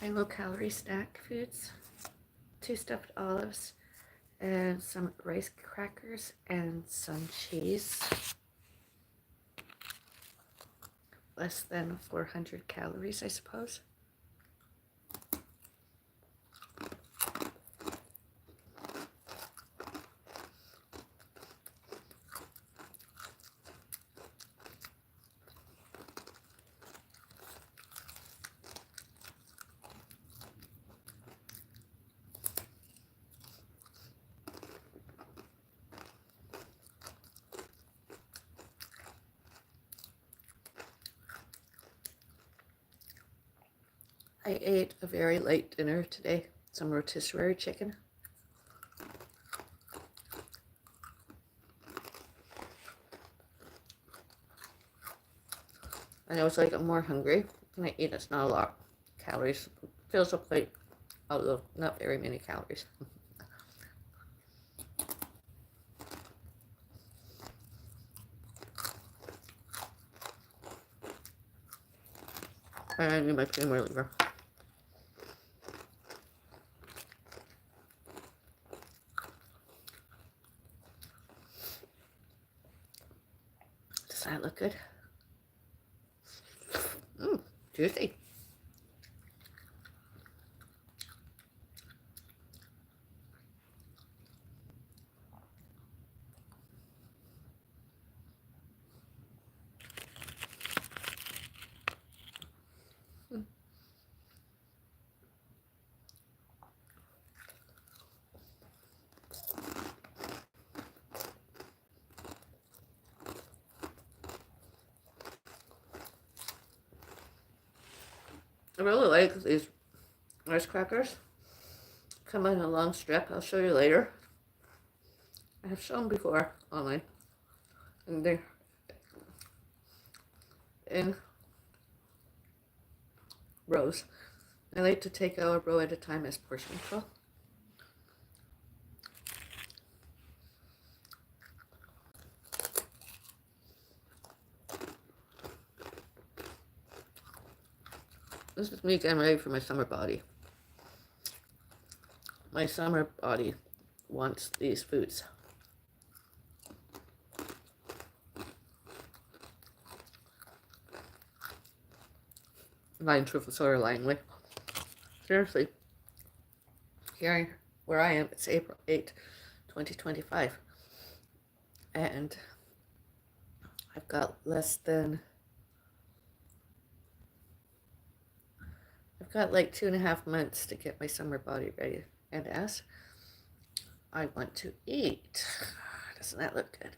my low-calorie snack foods: 2 stuffed olives and some rice crackers and some cheese. Less than 400 calories, I suppose. I ate a very late dinner today, some rotisserie chicken. And I was like, I'm more hungry, and I eat it's not a lot of calories. Fills a plate, although not very many calories. And I need my creamer liver. Does that look good? Juicy. I really like these rice crackers. Come in a long strip. I'll show you later. I have shown before online. And they're in rows. I like to take out a row at a time as portion control. This is me getting ready for my summer body. My summer body wants these foods. Lying truthful sort of lyingly. Seriously. Here where I am, it's April 8th, 2025. And I've got like 2.5 months to get my summer body ready. And as I want to eat. Doesn't that look good?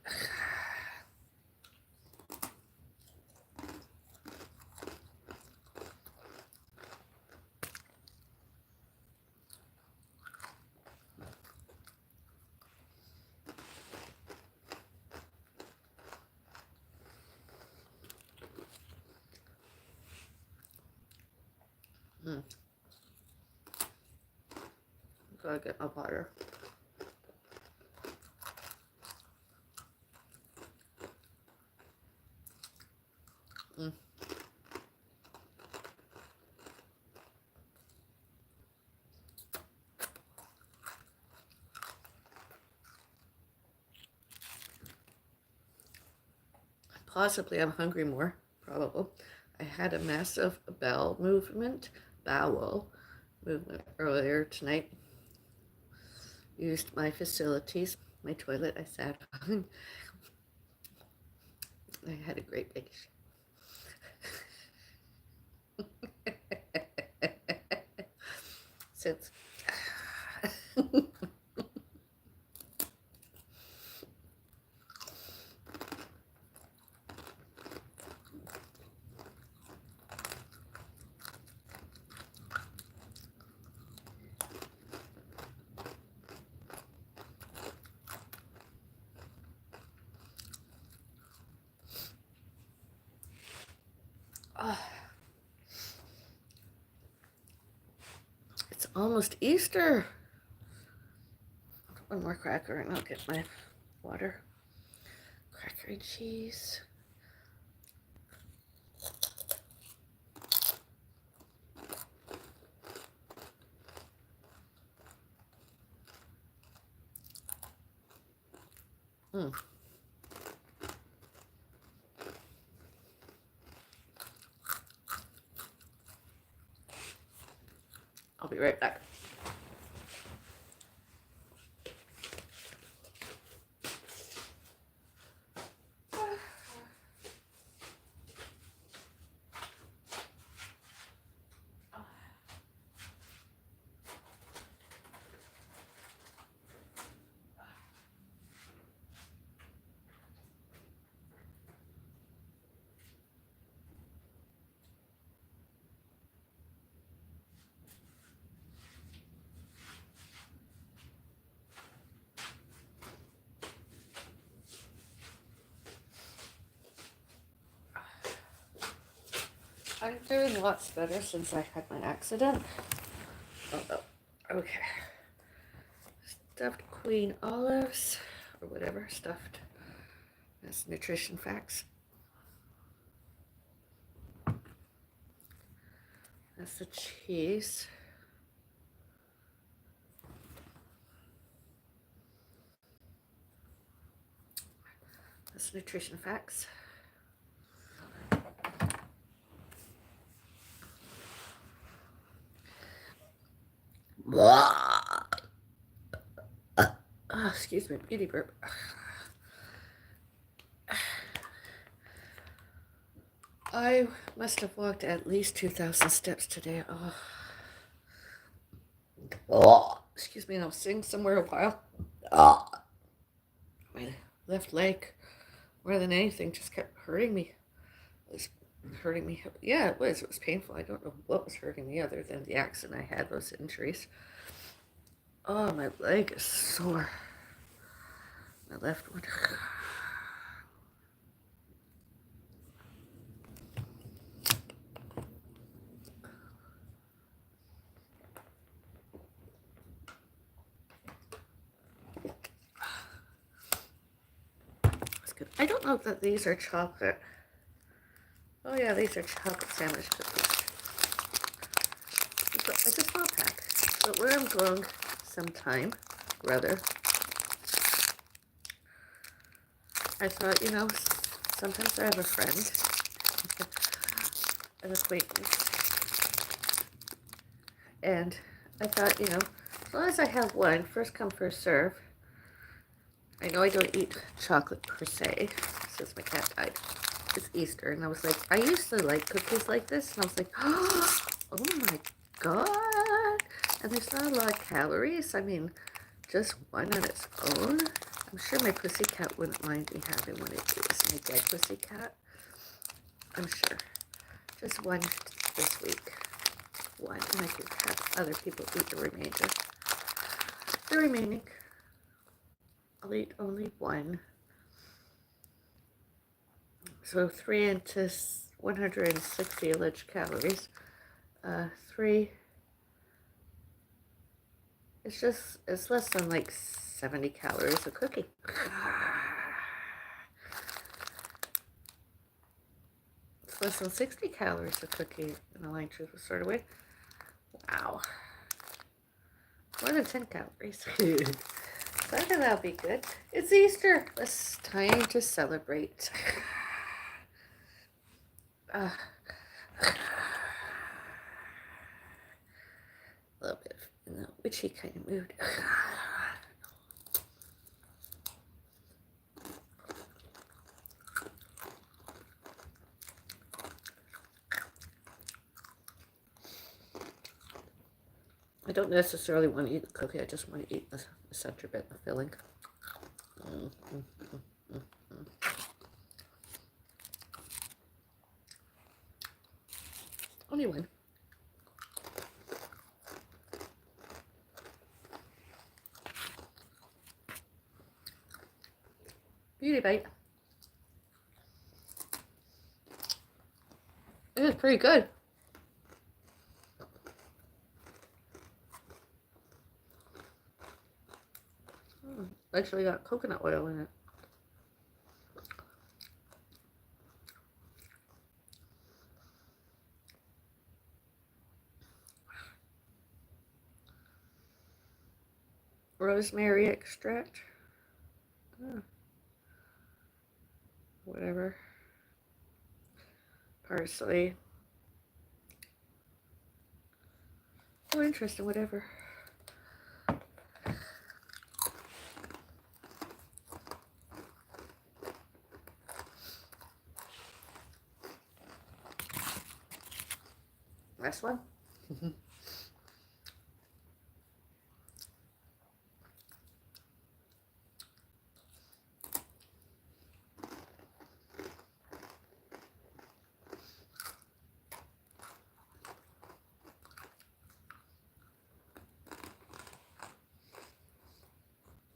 Gotta get my butter. Possibly I'm hungry more, probable. I had a massive bowel movement earlier tonight. Used my facilities, my toilet I sat on. I had a great vacation. Since it's almost Easter. One more cracker and I'll get my water. Cracker and cheese. Mm. I'll be right back. I'm doing lots better since I had my accident. Oh, okay. Stuffed queen olives, or whatever, stuffed. That's nutrition facts. That's the cheese. That's nutrition facts. Excuse me, beauty burp. I must have walked at least 2,000 steps today. Excuse me, and I'll sing somewhere a while. My left leg, more than anything, just kept hurting me. It was hurting me. Yeah, it was. It was painful. I don't know what was hurting me other than the accident I had, those injuries. Oh, my leg is sore. My left one. That's good. I don't know that these are chocolate. Oh yeah, these are chocolate sandwich cookies. It's like a small pack. But where I'm going sometime, rather, I thought, sometimes I have a friend, an acquaintance, and I thought, as long as I have one, first come, first serve. I know I don't eat chocolate per se, since my cat died. It's Easter, and I was like, I used to like cookies like this, and I was like, oh my god, and there's not a lot of calories. I mean, just one on its own. I'm sure my pussycat wouldn't mind me having one of these. My dead pussycat. I'm sure. Just one this week. One, and I could have other people eat the remainder. The remaining, I'll eat only one. So 3 into 160 alleged calories. 3, it's less than like 70 calories a cookie. It's less than 60 calories a cookie in a line truth sort of way. Wow. More than 10 calories. So I think that'll be good. It's Easter. It's time to celebrate. A little bit in a witchy kind of mood. I don't necessarily want to eat the cookie. I just want to eat the center bit, the filling. Only one. Beauty bite. It is pretty good. Actually got coconut oil in it. Rosemary extract. whatever. Parsley. Oh, interesting, whatever. Last one.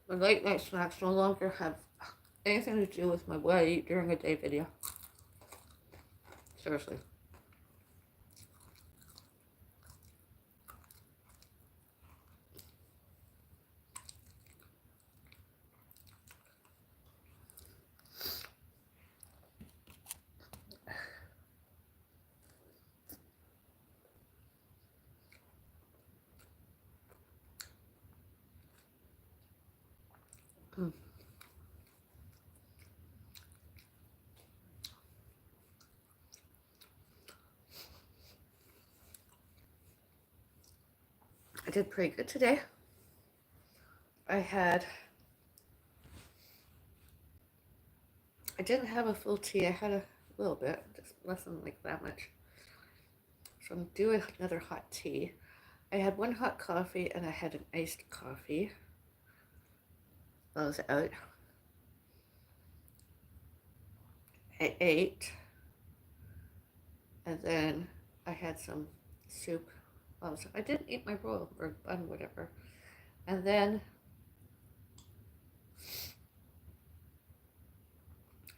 The late night snacks no longer have anything to do with my what I eat during a day video. Seriously. I did pretty good today. I didn't have a full tea. I had a little bit, just less than like that much. So I'm doing another hot tea. I had one hot coffee and I had an iced coffee. I was out. I ate. And then I had some soup. I didn't eat my roll or bun, whatever. And then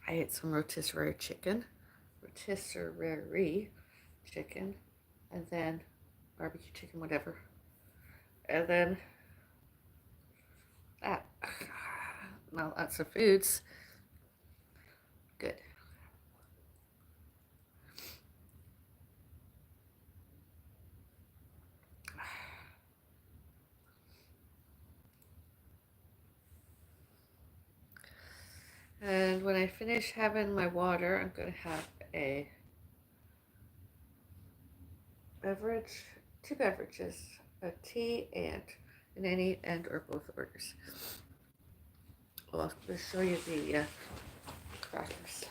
I ate some rotisserie chicken, and then barbecue chicken, whatever. And then that. Now lots of foods. Good. And when I finish having my water, I'm going to have a beverage, 2 beverages, a tea and any and or both orders. Well, I'll show you the crackers.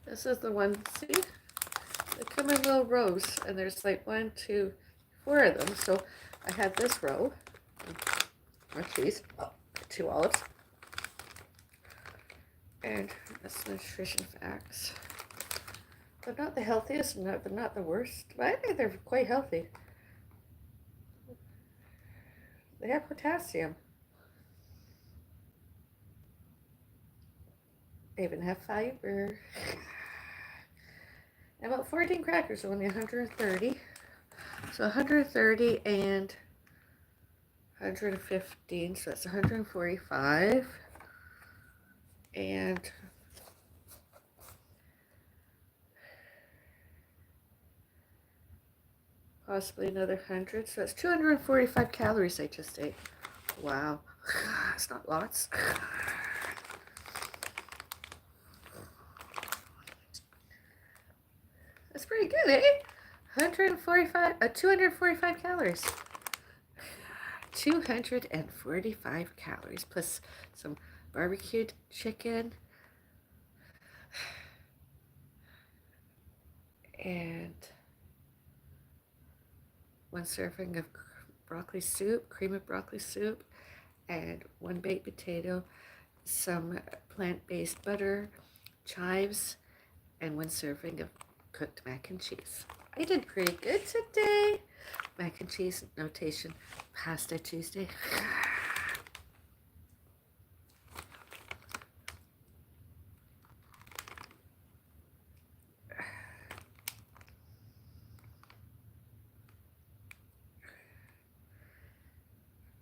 This is the one, see? They come in little rows, and there's like 1, 2, 4 of them. So I had this row, more cheese, 2 olives, and that's nutrition facts. They're not the healthiest, but not the worst. But I think they're quite healthy. They have potassium. They even have fiber. And about 14 crackers, so only 130. So 130 and 115, so that's 145. And possibly another 100, so that's 245 calories I just ate. Wow, it's not lots. That's pretty good, eh? 245 calories. 245 calories plus some barbecued chicken and 1 serving of broccoli soup, cream of broccoli soup, and 1 baked potato, some plant-based butter, chives, and 1 serving of cooked mac and cheese. I did pretty good today. Mac and cheese notation, pasta Tuesday.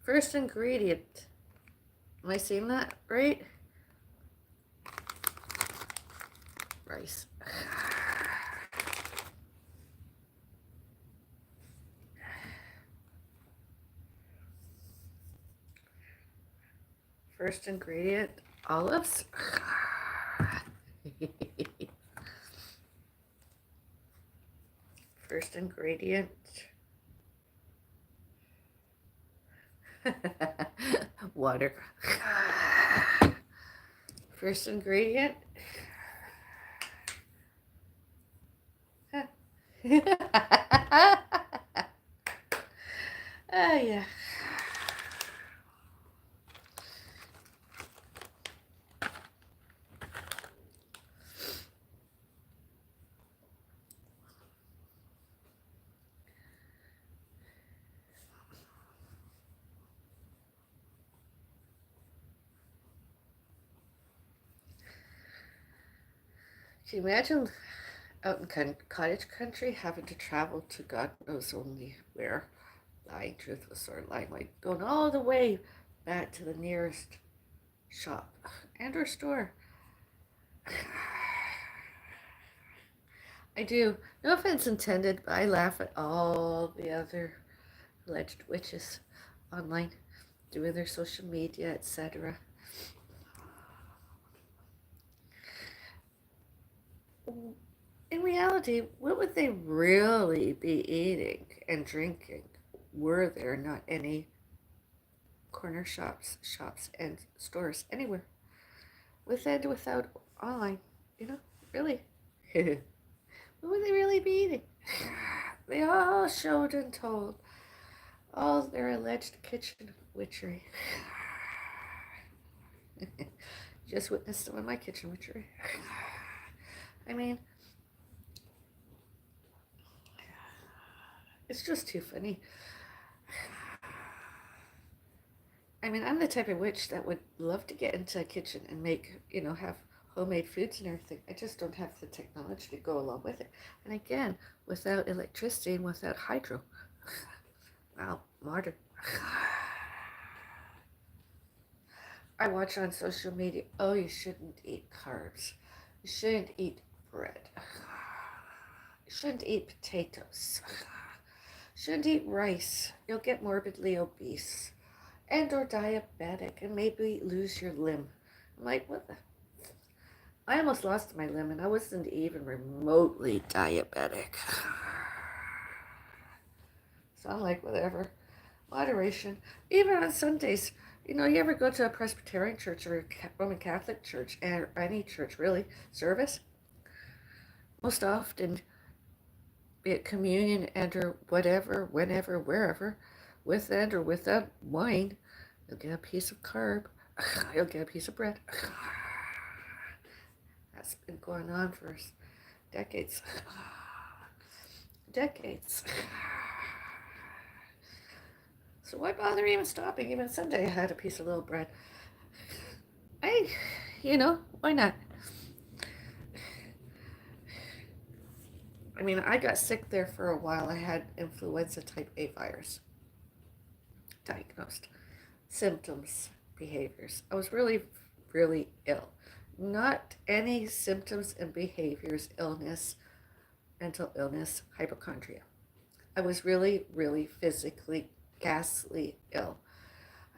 First ingredient. Am I saying that right? Rice. First ingredient, olives. First ingredient, water. First ingredient. Yeah. Can you imagine out in cottage country having to travel to God knows only where? Lying, truthless, or lying, like going all the way back to the nearest shop and or store. I do. No offense intended, but I laugh at all the other alleged witches online doing their social media, etc. In reality, what would they really be eating and drinking were there not any corner shops and stores anywhere, with and without online? You know, really. What would they really be eating? They all showed and told all their alleged kitchen witchery. Just witnessed some of my kitchen witchery. I mean, it's just too funny. I mean, I'm the type of witch that would love to get into a kitchen and make, have homemade foods and everything. I just don't have the technology to go along with it. And again, without electricity and without hydro. Wow, martyr. I watch on social media, oh, you shouldn't eat carbs. You shouldn't eat bread. You shouldn't eat potatoes. You shouldn't eat rice. You'll get morbidly obese and or diabetic and maybe lose your limb. I'm like, what the? I almost lost my limb and I wasn't even remotely diabetic. So I'm like, whatever. Moderation. Even on Sundays, you ever go to a Presbyterian church or a Roman Catholic church, or any church really, service? Most often, be it communion and or whatever, whenever, wherever, with and or without wine, you'll get a piece of carb, you'll get a piece of bread. That's been going on for decades. Decades. So why bother even stopping? Even Sunday I had a piece of little bread. Why not? I mean, I got sick there for a while. I had influenza type A virus diagnosed. Symptoms, behaviors. I was really, really ill. Not any symptoms and behaviors, illness, mental illness, hypochondria. I was really, really physically, ghastly ill.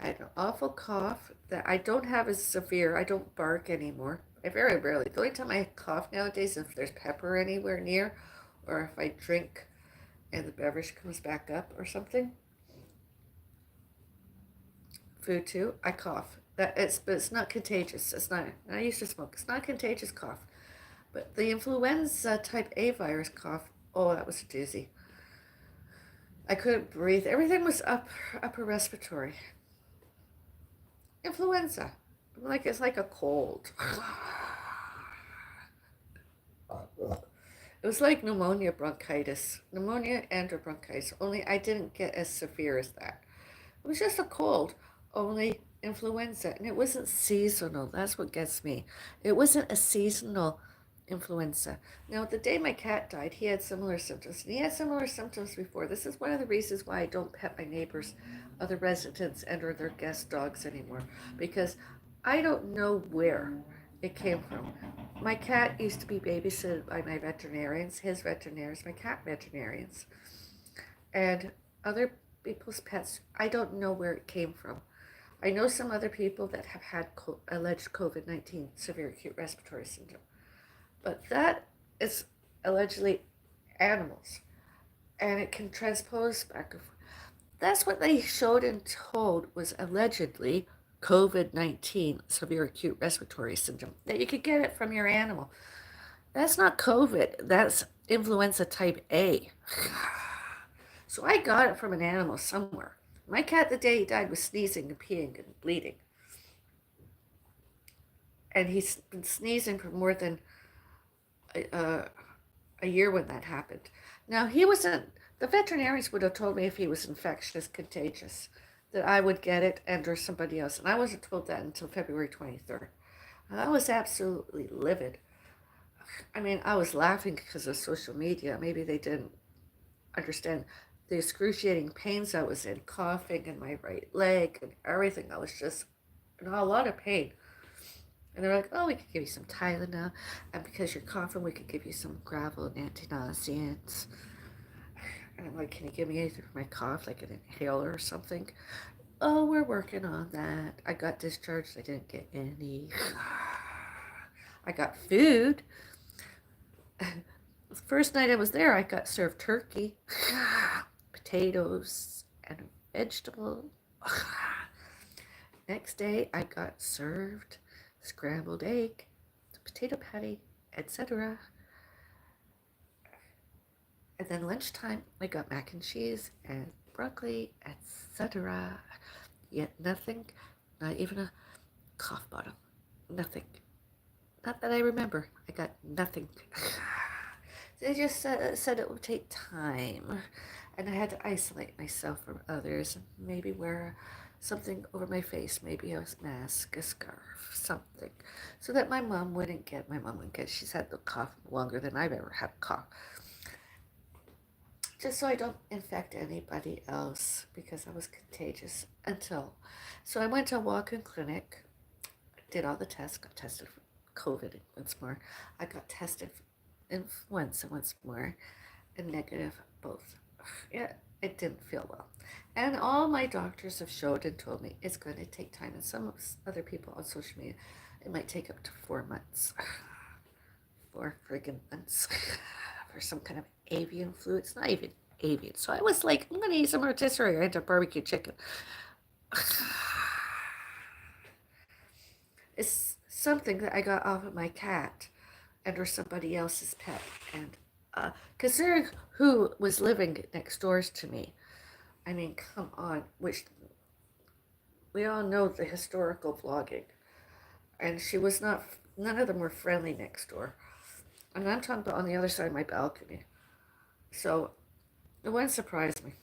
I had an awful cough that I don't have as severe. I don't bark anymore. I very rarely. The only time I cough nowadays is if there's pepper anywhere near, or if I drink and the beverage comes back up or something. Food too, I cough. But it's not contagious. It's not. I used to smoke. It's not a contagious cough. But the influenza type A virus cough, oh, that was a doozy. I couldn't breathe. Everything was upper respiratory. Influenza. It's like a cold. It was like pneumonia bronchitis. Pneumonia and or bronchitis. Only I didn't get as severe as that. It was just a cold. Only influenza. And it wasn't seasonal. That's what gets me. It wasn't a seasonal influenza. Now, the day my cat died, he had similar symptoms. And he had similar symptoms before. This is one of the reasons why I don't pet my neighbors, other residents, and or their guest dogs anymore. Because I don't know where it came from. My cat used to be babysitted by my veterinarians, his veterinarians, my cat veterinarians. And other people's pets, I don't know where it came from. I know some other people that have had alleged COVID 19 severe acute respiratory syndrome, but that is allegedly animals and it can transpose back and forth. That's what they showed and told was allegedly COVID 19 severe acute respiratory syndrome, that you could get it from your animal. That's not COVID, that's influenza type A. So I got it from an animal somewhere. My cat, the day he died, was sneezing and peeing and bleeding. And he's been sneezing for more than a year when that happened. Now, he wasn't, the veterinarians would have told me if he was infectious, contagious, that I would get it and or somebody else. And I wasn't told that until February 23rd. And I was absolutely livid. I mean, I was laughing because of social media. Maybe they didn't understand the excruciating pains I was in, coughing in my right leg and everything. I was just in a lot of pain. And they're like, oh, we could give you some Tylenol. And because you're coughing, we could give you some Gravel and anti-nauseants. And I'm like, can you give me anything for my cough, like an inhaler or something? Oh, we're working on that. I got discharged. I didn't get any. I got food. The first night I was there, I got served turkey, potatoes, and vegetables. Next day, I got served scrambled egg, potato patty, etc. And then lunchtime, I got mac and cheese and broccoli, etc. Yet nothing, not even a cough bottle, nothing. Not that I remember. I got nothing. They just said it would take time, and I had to isolate myself from others, and maybe wear something over my face, maybe a mask, a scarf, something, so that my mom wouldn't get. She's had the cough longer than I've ever had a cough. Just so I don't infect anybody else because I was contagious until. So I went to a walk-in clinic, did all the tests, got tested for COVID once more. I got tested for influenza once more, and negative both. Yeah, it didn't feel well. And all my doctors have showed and told me it's going to take time. And some other people on social media, it might take up to 4 months. 4 friggin' months for some kind of avian flu. It's not even avian. So I was like, I'm going to eat some rotisserie or into barbecue chicken. It's something that I got off of my cat and or somebody else's pet. And considering who was living next doors to me, I mean, come on, which we all know the historical vlogging. And she was not, none of them were friendly next door. And I'm talking about on the other side of my balcony. So it wouldn't surprise me.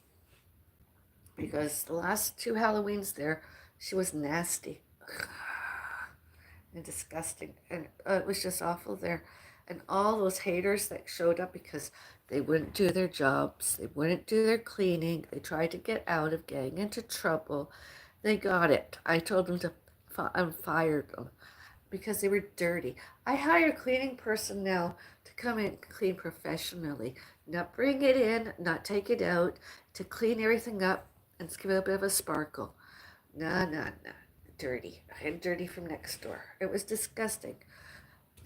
Because the last 2 Halloweens there, she was nasty and disgusting. And it was just awful there. And all those haters that showed up because they wouldn't do their jobs, they wouldn't do their cleaning, they tried to get out of getting into trouble. They got it. I told them to, I fired them because they were dirty. I hire cleaning personnel to come in and clean professionally, not bring it in, not take it out, to clean everything up and give it a bit of a sparkle. Nah, nah, nah. Dirty. I had dirty from next door. It was disgusting.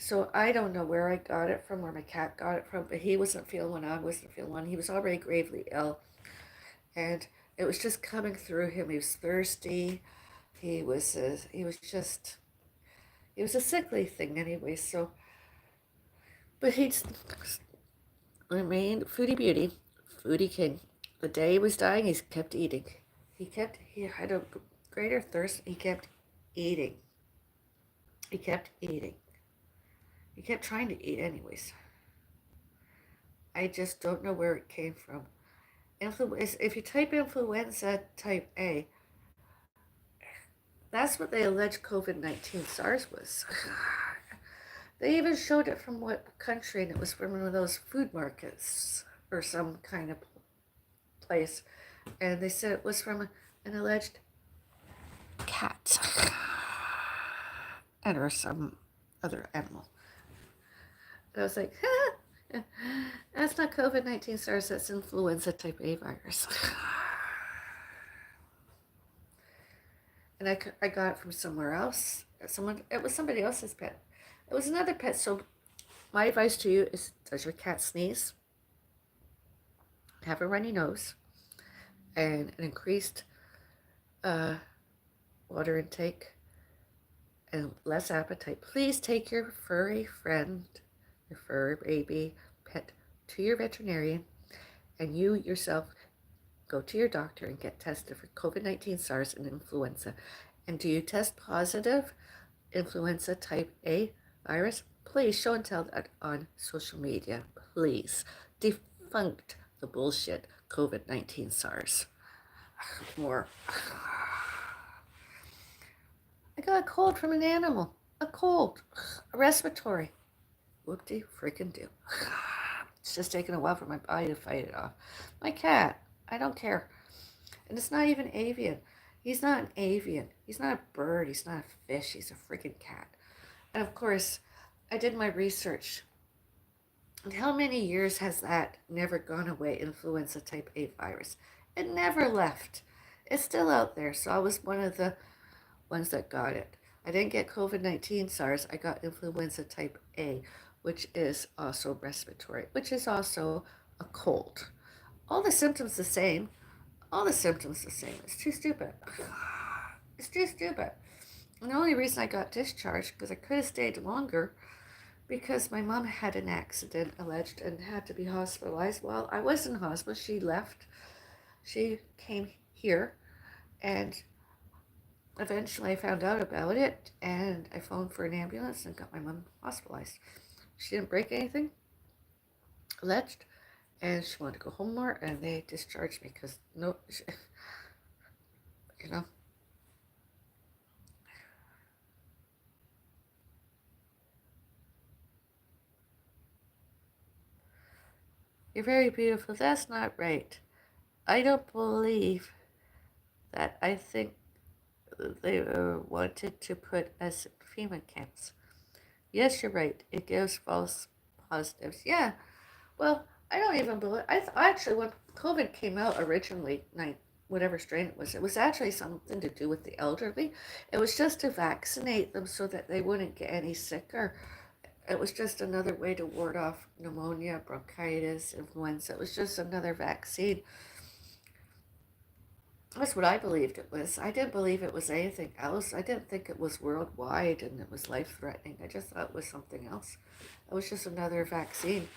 So I don't know where I got it from, where my cat got it from, but he wasn't feeling one, I wasn't feeling one. He was already gravely ill, and it was just coming through him. He was thirsty. He was just, it was a sickly thing anyway. So, but he'd remained foodie beauty, foodie king. The day he was dying, he kept eating. He had a greater thirst. He kept eating. He kept eating. He kept trying to eat anyways. I just don't know where it came from. If you type influenza type A, that's what they alleged COVID-19 SARS was. They even showed it from what country, and it was from one of those food markets or some kind of place. And they said it was from an alleged cat and or some other animal. And I was like, that's not COVID-19 SARS, that's influenza type A virus. And I got it from somewhere else. It was somebody else's pet. It was another pet. So my advice to you is, does your cat sneeze, have a runny nose, and an increased water intake, and less appetite, please take your furry friend, your fur baby pet, to your veterinarian, and you yourself go to your doctor and get tested for COVID-19, SARS, and influenza. And do you test positive influenza type A virus? Please show and tell that on social media. Please defunct the bullshit COVID-19 SARS. More. I got a cold from an animal. A cold. A respiratory. Whoop-de freaking do. It's just taking a while for my body to fight it off. My cat. I don't care. And it's not even avian. He's not an avian. He's not a bird. He's not a fish. He's a freaking cat. And of course, I did my research. And how many years has that never gone away, influenza type A virus? It never left. It's still out there. So I was one of the ones that got it. I didn't get COVID-19 SARS. I got influenza type A, which is also respiratory, which is also a cold. All the symptoms the same. All the symptoms the same. It's too stupid. It's too stupid. And the only reason I got discharged, because I could have stayed longer, because my mom had an accident alleged and had to be hospitalized. Well, I was in hospital. She left. She came here, and eventually I found out about it, and I phoned for an ambulance and got my mom hospitalized. She didn't break anything, alleged, and she wanted to go home more, and they discharged me because no, you know. You're very beautiful. That's not right. I don't believe that. I think they wanted to put us in FEMA camps. Yes, you're right. It gives false positives. Yeah. Well, I don't even believe. Actually, when COVID came out originally, whatever strain it was actually something to do with the elderly. It was just to vaccinate them so that they wouldn't get any sicker. It was just another way to ward off pneumonia, bronchitis, influenza. It was just another vaccine. That's what I believed it was. I didn't believe it was anything else. I didn't think it was worldwide and it was life-threatening. I just thought it was something else. It was just another vaccine.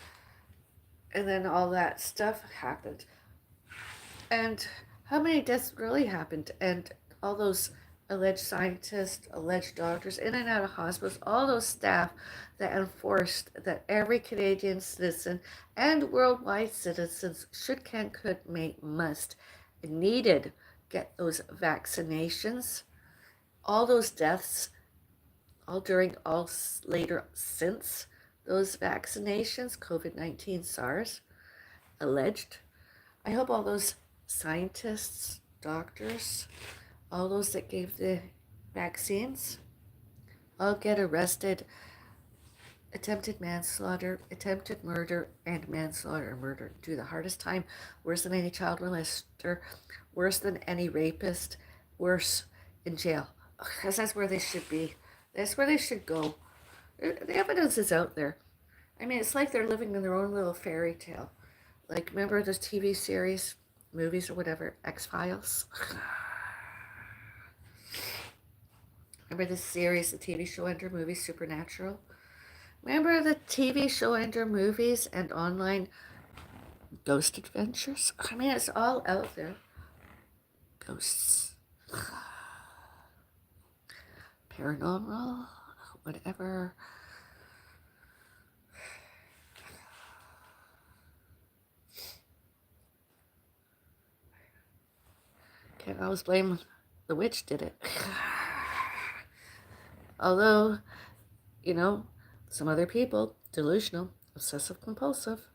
And then all that stuff happened. And how many deaths really happened? And all those alleged scientists, alleged doctors, in and out of hospitals, all those staff that enforced that every Canadian citizen and worldwide citizens should, can, could, may, must, needed get those vaccinations. All those deaths, all during, all later since those vaccinations, COVID-19, SARS, alleged. I hope all those scientists, doctors, all those that gave the vaccines, all get arrested. Attempted manslaughter, attempted murder, and manslaughter and murder do the hardest time, worse than any child molester, worse than any rapist, worse, in jail. Because that's where they should be. That's where they should go. The evidence is out there. I mean, it's like they're living in their own little fairy tale. Like, remember those TV series, movies or whatever, X-Files? Remember this series, the TV show and her movie, Supernatural? Remember the TV show and her movies and online ghost adventures? I mean, it's all out there. Ghosts. Paranormal, whatever. Can't always blame the witch did it. Although, you know, Some other people, delusional, obsessive compulsive,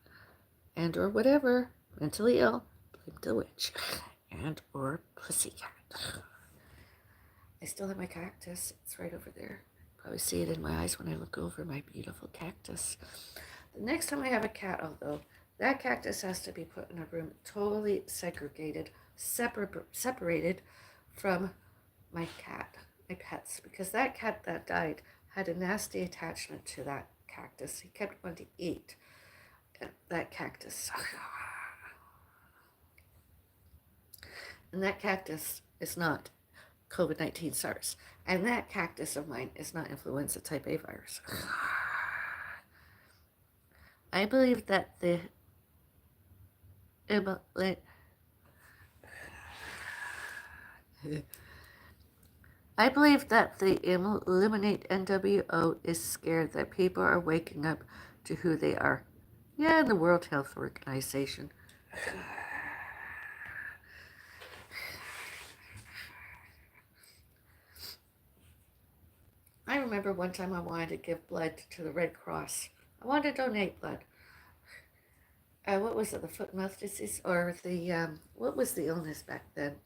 and or whatever, mentally ill, blame the witch, and or pussycat. I still have my cactus. It's right over there. Probably see it in my eyes when I look over my beautiful cactus. The next time I have a cat, although, that cactus has to be put in a room totally segregated, separated from my cat, my pets, because that cat that died had a nasty attachment to that cactus. He kept wanting to eat that cactus. And that cactus is not COVID-19 SARS. And that cactus of mine is not influenza type A virus. I believe that the I believe that the Eliminate NWO is scared that people are waking up to who they are. Yeah, the World Health Organization. I remember one time I wanted to give blood to the Red Cross. I wanted to donate blood. What was it, the foot and mouth disease? Or the, what was the illness back then?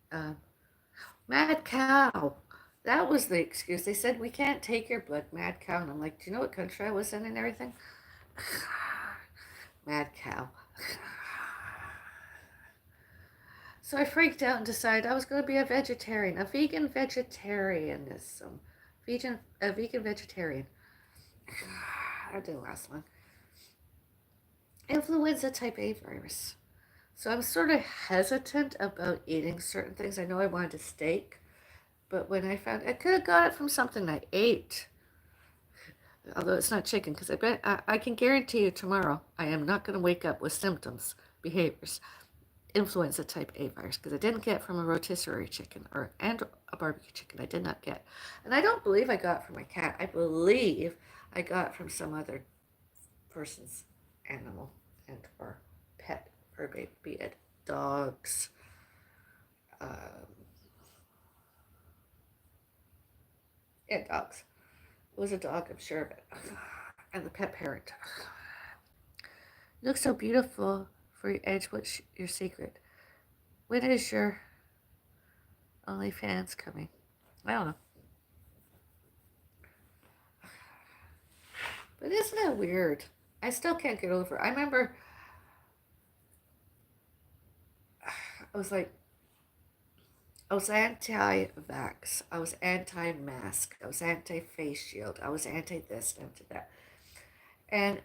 Mad cow. That was the excuse. They said, we can't take your blood, mad cow. And I'm like, do you know what country I was in and everything? Mad cow. So I freaked out and decided I was going to be a vegetarian, a vegan vegetarianism. A vegan vegetarian. That didn't last long. Influenza type A virus. So I'm sort of hesitant about eating certain things. I know I wanted a steak, but when I found I could have got it from something I ate, although it's not chicken, because I can guarantee you tomorrow I am not going to wake up with symptoms, behaviors, influenza type A virus, because I didn't get from a rotisserie chicken and a barbecue chicken. I did not get, and I don't believe I got from my cat. I believe I got from some other person's animal and or pet, or be it dogs, yeah, dogs. It was a dog, I'm sure of it, and the pet parent. You look so beautiful for your edge. What's your secret? When is your OnlyFans coming? I don't know. But isn't it weird? I still can't get over it. I remember I was like, I was anti-vax. I was anti-mask. I was anti-face shield. I was anti-this, anti-that. And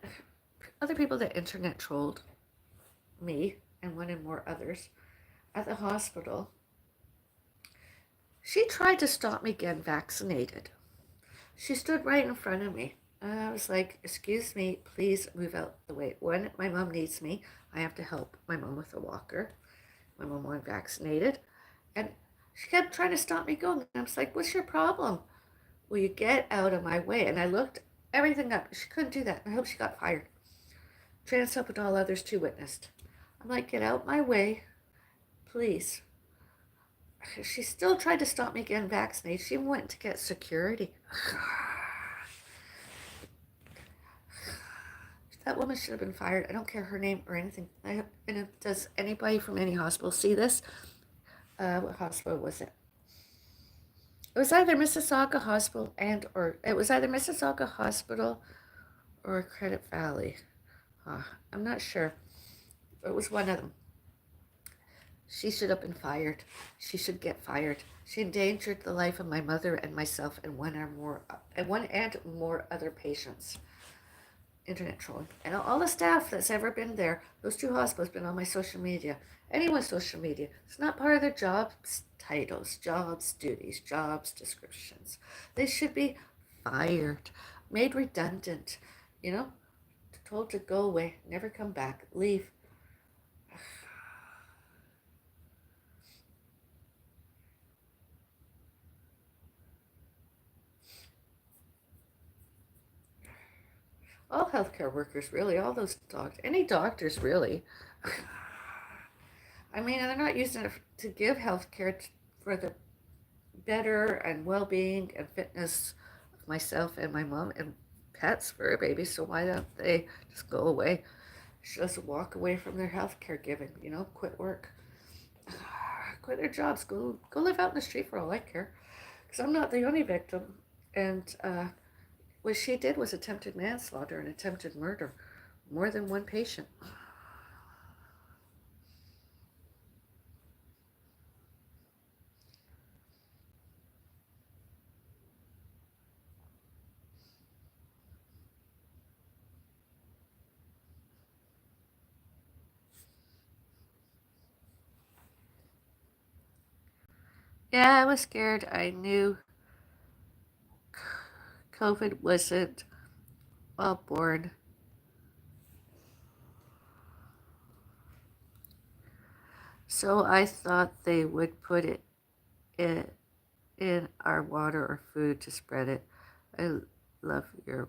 other people that internet trolled me and one and more others at the hospital, she tried to stop me getting vaccinated. She stood right in front of me. And I was like, excuse me, please move out the way. When my mom needs me, I have to help my mom with a walker. My mom wasn't vaccinated. And she kept trying to stop me going. And I was like, what's your problem? Will you get out of my way? And I looked everything up. She couldn't do that. I hope she got fired. Trans and all others too witnessed. I'm like, get out my way, please. She still tried to stop me getting vaccinated. She went to get security. That woman should have been fired. I don't care her name or anything. Does anybody from any hospital see this? What hospital was it? It was either Mississauga Hospital or Credit Valley. I'm not sure. It was one of them. She should have been fired. She should get fired. She endangered the life of my mother and myself and one and more other patients. Internet trolling. And all the staff that's ever been there, those two hospitals, been on my social media. Anyone's social media. It's not part of their job titles, jobs, duties, jobs, descriptions. They should be fired, made redundant, told to go away, never come back, leave. All healthcare workers, really, all those doctors, any doctors, really. I mean, they're not using it to give healthcare for the better and well-being and fitness of myself and my mom and pets, fur babies, so why don't they just go away? Just walk away from their health care giving, quit work, quit their jobs, go live out in the street for all I care. Because I'm not the only victim. And what she did was attempted manslaughter and attempted murder. More than one patient. Yeah, I was scared. I knew COVID wasn't well born. So I thought they would put it in, in our water or food to spread it. I love your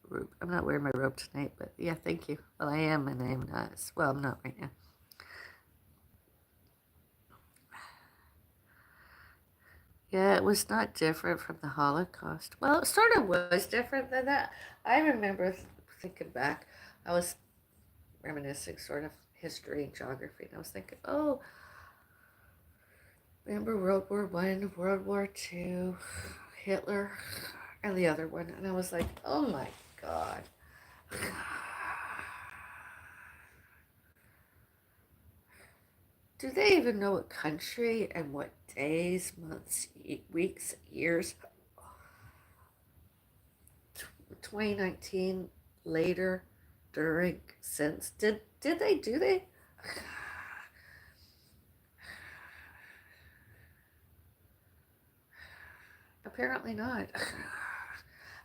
robe. I'm not wearing my robe tonight, but yeah, thank you. Well, I am, and I'm not. Well, I'm not right now. Yeah, it was not different from the Holocaust. Well, it sort of was different than that. I remember thinking back. I was reminiscing sort of history and geography, and I was thinking, oh, remember World War I, World War II, Hitler, and the other one, and I was like, oh my God. Do they even know what country and what days, months, weeks, years? 2019, later, during, since. Did they? Do they? Apparently not.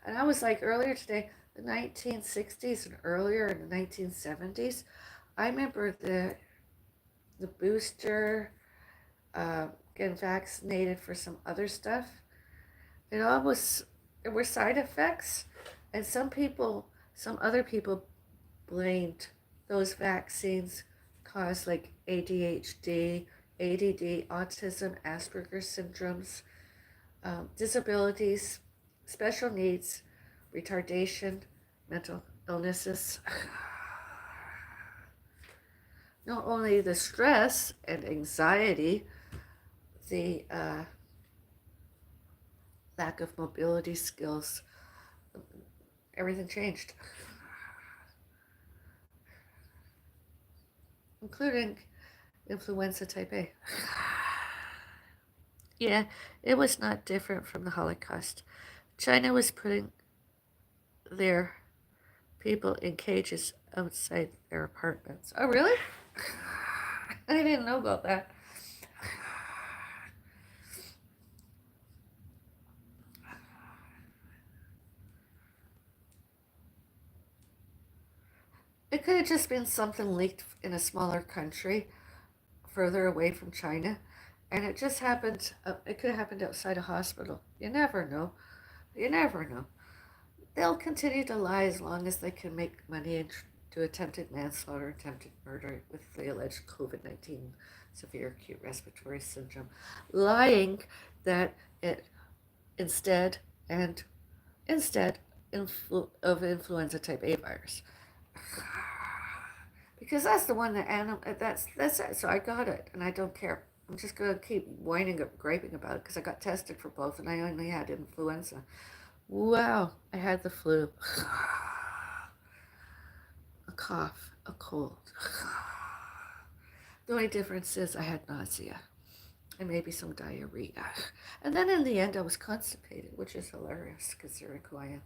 And I was like earlier today, the 1960s and earlier in the 1970s, I remember the booster, getting vaccinated for some other stuff. It all was, there were side effects, and some other people blamed those vaccines caused like ADHD, ADD, autism, Asperger's syndromes, disabilities, special needs, retardation, mental illnesses. Not only the stress and anxiety, the lack of mobility skills, everything changed, including influenza type A. Yeah, it was not different from the Holocaust. China was putting their people in cages outside their apartments. Oh, really? I didn't know about that. It could have just been something leaked in a smaller country further away from China, and it just happened. It could have happened outside a hospital. You never know. You never know. They'll continue to lie as long as they can make money and do attempted manslaughter, attempted murder with the alleged COVID-19 severe acute respiratory syndrome, lying that it instead and instead of influenza type A virus. Because that's the one that's it. So I got it, and I don't care. I'm just gonna keep whining, griping about it because I got tested for both, and I only had influenza. Wow, I had the flu, a cough, a cold. The only difference is I had nausea and maybe some diarrhea, and then in the end I was constipated, which is hilarious considering who I am.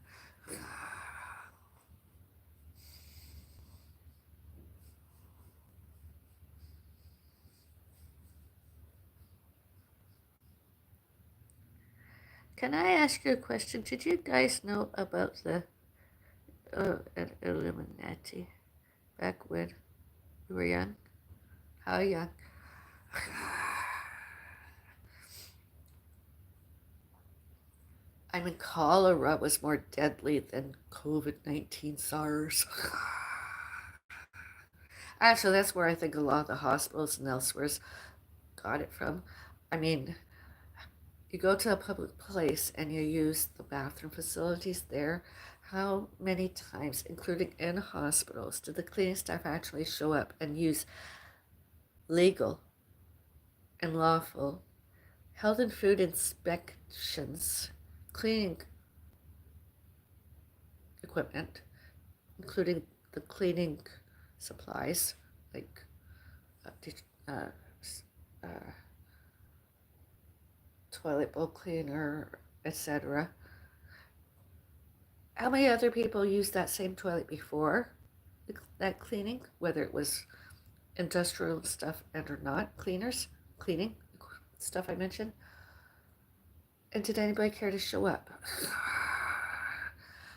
Can I ask you a question? Did you guys know about the Illuminati back when we were young? How young? I mean, cholera was more deadly than COVID-19 SARS. Actually, that's where I think a lot of the hospitals and elsewhere got it from. I mean, you go to a public place and you use the bathroom facilities there, how many times, including in hospitals, did the cleaning staff actually show up and use legal and lawful health and food inspections, cleaning equipment, including the cleaning supplies like uh, uh, toilet bowl cleaner, etc. How many other people used that same toilet before that cleaning, whether it was industrial stuff and or not, cleaning stuff I mentioned? And did anybody care to show up?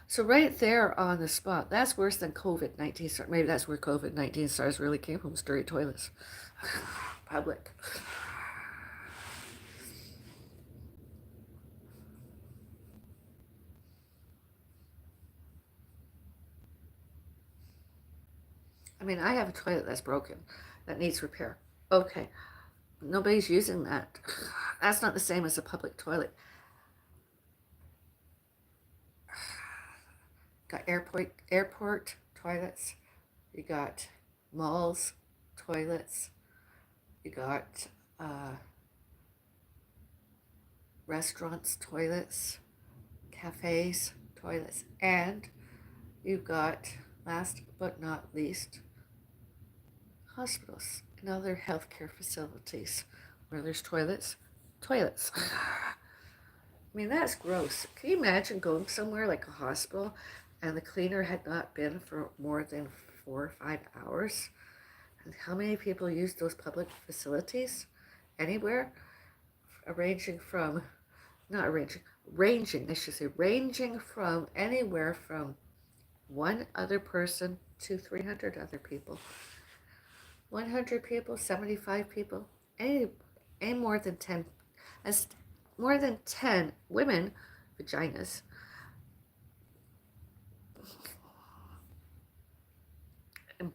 So right there on the spot, that's worse than COVID-19. Maybe that's where COVID-19 SARS really came from, dirty toilets. Public. I mean, I have a toilet that's broken, that needs repair. Okay, nobody's using that. That's not the same as a public toilet. Got airport toilets. You got malls toilets. You got restaurants toilets, cafes toilets, and you've got, last but not least, hospitals and other healthcare facilities where there's toilets. I mean, that's gross. Can you imagine going somewhere like a hospital and the cleaner had not been for more than 4 or 5 hours? And how many people use those public facilities anywhere? Ranging from anywhere from one other person to 300 other people. 100 people, 75 people, any more than 10, as more than 10 women vaginas. And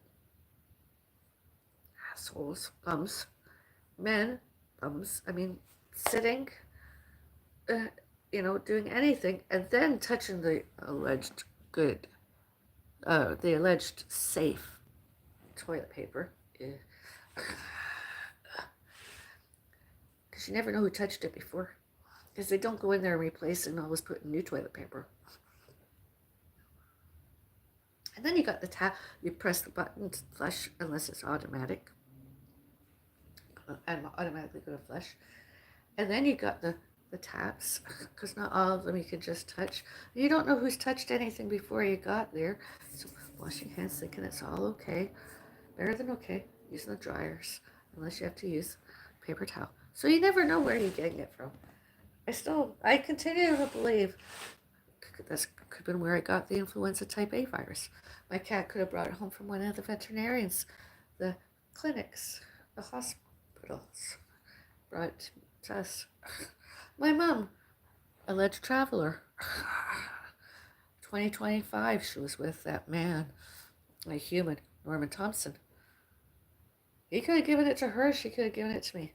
assholes, bums, men, bums, I mean, sitting, doing anything, and then touching the alleged safe toilet paper. Because you never know who touched it before. Because they don't go in there and replace it and always put in new toilet paper. And then you got the tap. You press the button to flush, unless it's automatic. And automatically go to flush. And then you got the taps, because not all of them you can just touch. You don't know who's touched anything before you got there. So wash your hands thinking it's all okay. Better than okay. Using the dryers, unless you have to use paper towel. So you never know where you're getting it from. I continue to believe that could have been where I got the influenza type A virus. My cat could have brought it home from one of the veterinarians, the clinics, the hospitals. Brought it to us. My mom, alleged traveler. 2025, she was with that man, a human, Norman Thompson. He could have given it to her. She could have given it to me.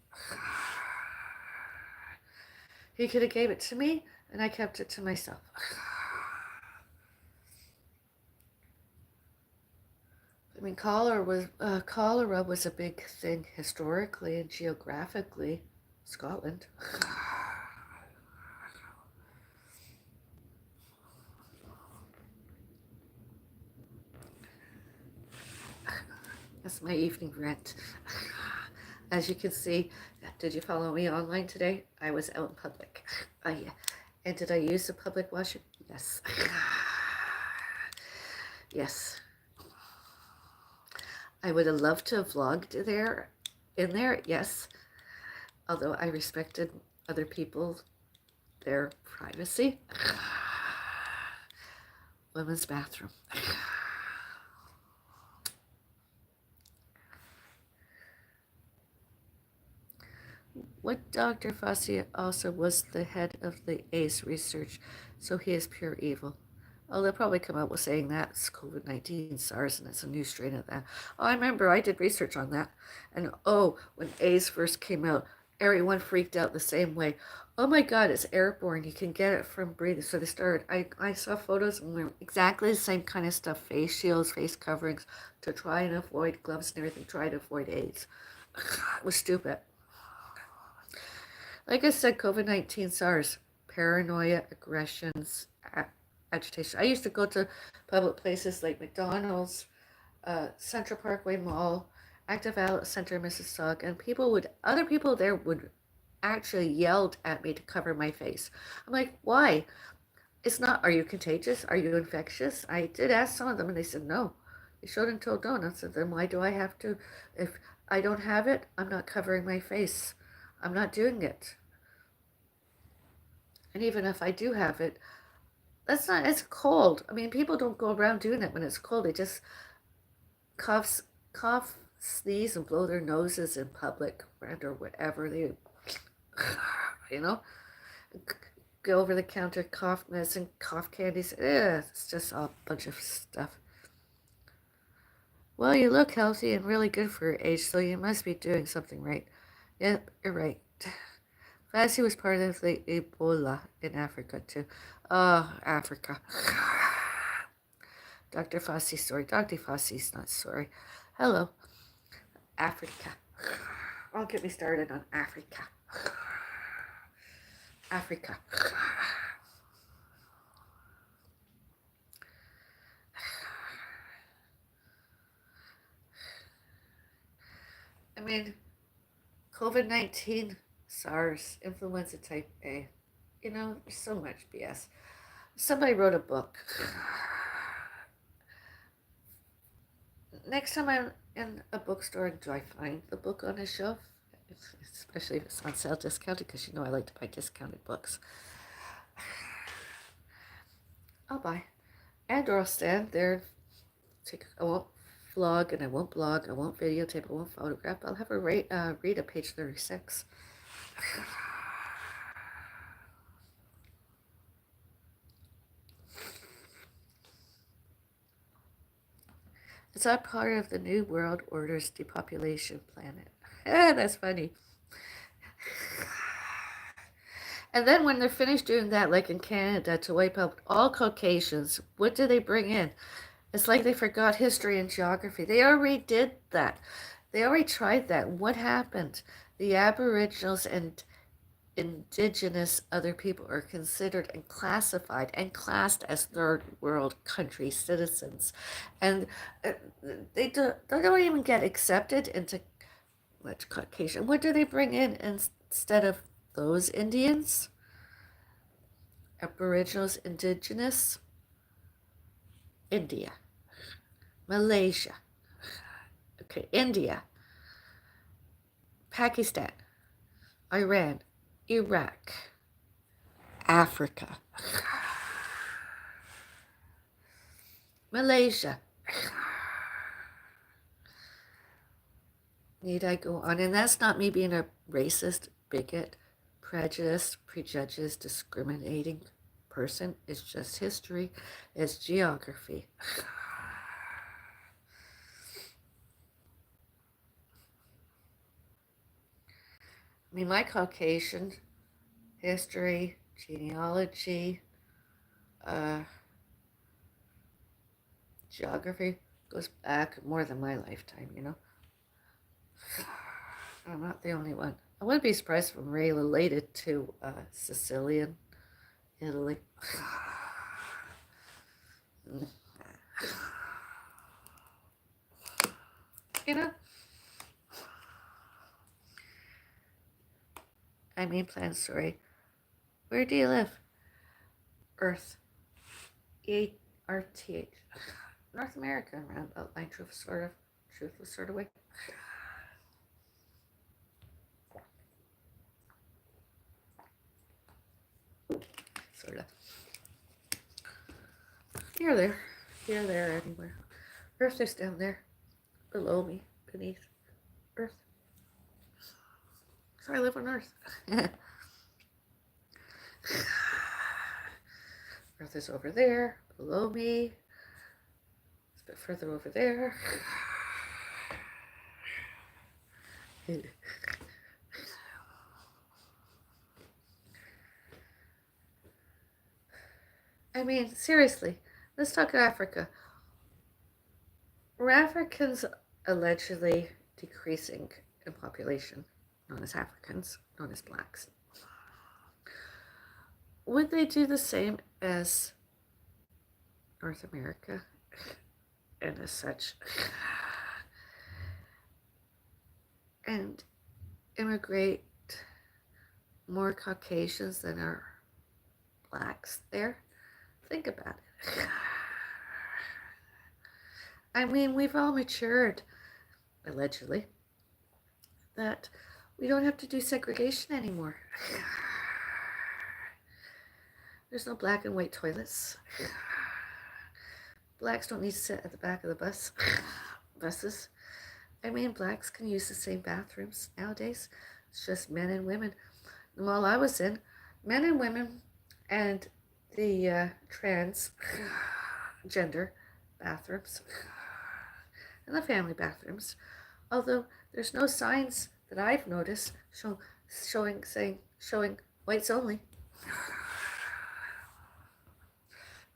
He could have gave it to me, and I kept it to myself. I mean, cholera was a big thing historically and geographically. Scotland. That's my evening rant. As you can see, did you follow me online today? I was out in public. Yeah. And did I use the public washroom? Yes. Yes. I would have loved to have vlogged in there, yes. Although I respected other people, their privacy. Women's bathroom. What Dr. Fauci also was the head of the ACE research, so he is pure evil. Oh, they'll probably come out with saying that's COVID-19 SARS and it's a new strain of that. Oh, I remember I did research on that. And when AIDS first came out, everyone freaked out the same way. Oh my God, it's airborne. You can get it from breathing. So they started, I saw photos and they're exactly the same kind of stuff, face shields, face coverings, to try and avoid gloves and everything, try to avoid AIDS. It was stupid. Like I said, COVID-19, SARS, paranoia, aggressions, agitation. I used to go to public places like McDonald's, Central Parkway Mall, Active Outlet Center, Mississauga, and other people there would actually yelled at me to cover my face. I'm like, why? It's not, are you contagious? Are you infectious? I did ask some of them and they said no. They showed and told no. And I said, then why do I have to? If I don't have it, I'm not covering my face. I'm not doing it. And even if I do have it, it's cold. I mean, people don't go around doing it when it's cold. They just cough, sneeze, and blow their noses in public or whatever. They, you know, go over the counter, cough medicine, cough candies. It's just a bunch of stuff. Well, you look healthy and really good for your age, so you must be doing something right. Yep, you're right. Fassi was part of the Ebola in Africa too. Oh, Africa. Dr. Fossey's story. Dr. Fossey's not sorry. Hello. Africa. Don't get me started on Africa. Africa. I mean, COVID-19, SARS, influenza type A. You know, there's so much BS. Somebody wrote a book. Next time I'm in a bookstore, do I find the book on a shelf? Especially if it's on sale discounted, because you know I like to buy discounted books. I'll buy. And or I'll stand there, I won't vlog and I won't blog, I won't videotape, I won't photograph. I'll have her read a page 36. It's all part of the New World Order's depopulation planet. That's funny. And then when they're finished doing that, like in Canada, to wipe out all Caucasians, what do they bring in? It's like they forgot history and geography. They already did that. They already tried that. What happened? The Aboriginals and indigenous other people are considered and classified and classed as third world country citizens. And they don't even get accepted into Caucasian. What do they bring in instead of those Indians? Aboriginals, indigenous, India, Malaysia, okay, India, Pakistan, Iran, Iraq, Africa, Malaysia. Need I go on? And that's not me being a racist, bigot, prejudiced, prejudged, discriminating person. It's just history. It's geography. I mean, my Caucasian history, genealogy, geography goes back more than my lifetime, you know. I'm not the only one. I wouldn't be surprised if I'm related to Sicilian, Italy. You know? I mean, plan story. Where do you live? Earth. E-R-T-H. North America, around outline truthful sort of way. Sort of. Here, there, anywhere. Earth is down there, below me, beneath Earth. So I live on Earth. Earth is over there, below me. It's a bit further over there. I mean, seriously, let's talk Africa. Were Africans allegedly decreasing in population, known as Africans, known as blacks? Would they do the same as North America and as such? And immigrate more Caucasians than are blacks there? Think about it. I mean, we've all matured, allegedly, that we don't have to do segregation anymore. There's no black and white toilets. Blacks don't need to sit at the back of the buses. I mean, blacks can use the same bathrooms nowadays. It's just men and women. The mall I was in, men and women and the trans gender bathrooms and the family bathrooms. Although there's no signs that I've noticed showing whites only,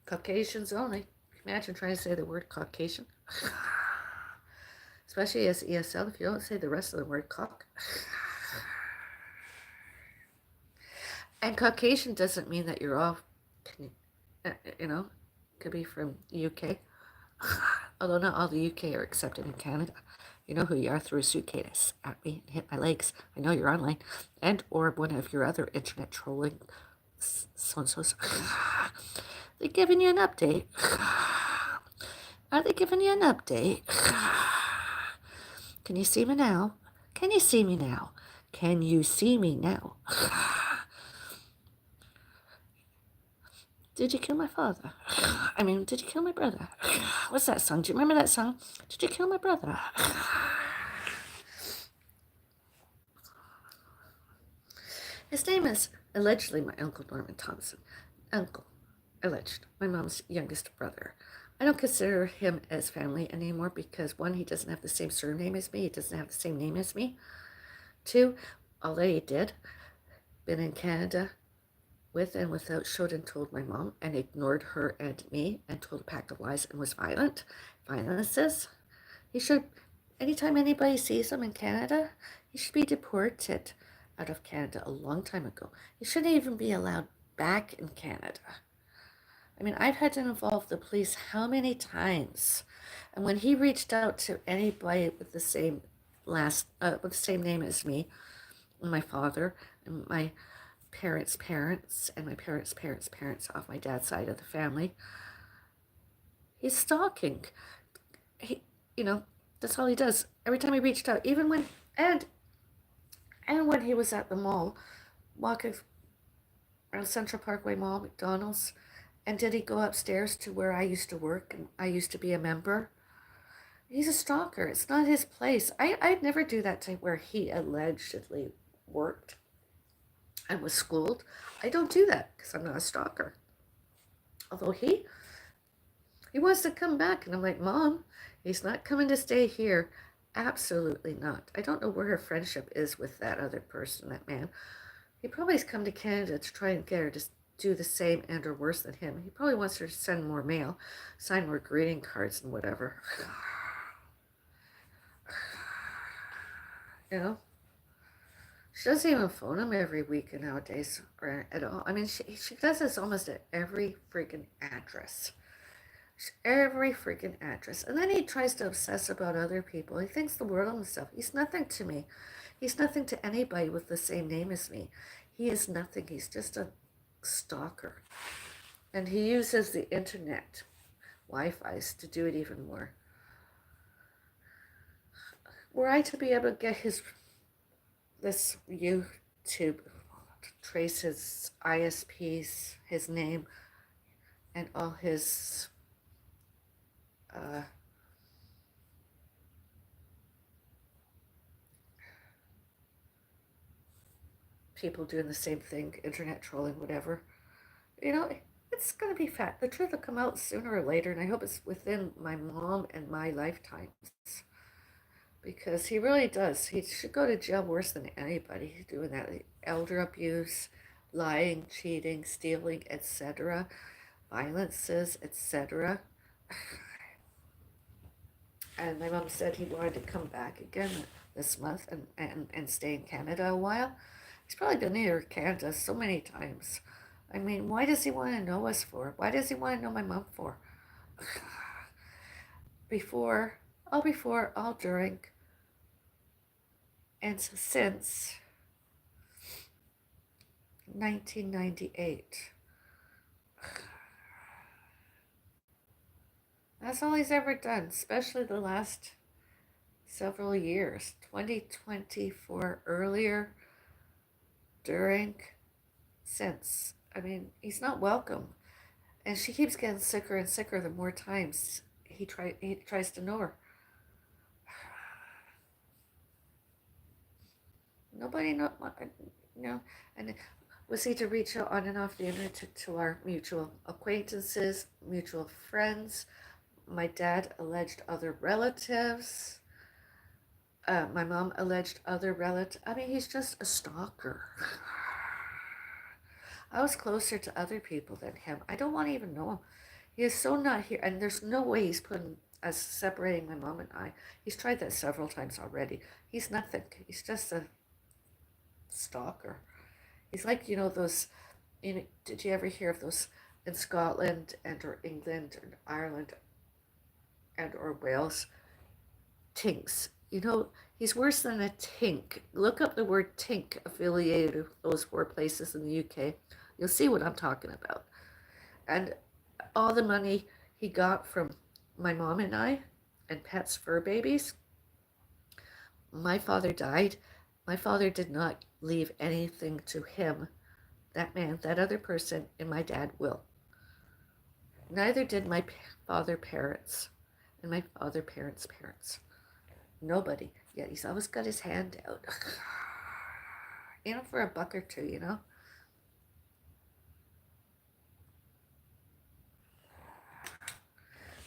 Caucasians only. Imagine trying to say the word Caucasian, especially as ESL. If you don't say the rest of the word cock. And Caucasian doesn't mean that you're all, could be from the UK. Although not all the UK are accepted in Canada. You know who you are through a suitcase at me and hit my legs. I know you're online. And or one of your other internet trolling so-and-sos. They're giving you an update. Are they giving you an update? Can you see me now? Can you see me now? Can you see me now? Did you kill my father? I mean, did you kill my brother? What's that song? Do you remember that song? Did you kill my brother? His name is allegedly my Uncle Norman Thompson. Uncle, alleged, my mom's youngest brother. I don't consider him as family anymore because one, he doesn't have the same surname as me. He doesn't have the same name as me. Two, although he did, been in Canada with and without showed and told my mom and ignored her and me and told a pack of lies and was violent. Violences. He should, anytime anybody sees him in Canada, he should be deported out of Canada a long time ago. He shouldn't even be allowed back in Canada. I mean, I've had to involve the police how many times? And when he reached out to anybody with the same with the same name as me, and my father, and my parents' parents, and my parents' parents' parents off my dad's side of the family, he's stalking. He, that's all he does. Every time he reached out, even when, and when he was at the mall, walking around Central Parkway Mall, McDonald's, and did he go upstairs to where I used to work and I used to be a member? He's a stalker. It's not his place. I'd never do that to where he allegedly worked and was schooled. I don't do that because I'm not a stalker. Although he wants to come back, and I'm like, Mom, he's not coming to stay here. Absolutely not. I don't know where her friendship is with that other person, that man. He probably has come to Canada to try and get her to do the same and or worse than him. He probably wants her to send more mail, sign more greeting cards and whatever. She doesn't even phone him every week nowadays or at all. I mean, she does this almost at every freaking address. Every freaking address. And then he tries to obsess about other people. He thinks the world of himself. He's nothing to me. He's nothing to anybody with the same name as me. He is nothing. He's just a stalker. And he uses the internet, Wi-Fi's, to do it even more. Were I to be able to get this YouTube, trace his ISPs, his name, and all his people doing the same thing, internet trolling, whatever, it's going to be fat. The truth will come out sooner or later, and I hope it's within my mom and my lifetimes. Because he really does. He should go to jail worse than anybody doing that. Elder abuse, lying, cheating, stealing, etc. violences, etc. And my mom said he wanted to come back again this month and stay in Canada a while. He's probably been here in Canada so many times. I mean, why does he want to know us for? Why does he want to know my mom for? Before, all during, and since 1998. That's all he's ever done, especially the last several years. 2024, earlier, during, since. I mean, he's not welcome. And she keeps getting sicker and sicker the more times he tries to know her. Nobody know, and was he to reach out on and off the internet to our mutual acquaintances, mutual friends. My dad alleged other relatives. My mom alleged other relatives. I mean, he's just a stalker. I was closer to other people than him. I don't want to even know him. He is so not here, and there's no way he's putting us separating my mom and I. He's tried that several times already. He's nothing. He's just a stalker. He's like, those, did you ever hear of those in Scotland and or England and Ireland and or Wales? Tinks. He's worse than a tink. Look up the word tink affiliated with those four places in the UK. You'll see what I'm talking about. And all the money he got from my mom and I and pets fur babies. My father died. My father did not leave anything to him, that man, that other person, in my dad will. Neither did my father parents and my other parents' parents. Nobody. Yet he's always got his hand out. For a buck or two.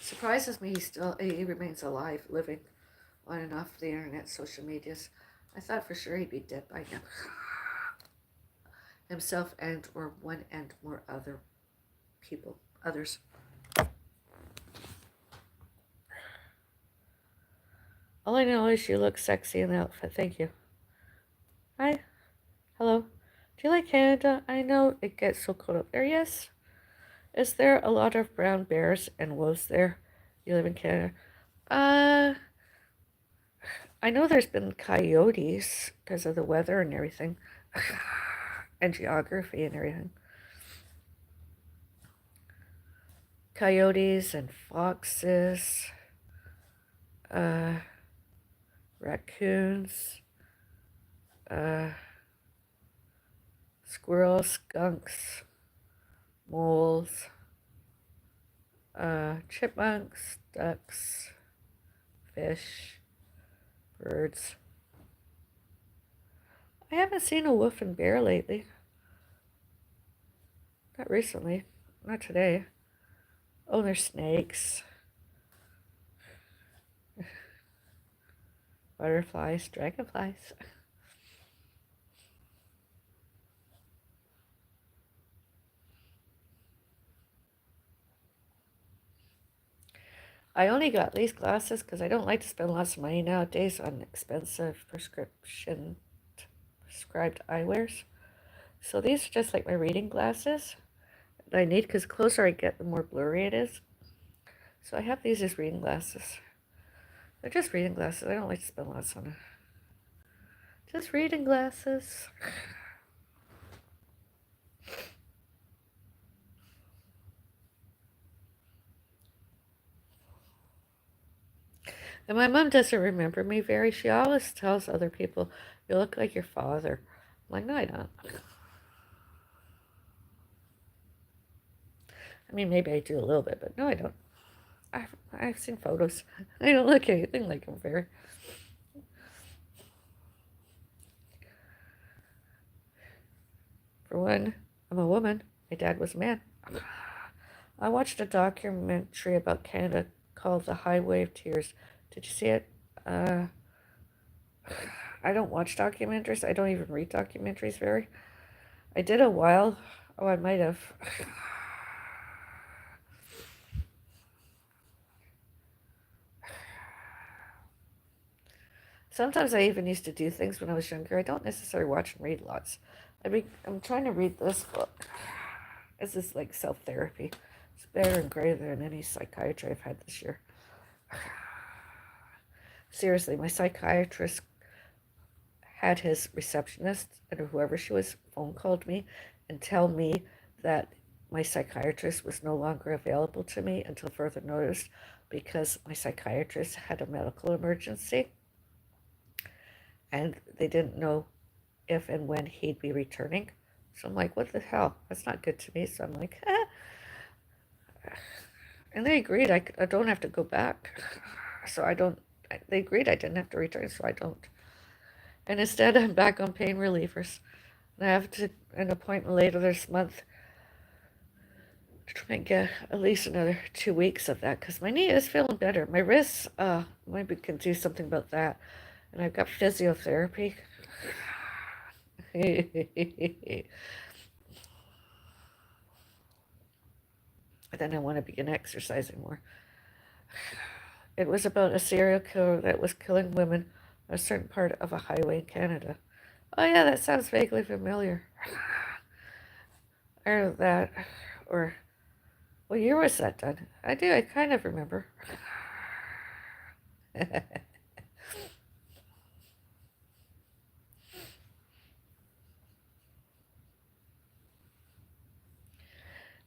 Surprises me he remains alive, living on and off the internet, social medias. I thought for sure he'd be dead by now. Himself and or one and more other people, others. All I know is you look sexy in the outfit. Thank you. Hi. Hello. Do you like Canada? I know it gets so cold up there. Yes. Is there a lot of brown bears and wolves there? You live in Canada? I know there's been coyotes because of the weather and everything. And geography and everything. Coyotes and foxes. Raccoons. Squirrels, skunks, moles, chipmunks, ducks, fish, birds. I haven't seen a wolf and bear lately. Not recently. Not today. Oh, there's snakes. Butterflies, dragonflies. I only got these glasses because I don't like to spend lots of money nowadays on expensive prescribed eyewears. So these are just like my reading glasses that I need because the closer I get, the more blurry it is. So I have these as reading glasses. They're just reading glasses. I don't like to spend lots on it. Just reading glasses. And my mom doesn't remember me very. She always tells other people, you look like your father. I'm like, no, I don't. I mean, maybe I do a little bit, but no, I don't. I've seen photos. I don't look anything like him very. For one, I'm a woman. My dad was a man. I watched a documentary about Canada called The Highway of Tears. Did you see it? I don't watch documentaries. I don't even read documentaries very. I did a while. Oh, I might have. Sometimes I even used to do things when I was younger. I don't necessarily watch and read lots. I'm trying to read this book. This is like self-therapy. It's better and greater than any psychiatry I've had this year. Seriously, my psychiatrist had his receptionist or whoever she was phone called me and tell me that my psychiatrist was no longer available to me until further notice because my psychiatrist had a medical emergency and they didn't know if and when he'd be returning. So I'm like, what the hell? That's not good to me. So I'm like, eh. And they agreed I don't have to go back. So I don't, they agreed I didn't have to return, so I don't. And instead, I'm back on pain relievers. And I have an appointment later this month to try and get at least another 2 weeks of that because my knee is feeling better. My wrists, maybe we can do something about that. And I've got physiotherapy. And then I want to begin exercising more. It was about a serial killer that was killing women on a certain part of a highway in Canada. Oh yeah, that sounds vaguely familiar. Or that, or what year was that done? I do, I kind of remember.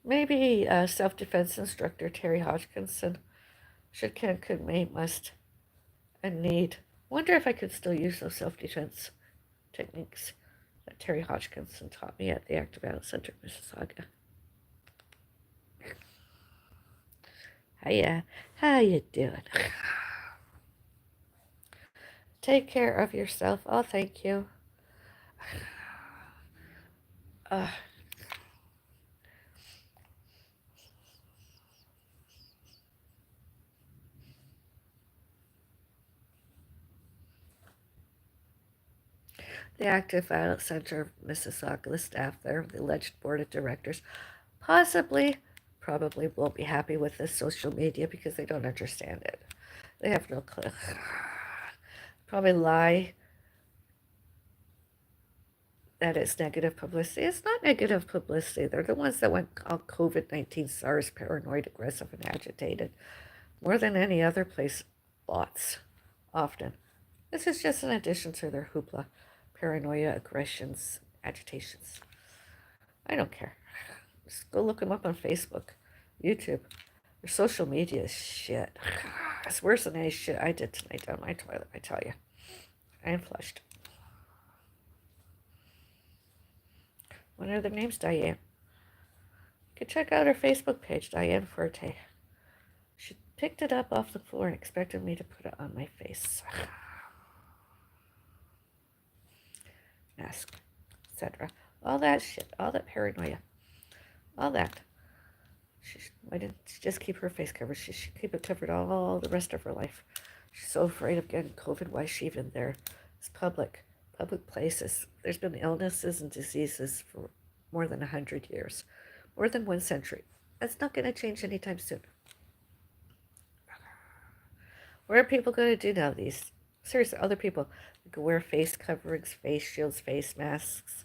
Maybe self-defense instructor Terry Hodgkinson should can, could, may, must, and need. Wonder if I could still use those self-defense techniques that Terry Hodgkinson taught me at the Active Violence Center in Mississauga. Hiya, how you doing? Take care of yourself. Oh, thank you. Uh, the Active Violence Center of Mississauga, the staff there, the alleged board of directors, probably won't be happy with this social media because they don't understand it. They have no clue. Probably lie that it's negative publicity. It's not negative publicity. They're the ones that went all COVID-19, SARS, paranoid, aggressive, and agitated. More than any other place, lots, often. This is just an addition to their hoopla, paranoia, aggressions, agitations. I don't care. Just go look them up on Facebook, YouTube. Their social media is shit. It's worse than any shit I did tonight down my toilet, I tell you. I am flushed. What are their names? Diane. You can check out her Facebook page, Diane Forte. She picked it up off the floor and expected me to put it on my face. Mask, etc. All that shit, all that paranoia, all that. Why didn't she just keep her face covered? She should keep it covered all the rest of her life. She's so afraid of getting COVID. Why is she even there? It's public places. There's been illnesses and diseases for more than 100 years, more than 1 century. That's not going to change anytime soon. What are people going to do now? These seriously, other people can wear face coverings, face shields, face masks,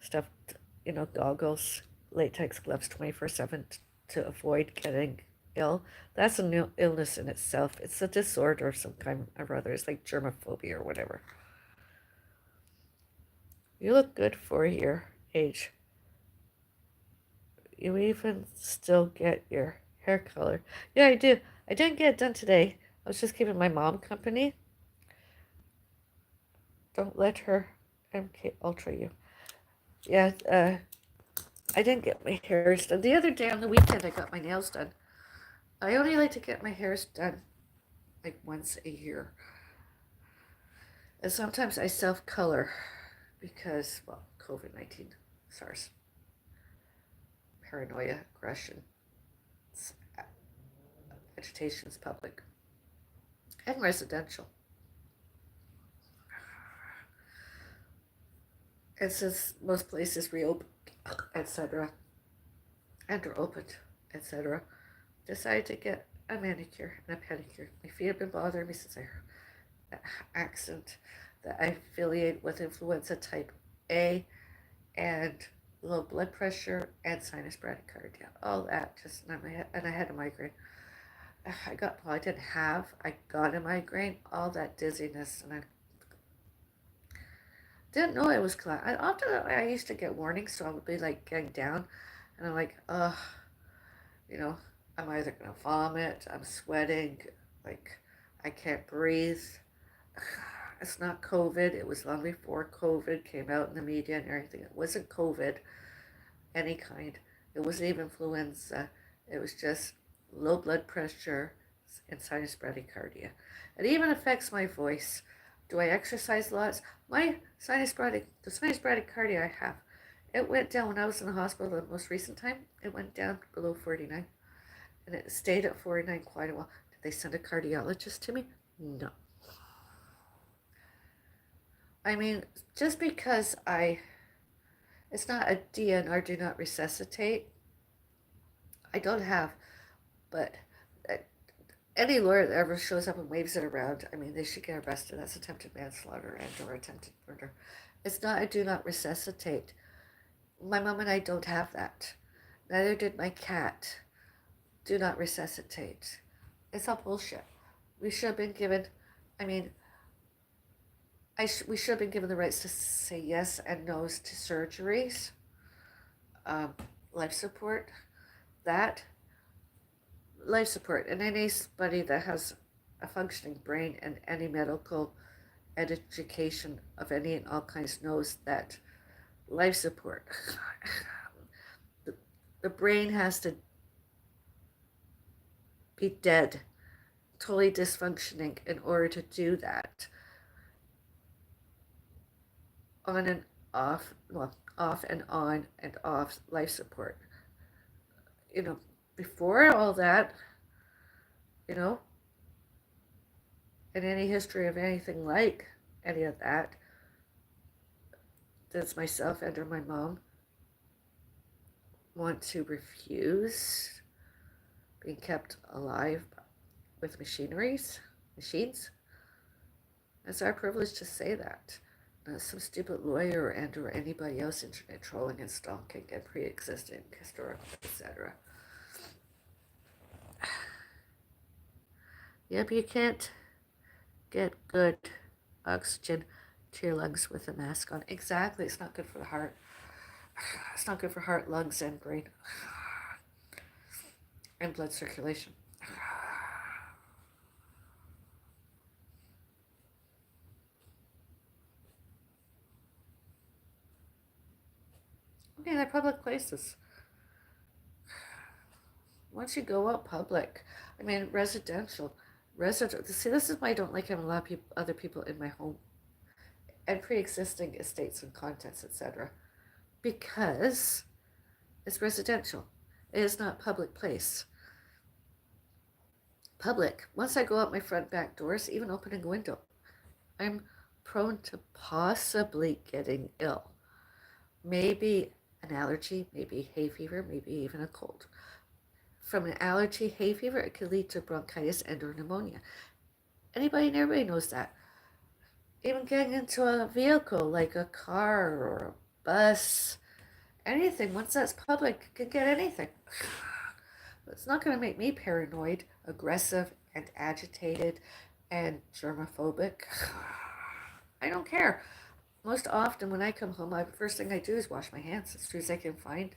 stuff, goggles, latex gloves 24/7 to avoid getting ill. That's an illness in itself. It's a disorder of some kind or other. It's like germophobia or whatever. You look good for your age. You even still get your hair color. Yeah, I do. I didn't get it done today. I was just keeping my mom company. Don't let her MK Ultra you. Yeah, I didn't get my hair done. The other day on the weekend, I got my nails done. I only like to get my hairs done like once a year. And sometimes I self-color because, well, COVID-19, SARS, paranoia, aggression, agitation is public and residential. And since most places reopened, etc., and are opened, etc., decided to get a manicure and a pedicure. My feet have been bothering me since that accident that I affiliate with influenza type A and low blood pressure and sinus bradycardia. All that just in my head, and I had a migraine. I didn't have, I got a migraine, all that dizziness, and I didn't know it was cloud. I used to get warnings, so I would be like getting down, and I'm like, you know, I'm either gonna vomit, I'm sweating, like I can't breathe. It's not COVID. It was long before COVID came out in the media and everything. It wasn't COVID, any kind. It wasn't even influenza. It was just low blood pressure and sinus bradycardia. It even affects my voice. Do I exercise lots? The sinus bradycardia I have, it went down when I was in the hospital the most recent time. It went down below 49, and it stayed at 49 quite a while. Did they send a cardiologist to me? No. I mean, just because it's not a DNR, do not resuscitate. I don't have, but uh, any lawyer that ever shows up and waves it around, I mean, they should get arrested. That's attempted manslaughter and or attempted murder. It's not a do not resuscitate. My mom and I don't have that. Neither did my cat. Do not resuscitate. It's all bullshit. We should have been given, I mean, we should have been given the rights to say yes and no's to surgeries, um, life support, that life support, and anybody that has a functioning brain and any medical education of any and all kinds knows that life support. the, the brain has to be dead, totally dysfunctioning in order to do that. On and off, well, off and on and off life support. You know, before all that, you know, in any history of anything like any of that, does myself and or my mom want to refuse being kept alive with machines? It's our privilege to say that. Not some stupid lawyer and or anybody else internet trolling and stalking and pre-existing historical, etc. Yep, you can't get good oxygen to your lungs with a mask on. Exactly, it's not good for the heart. It's not good for heart, lungs, and brain, and blood circulation. Okay, they're public places. Once you go out public, I mean see, this is why I don't like having a lot of other people in my home and pre-existing estates and contents, etc. Because it's residential. It is not public place. Public. Once I go out my front back doors, even opening a window, I'm prone to possibly getting ill. Maybe an allergy, maybe hay fever, maybe even a cold. From an allergy, hay fever, it could lead to bronchitis and or pneumonia. Anybody and everybody knows that. Even getting into a vehicle like a car or a bus, anything, once that's public, can get anything. It's not going to make me paranoid, aggressive, and agitated and germophobic. I don't care. Most often when I come home, the first thing I do is wash my hands as soon as I can find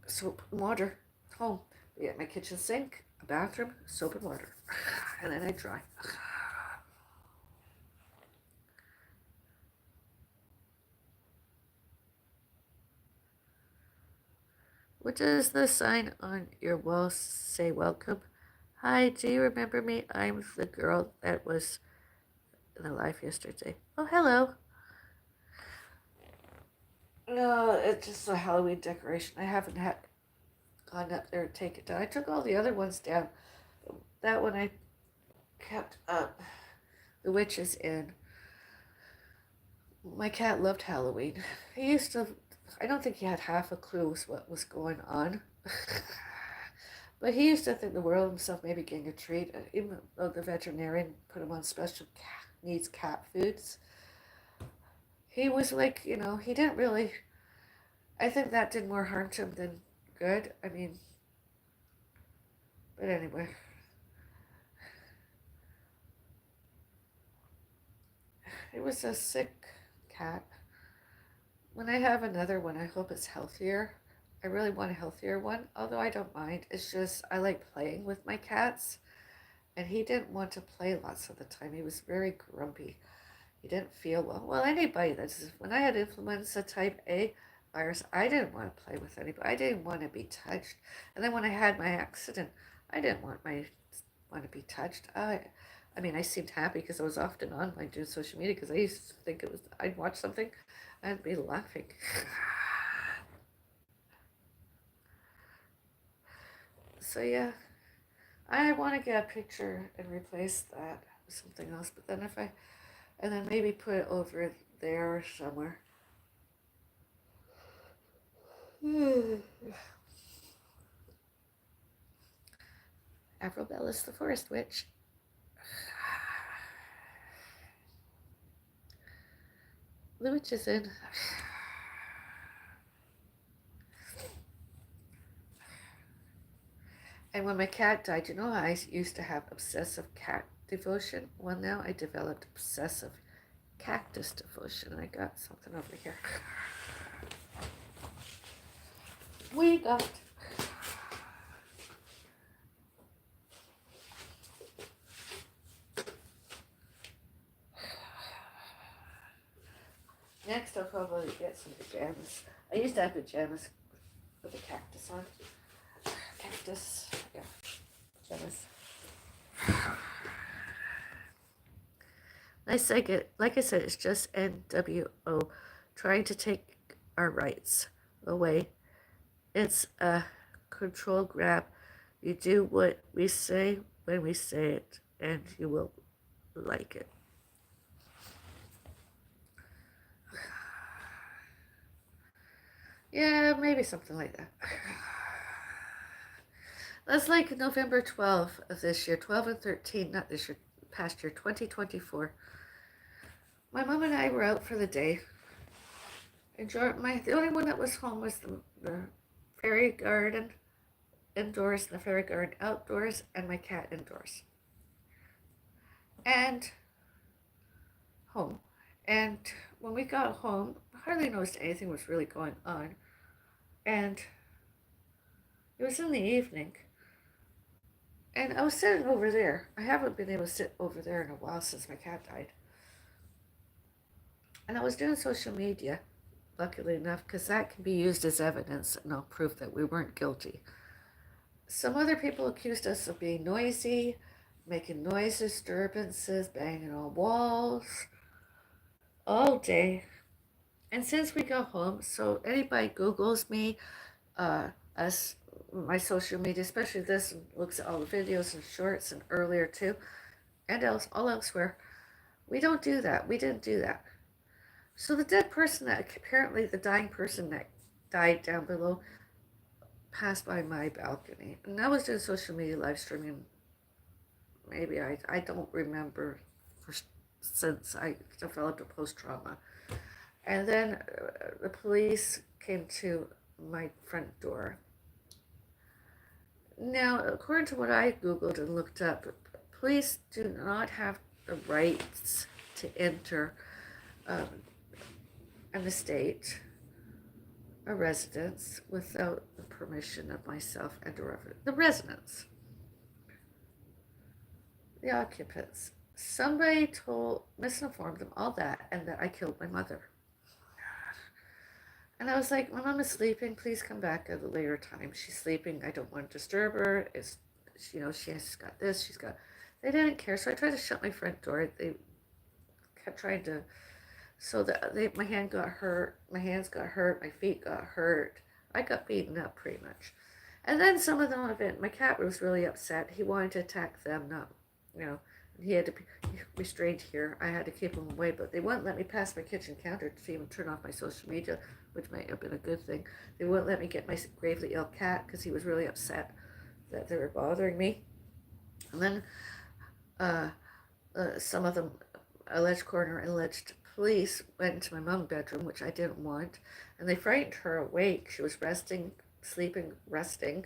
soap and water home. Be at my kitchen sink, a bathroom, soap and water. And then I dry. What does the sign on your wall say? Welcome. Hi, do you remember me? I'm the girl that was in the live yesterday. Oh, hello. No, it's just a Halloween decoration. I haven't gone up there and take it down. I took all the other ones down. That one I kept up. The witches in. My cat loved Halloween. He used to. I don't think he had half a clue what was going on. But he used to think the world of himself, maybe getting a treat, even though the veterinarian put him on special needs cat foods. He was like, he didn't really, I think that did more harm to him than good. I mean, but anyway. It was a sick cat. When I have another one, I hope it's healthier. I really want a healthier one, although I don't mind. It's just I like playing with my cats, and he didn't want to play lots of the time. He was very grumpy. He didn't feel well. Well, anybody that's when I had influenza type A virus, I didn't want to play with anybody. I didn't want to be touched. And then when I had my accident, I didn't want to be touched. I mean, I seemed happy because I was often online doing social media because I used to think it was, I'd watch something, I'd be laughing. So yeah, I want to get a picture and replace that with something else. But then and then maybe put it over there or somewhere. Avril, Bellis, the forest witch. The witch is in. And when my cat died, I used to have obsessive cat devotion. Well, now I developed obsessive cactus devotion. I got something over here. We got next. I'll probably get some pajamas. I used to have pajamas with a cactus on. Cactus, yeah, pajamas. Like I said, it's just NWO trying to take our rights away. It's a control grab. You do what we say when we say it, and you will like it. Yeah, maybe something like that. That's like November 12th of this year, 12 and 13, not this year, past year, 2024. My mom and I were out for the day. The only one that was home was the fairy garden indoors and the fairy garden outdoors, and my cat indoors. And home. And when we got home, I hardly noticed anything was really going on. And it was in the evening. And I was sitting over there. I haven't been able to sit over there in a while since my cat died. And I was doing social media, luckily enough, because that can be used as evidence and all proof that we weren't guilty. Some other people accused us of being noisy, making noise disturbances, banging on walls, all day. And since we got home, so anybody Googles me, us, my social media, especially this, and looks at all the videos and shorts and earlier too, and all elsewhere, we don't do that. We didn't do that. So the dead person apparently the dying person that died down below passed by my balcony. And I was doing social media live streaming. Maybe I don't remember since I developed a post-trauma. And then the police came to my front door. Now, according to what I Googled and looked up, police do not have the rights to enter an estate, a residence, without the permission of myself and the residents, the occupants. Somebody misinformed them, all that, and that I killed my mother. And I was like, my mom is sleeping. Please come back at a later time. She's sleeping. I don't want to disturb her. She's got this. They didn't care. So I tried to shut my front door. They kept trying to. So my hand got hurt. My hands got hurt. My feet got hurt. I got beaten up pretty much. And then some of them my cat was really upset. He wanted to attack them. He had to be restrained here. I had to keep him away, but they wouldn't let me pass my kitchen counter to even turn off my social media, which might have been a good thing. They wouldn't let me get my gravely ill cat because he was really upset that they were bothering me. And then uh, some of them, alleged coroner and alleged police, went into my mom's bedroom, which I didn't want, and they frightened her awake. She was resting, sleeping, resting,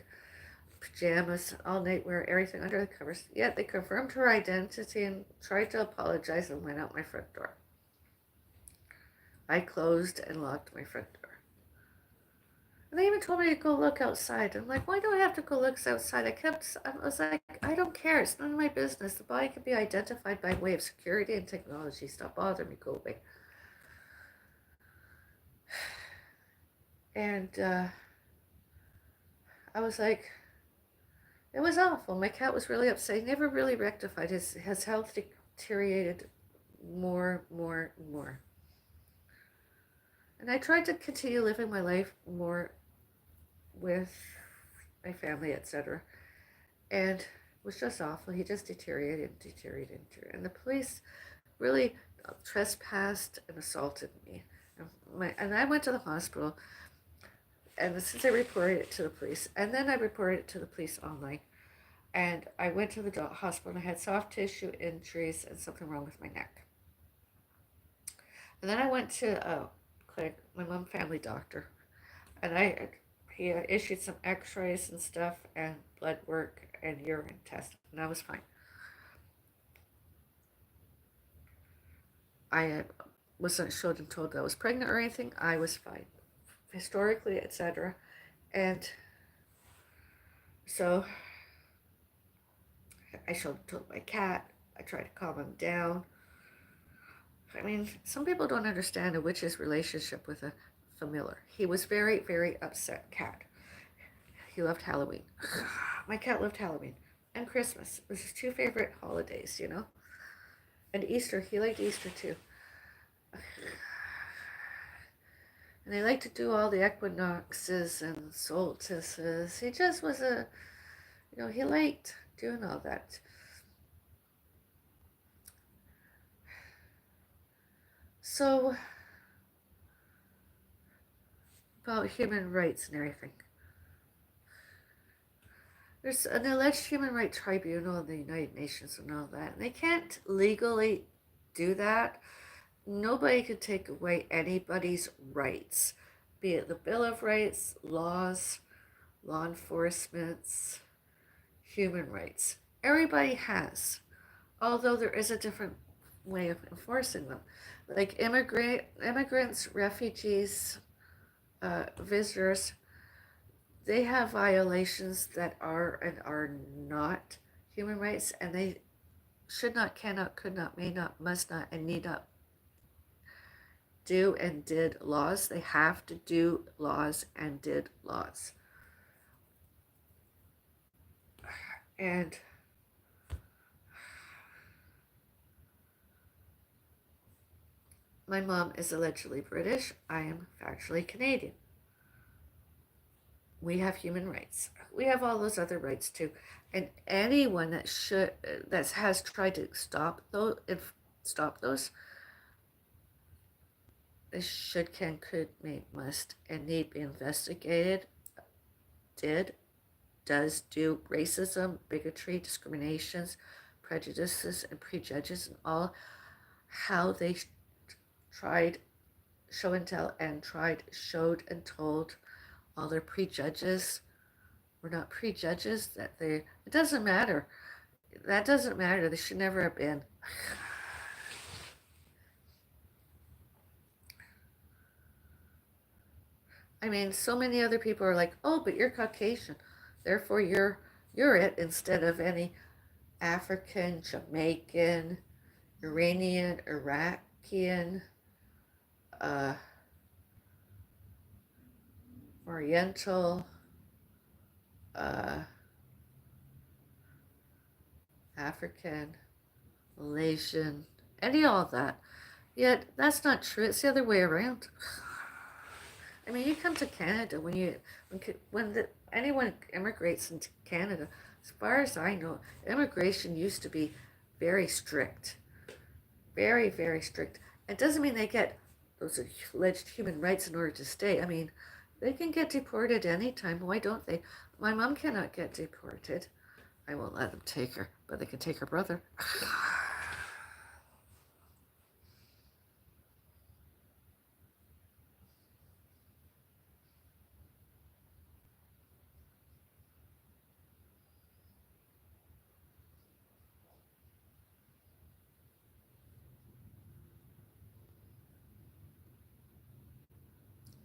pajamas, all night wear, everything under the covers. Yet they confirmed her identity and tried to apologize and went out my front door. I closed and locked my front door. And they even told me to go look outside. I'm like, why do I have to go look outside? I was like, I don't care. It's none of my business. The body can be identified by way of security and technology. Stop bothering me. Go away. And I was like, it was awful. My cat was really upset. He never really rectified. His health deteriorated more. And I tried to continue living my life more with my family, etc. And it was just awful. He just deteriorated. And the police really trespassed and assaulted me. And I went to the hospital, and since I reported it to the police, and then I reported it to the police online, and I went to the hospital, and I had soft tissue injuries and something wrong with my neck. And then I went to clinic, my mom family doctor, and he issued some x-rays and stuff and blood work and urine test, and I was fine. I wasn't showed and told that I was pregnant or anything. I was fine, historically, etc. And so I showed and told my cat. I tried to calm him down. I mean, some people don't understand a witch's relationship with a familiar. He was very, very upset cat. He loved Halloween. My cat loved Halloween. And Christmas. It was his two favorite holidays, you know? And Easter. He liked Easter too. And they liked to do all the equinoxes and solstices. He just was he liked doing all that. So, about human rights and everything. There's an alleged human rights tribunal in the United Nations and all that. And they can't legally do that. Nobody can take away anybody's rights, be it the Bill of Rights, laws, law enforcement's, human rights. Everybody has, although there is a different way of enforcing them. Like immigrants, refugees, visitors, they have violations that are and are not human rights, and they should not, cannot, could not, may not, must not, and need not do and did laws. They have to do laws and did laws. And my mom is allegedly British. I am factually Canadian. We have human rights. We have all those other rights too. And anyone that has tried to stop those, they should, can, could, may, must, and need be investigated. Does do racism, bigotry, discriminations, prejudices, and prejudges, and all how they tried, show and tell, and showed and told all their prejudges were not prejudges, that it doesn't matter. That doesn't matter. They should never have been. I mean, so many other people are like, oh, but you're Caucasian, therefore you're it, instead of any African, Jamaican, Iranian, Iraqian, Oriental, African, Malaysian, any all of that. Yet that's not true. It's the other way around. I mean, you come to Canada when anyone immigrates into Canada. As far as I know, immigration used to be very strict, very, very strict. It doesn't mean they get those alleged human rights in order to stay. I mean, they can get deported anytime. Why don't they? My mom cannot get deported. I won't let them take her, but they can take her brother.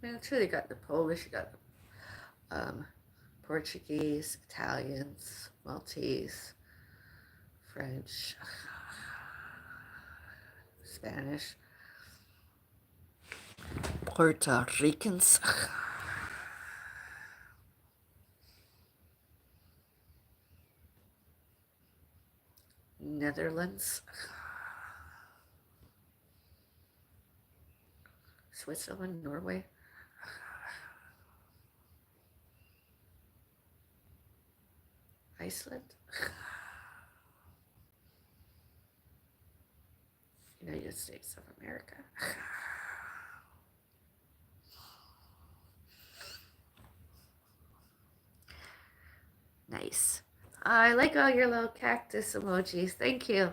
Man, sure, they got the Polish, you got the Portuguese, Italians, Maltese, French, Spanish, Puerto Ricans, Netherlands, Switzerland, Norway, Iceland, United States of America. Nice. I like all your little cactus emojis. Thank you.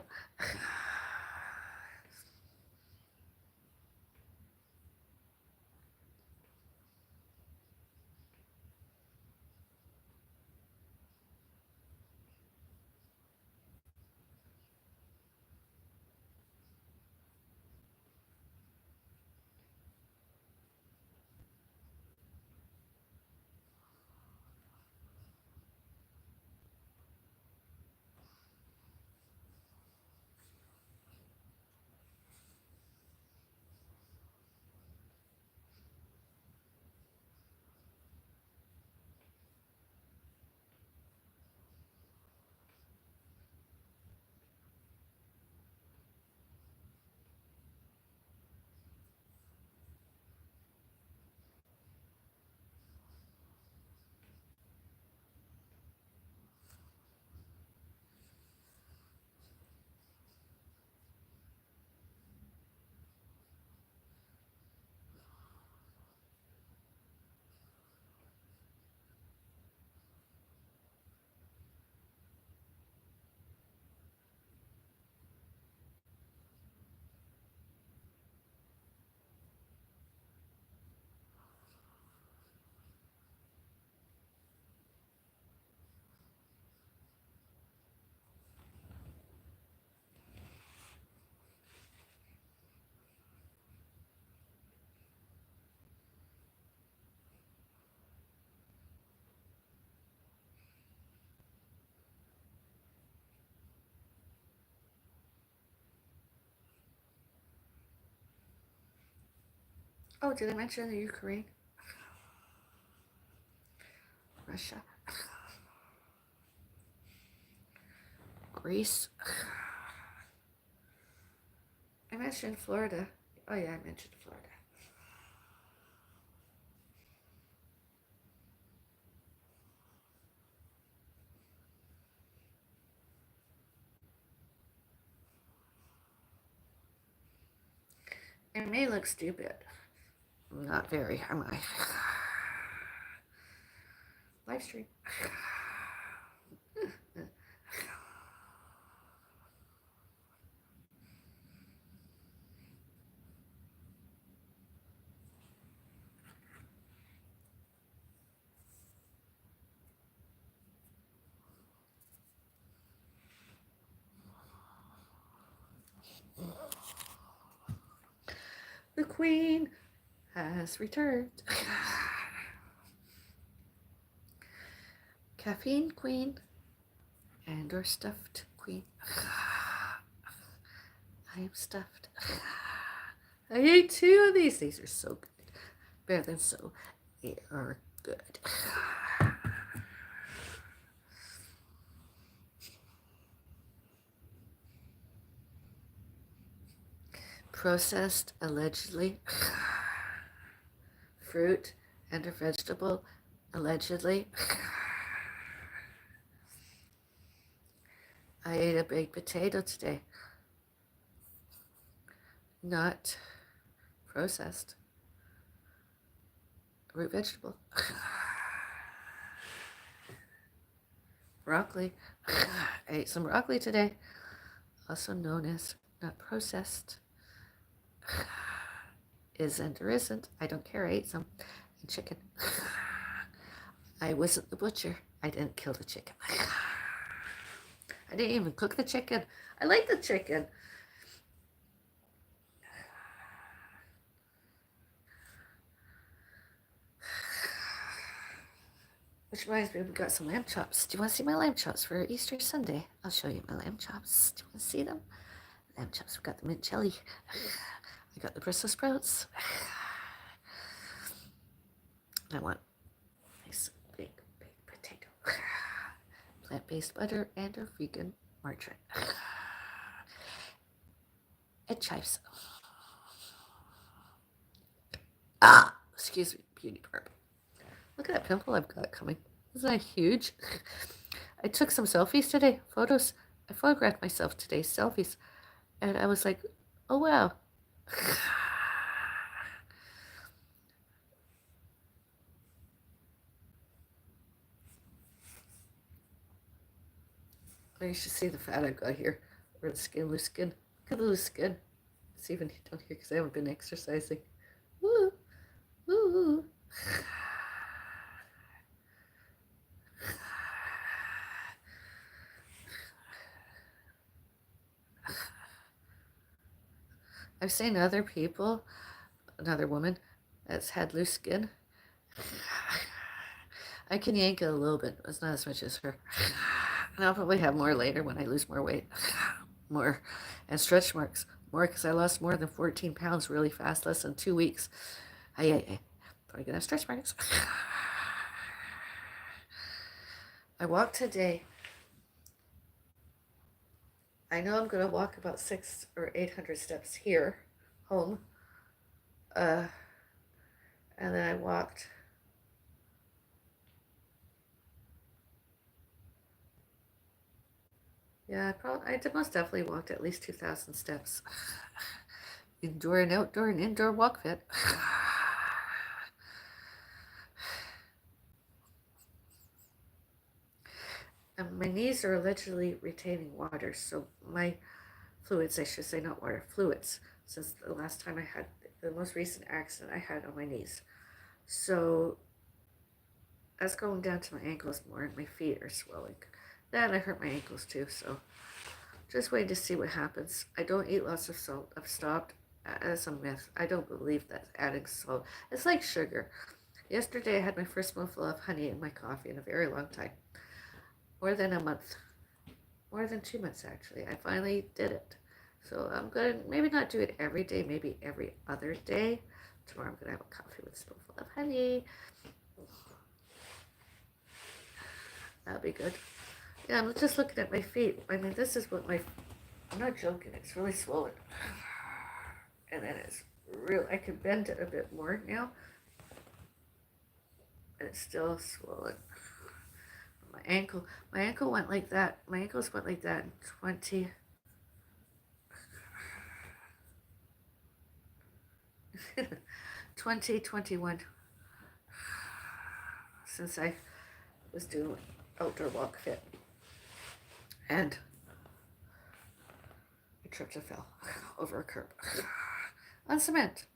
Oh, did I mention the Ukraine? Russia? Greece? I mentioned Florida. Oh, yeah, I mentioned Florida. I may look stupid. Not very, am I? Live stream. The Queen has returned. Caffeine Queen and or stuffed Queen. I am stuffed. I ate 2 of these. These are so good. Better than so. They are good. Processed, allegedly. Fruit and or vegetable, allegedly. I ate a baked potato today. Not processed. Root vegetable. broccoli. I ate some broccoli today, also known as not processed. Isn't or isn't. I don't care. I ate some. And chicken. I wasn't the butcher. I didn't kill the chicken. I didn't even cook the chicken. I like the chicken. Which reminds me, we've got some lamb chops. Do you want to see my lamb chops for Easter Sunday? I'll show you my lamb chops. Do you want to see them? Lamb chops. We've got the mint jelly. I got the Brussels sprouts. I want nice big potato. Plant-based butter and a vegan margarine. And chives. Excuse me, beauty burp. Look at that pimple I've got coming. Isn't that huge? I took some selfies today, photos. I photographed myself today, selfies. And I was like, oh wow. You should see the fat I've got here. Or the skin, loose skin. Look at the loose skin. It's even down here because I haven't been exercising. Woo! Woo! I've seen other people, another woman that's had loose skin. I can yank it a little bit, but it's not as much as her. And I'll probably have more later when I lose more weight. More. And stretch marks. More because I lost more than 14 pounds really fast, less than 2 weeks. Probably gonna have stretch marks. I walked today. I know I'm gonna walk about 600 or 800 steps here, home. And then I walked. Yeah, I did most definitely walked at least 2,000 steps. Indoor and outdoor and indoor walk fit. And my knees are allegedly retaining water, so my fluids, I should say, not water, fluids, since the last time I had the most recent accident I had on my knees. So that's going down to my ankles more, and my feet are swelling. Then I hurt my ankles too, so just waiting to see what happens. I don't eat lots of salt. I've stopped. That's a myth. I don't believe that adding salt. It's like sugar. Yesterday I had my first spoonful of honey in my coffee in a very long time. More than a month. More than 2 months, actually. I finally did it. So I'm going to maybe not do it every day, maybe every other day. Tomorrow I'm going to have a coffee with a spoonful of honey. That'll be good. Yeah, I'm just looking at my feet. I mean, this is what I'm not joking, it's really swollen. And then it's real, I can bend it a bit more now. And it's still swollen. My ankle went like that. My ankles went like that in 2021. Since I was doing outdoor walk fit. And I tripped and fell over a curb on cement.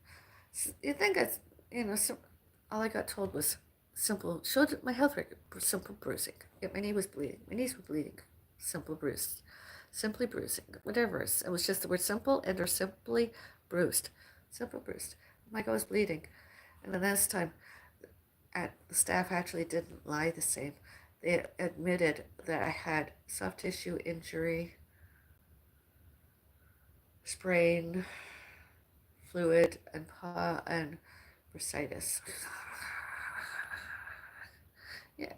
You think it's, all I got told was simple, showed my health record, simple bruising. Yet my knee was bleeding. My knees were bleeding. Simple bruise. Simply bruising. Whatever. It was just the word simple and or simply bruised. Simple bruised. Like I was bleeding. And the next time, the staff actually didn't lie the same. They admitted that I had soft tissue injury, sprain, fluid, and bursitis. Yeah.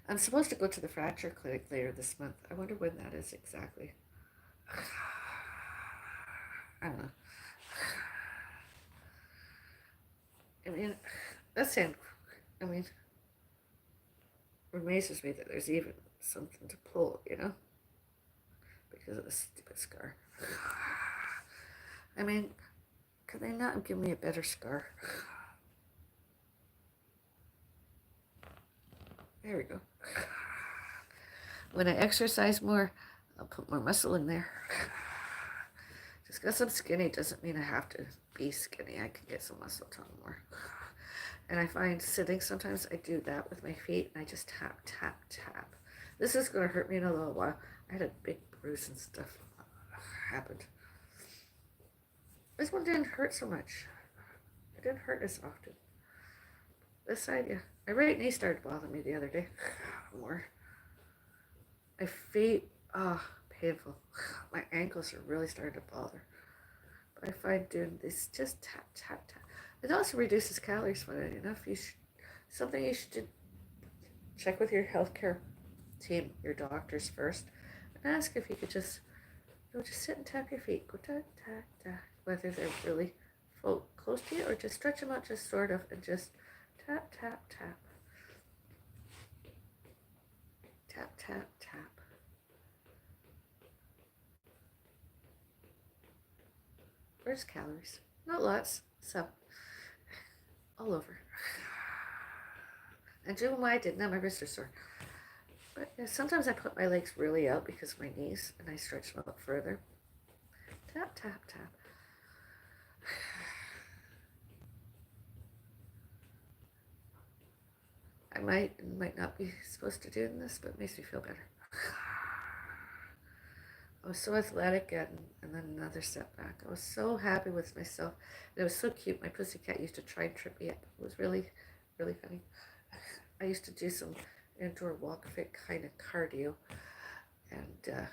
I'm supposed to go to the fracture clinic later this month. I wonder when that is exactly. I don't know. I mean, it amazes me that there's even something to pull, because of this stupid scar. I mean, could they not give me a better scar? There we go. when I exercise more, I'll put more muscle in there. Just because I'm skinny doesn't mean I have to be skinny. I can get some muscle tone more. And I find sitting, sometimes I do that with my feet and I just tap, tap, tap. This is going to hurt me in a little while. I had a big bruise and stuff happened. This one didn't hurt so much. It didn't hurt as often. This side, yeah. My right knee started bothering me the other day. More. My feet, painful. My ankles are really starting to bother. But I find doing this, just tap, tap, tap. It also reduces calories, funny enough. Something you should check with your healthcare team, your doctors first, and ask if you could just sit and tap your feet. Go tap, tap, tap. Whether they're really close to you or just stretch them out, just sort of, and just tap, tap, tap. Tap, tap, tap. Where's calories? Not lots, some. All over. And June why I didn't have my wrists are sore. But yeah, sometimes I put my legs really out because of my knees and I stretch them out further. Tap, tap, tap. I might not be supposed to do this, but it makes me feel better. I was so athletic and then another setback. I was so happy with myself. And it was so cute. My pussycat used to try and trip me up. It was really, really funny. I used to do some indoor walk fit kind of cardio. And yeah,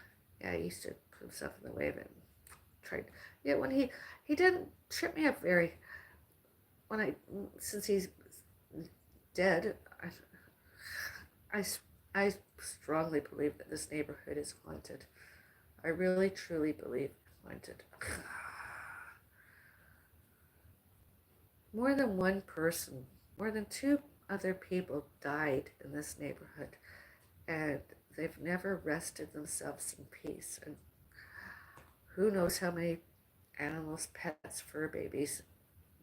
I used to put himself in the way of it. Tried. Yeah, when he didn't trip me up very. Since he's dead, I strongly believe that this neighborhood is haunted. I really, truly believe haunted. More than one person, more than 2 other people died in this neighborhood, and they've never rested themselves in peace. And who knows how many animals, pets, fur babies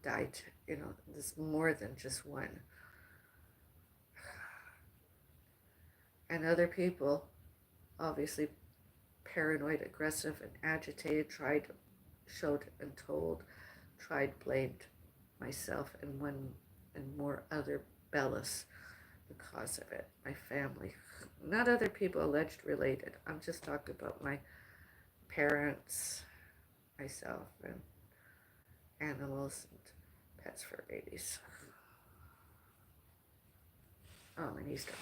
died. There's more than just one. And other people, obviously paranoid, aggressive, and agitated, showed and told, blamed myself and one and more other Bellis the cause of it. My family, not other people alleged related. I'm just talking about my parents, myself, and animals and pets for babies. Oh, my knees don't.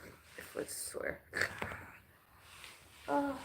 My foot's sore. Oh.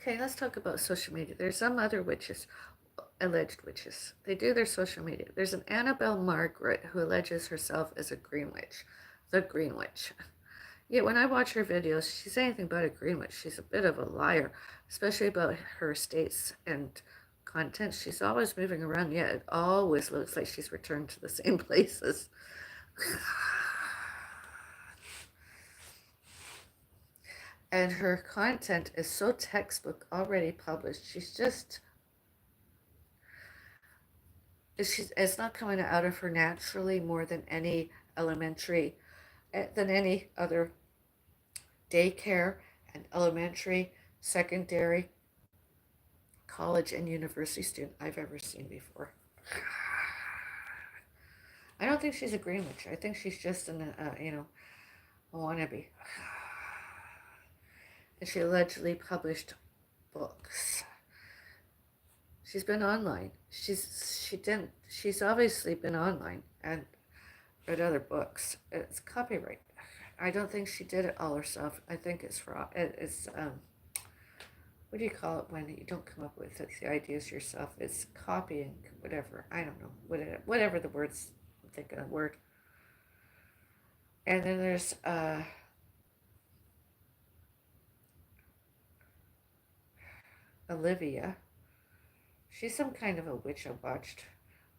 Okay, let's talk about social media. There's some other witches, alleged witches. They do their social media. There's an Annabelle Margaret who alleges herself as a green witch, the green witch. Yet when I watch her videos, she's anything but a green witch. She's a bit of a liar, especially about her estates and content. She's always moving around, yet it always looks like she's returned to the same places. And her content is so textbook, already published. It's not coming out of her naturally more than any elementary, than any other daycare and elementary, secondary, college, and university student I've ever seen before. I don't think she's a green witch. I think she's just a wannabe. And she allegedly published books. She's been online. She's obviously been online and read other books. It's copyright. I don't think she did it all herself. I think it's fraud. It's what do you call it when you don't come up with the ideas yourself? It's copying, whatever. I don't know. Whatever the words. I'm thinking of the word. And then there's Olivia. She's some kind of a witch I watched.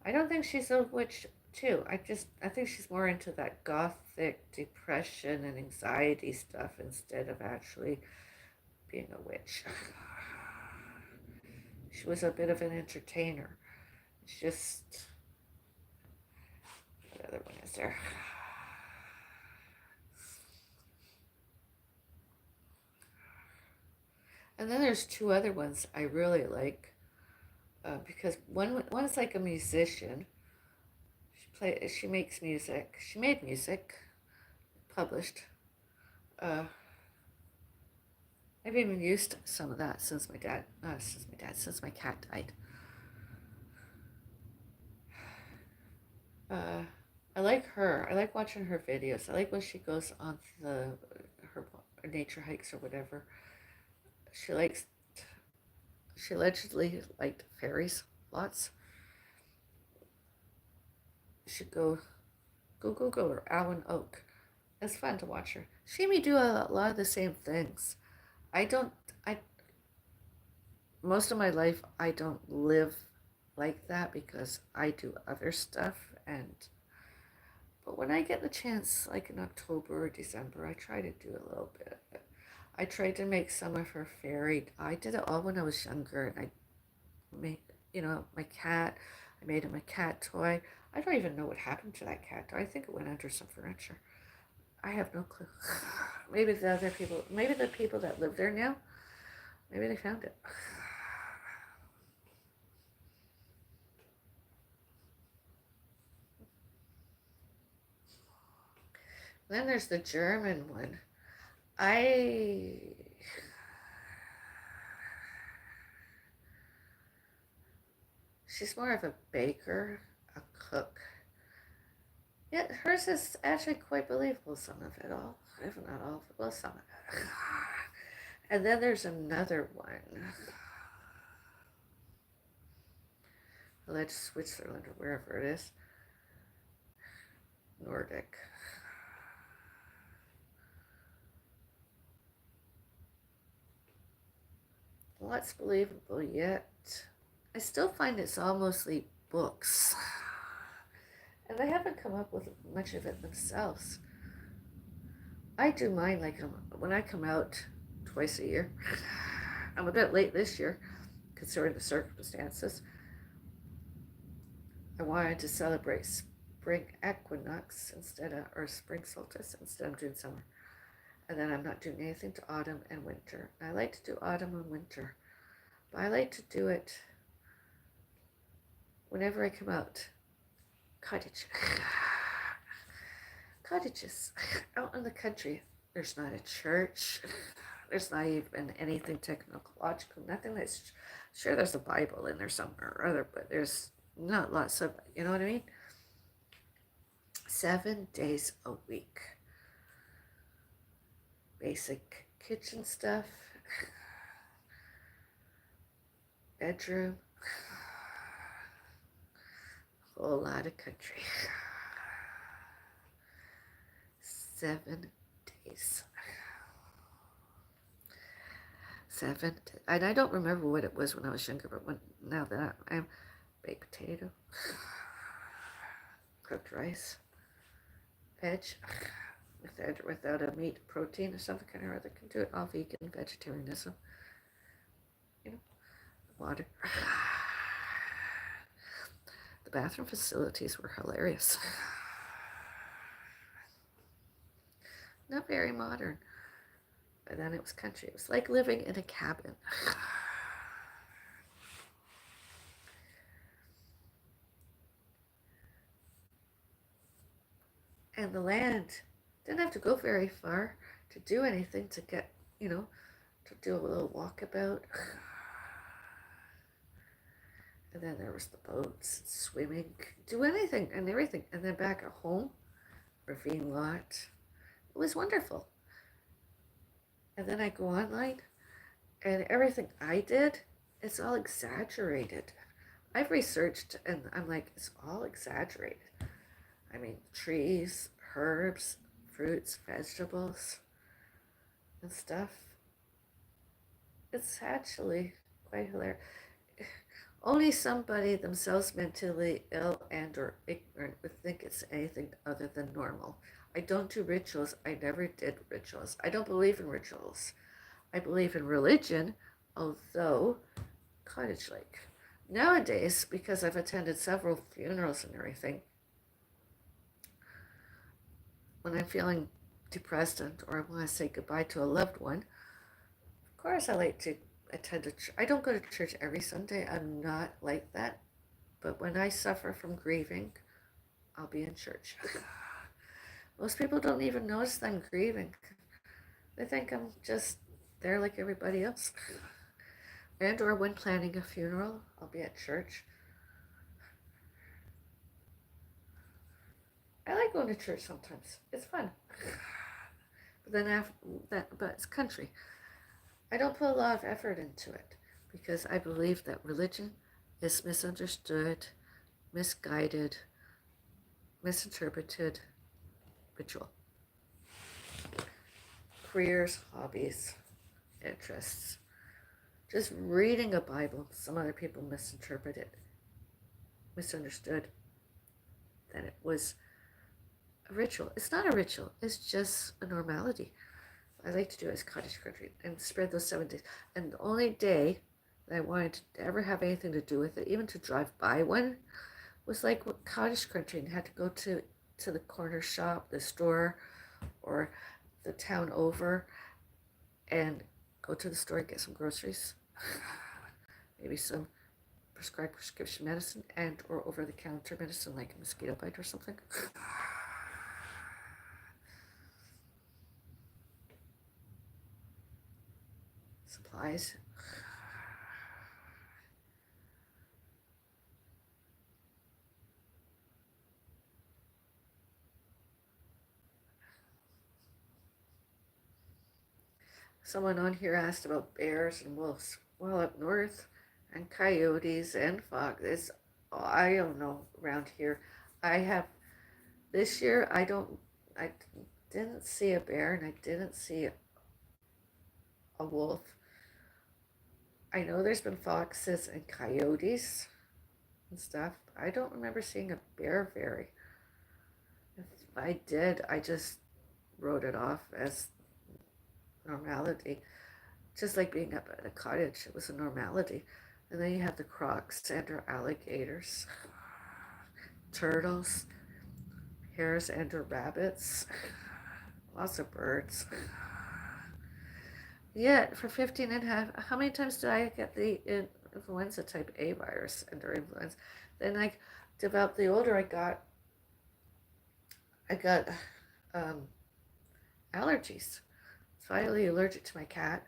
I don't think she's a witch too. I think she's more into that gothic depression and anxiety stuff instead of actually being a witch. She was a bit of an entertainer. It's just, what other one is there? And then there's two other ones I really like because one's like a musician. She makes music. She made music, published. Uh, I've even used some of that since my cat died. Uh, I like her. I like watching her videos. I like when she goes on her nature hikes or whatever. She likes. She allegedly liked fairies lots. You should go or Allen Oak. It's fun to watch her. She and me do a lot of the same things. I don't. I Most of my life I don't live like that because I do other stuff. And but when I get the chance, like in October or December, I try to do a little bit of it. I tried to make some of her fairy. I did it all when I was younger, and I made, my cat. I made him a cat toy. I don't even know what happened to that cat toy. I think it went under some furniture. I have no clue. Maybe the people that live there now, maybe they found it. Then there's the German one. I She's more of a baker, a cook. Yet hers is actually quite believable, some of it all. If not all of it, well, some of it. And then there's another one. Alleged Switzerland or wherever it is. Nordic. What's believable yet? I still find it's all mostly books. And they haven't come up with much of it themselves. I do mine like when I come out twice a year. I'm a bit late this year, considering the circumstances. I wanted to celebrate spring equinox or spring solstice instead of doing summer. And then I'm not doing anything to autumn and winter. I like to do autumn and winter, but I like to do it whenever I come out. Cottages out in the country. There's not a church. There's not even anything technological. Nothing that's sure. There's a Bible in there somewhere or other, but there's not lots of. You know what I mean? 7 days a week. Basic kitchen stuff. Bedroom. A whole lot of country. 7 days. And I don't remember what it was when I was younger, but now that I'm baked potato, cooked rice, veg, without a meat, protein or something kind or other. Can do it all vegan, vegetarianism. Water. The bathroom facilities were hilarious. Not very modern. But then it was country. It was like living in a cabin. And the land didn't have to go very far to do anything to get, to do a little walkabout. And then there was the boats, swimming, do anything and everything. And then back at home, ravine lot. It was wonderful. And then I go online, and everything I did, it's all exaggerated. I've researched, and I'm like, it's all exaggerated. I mean, trees, herbs, fruits, vegetables, and stuff. It's actually quite hilarious. Only somebody themselves mentally ill and or ignorant would think it's anything other than normal. I don't do rituals. I never did rituals. I don't believe in rituals. I believe in religion, although cottage-like. Nowadays, because I've attended several funerals and everything, when I'm feeling depressed or I want to say goodbye to a loved one, of course I like to attend a church. I don't go to church every Sunday. I'm not like that. But when I suffer from grieving, I'll be in church. Most people don't even notice that I'm grieving. They think I'm just there like everybody else. And or when planning a funeral, I'll be at church. I like going to church sometimes. It's fun. But then after that, but it's country. I don't put a lot of effort into it because I believe that religion is misunderstood, misguided, misinterpreted ritual. Careers, hobbies, interests. Just reading a Bible, some other people misinterpret it, misunderstood that it was a ritual. It's not a ritual, it's just a normality. I like to do it as cottage country and spread those 7 days. And the only day that I wanted to ever have anything to do with it, even to drive by one, was like what cottage country and had to go to the corner shop, the store, or the town over and go to the store and get some groceries, maybe some prescribed prescription medicine and or over-the-counter medicine like a mosquito bite or something. Supplies. Someone on here asked about bears and wolves. Well, up north, and coyotes and foxes. Oh, I don't know around here. I have this year. I didn't see a bear and I didn't see a wolf. I know there's been foxes and coyotes and stuff. I don't remember seeing a bear very. If I did, I just wrote it off as normality. Just like being up at a cottage, it was a normality. And then you have the crocs and or alligators, turtles, hares and or rabbits, lots of birds. Yeah, for 15 and a half, how many times did I get the influenza type A virus and or influenza? Then I developed, the older I got allergies. Finally allergic to my cat.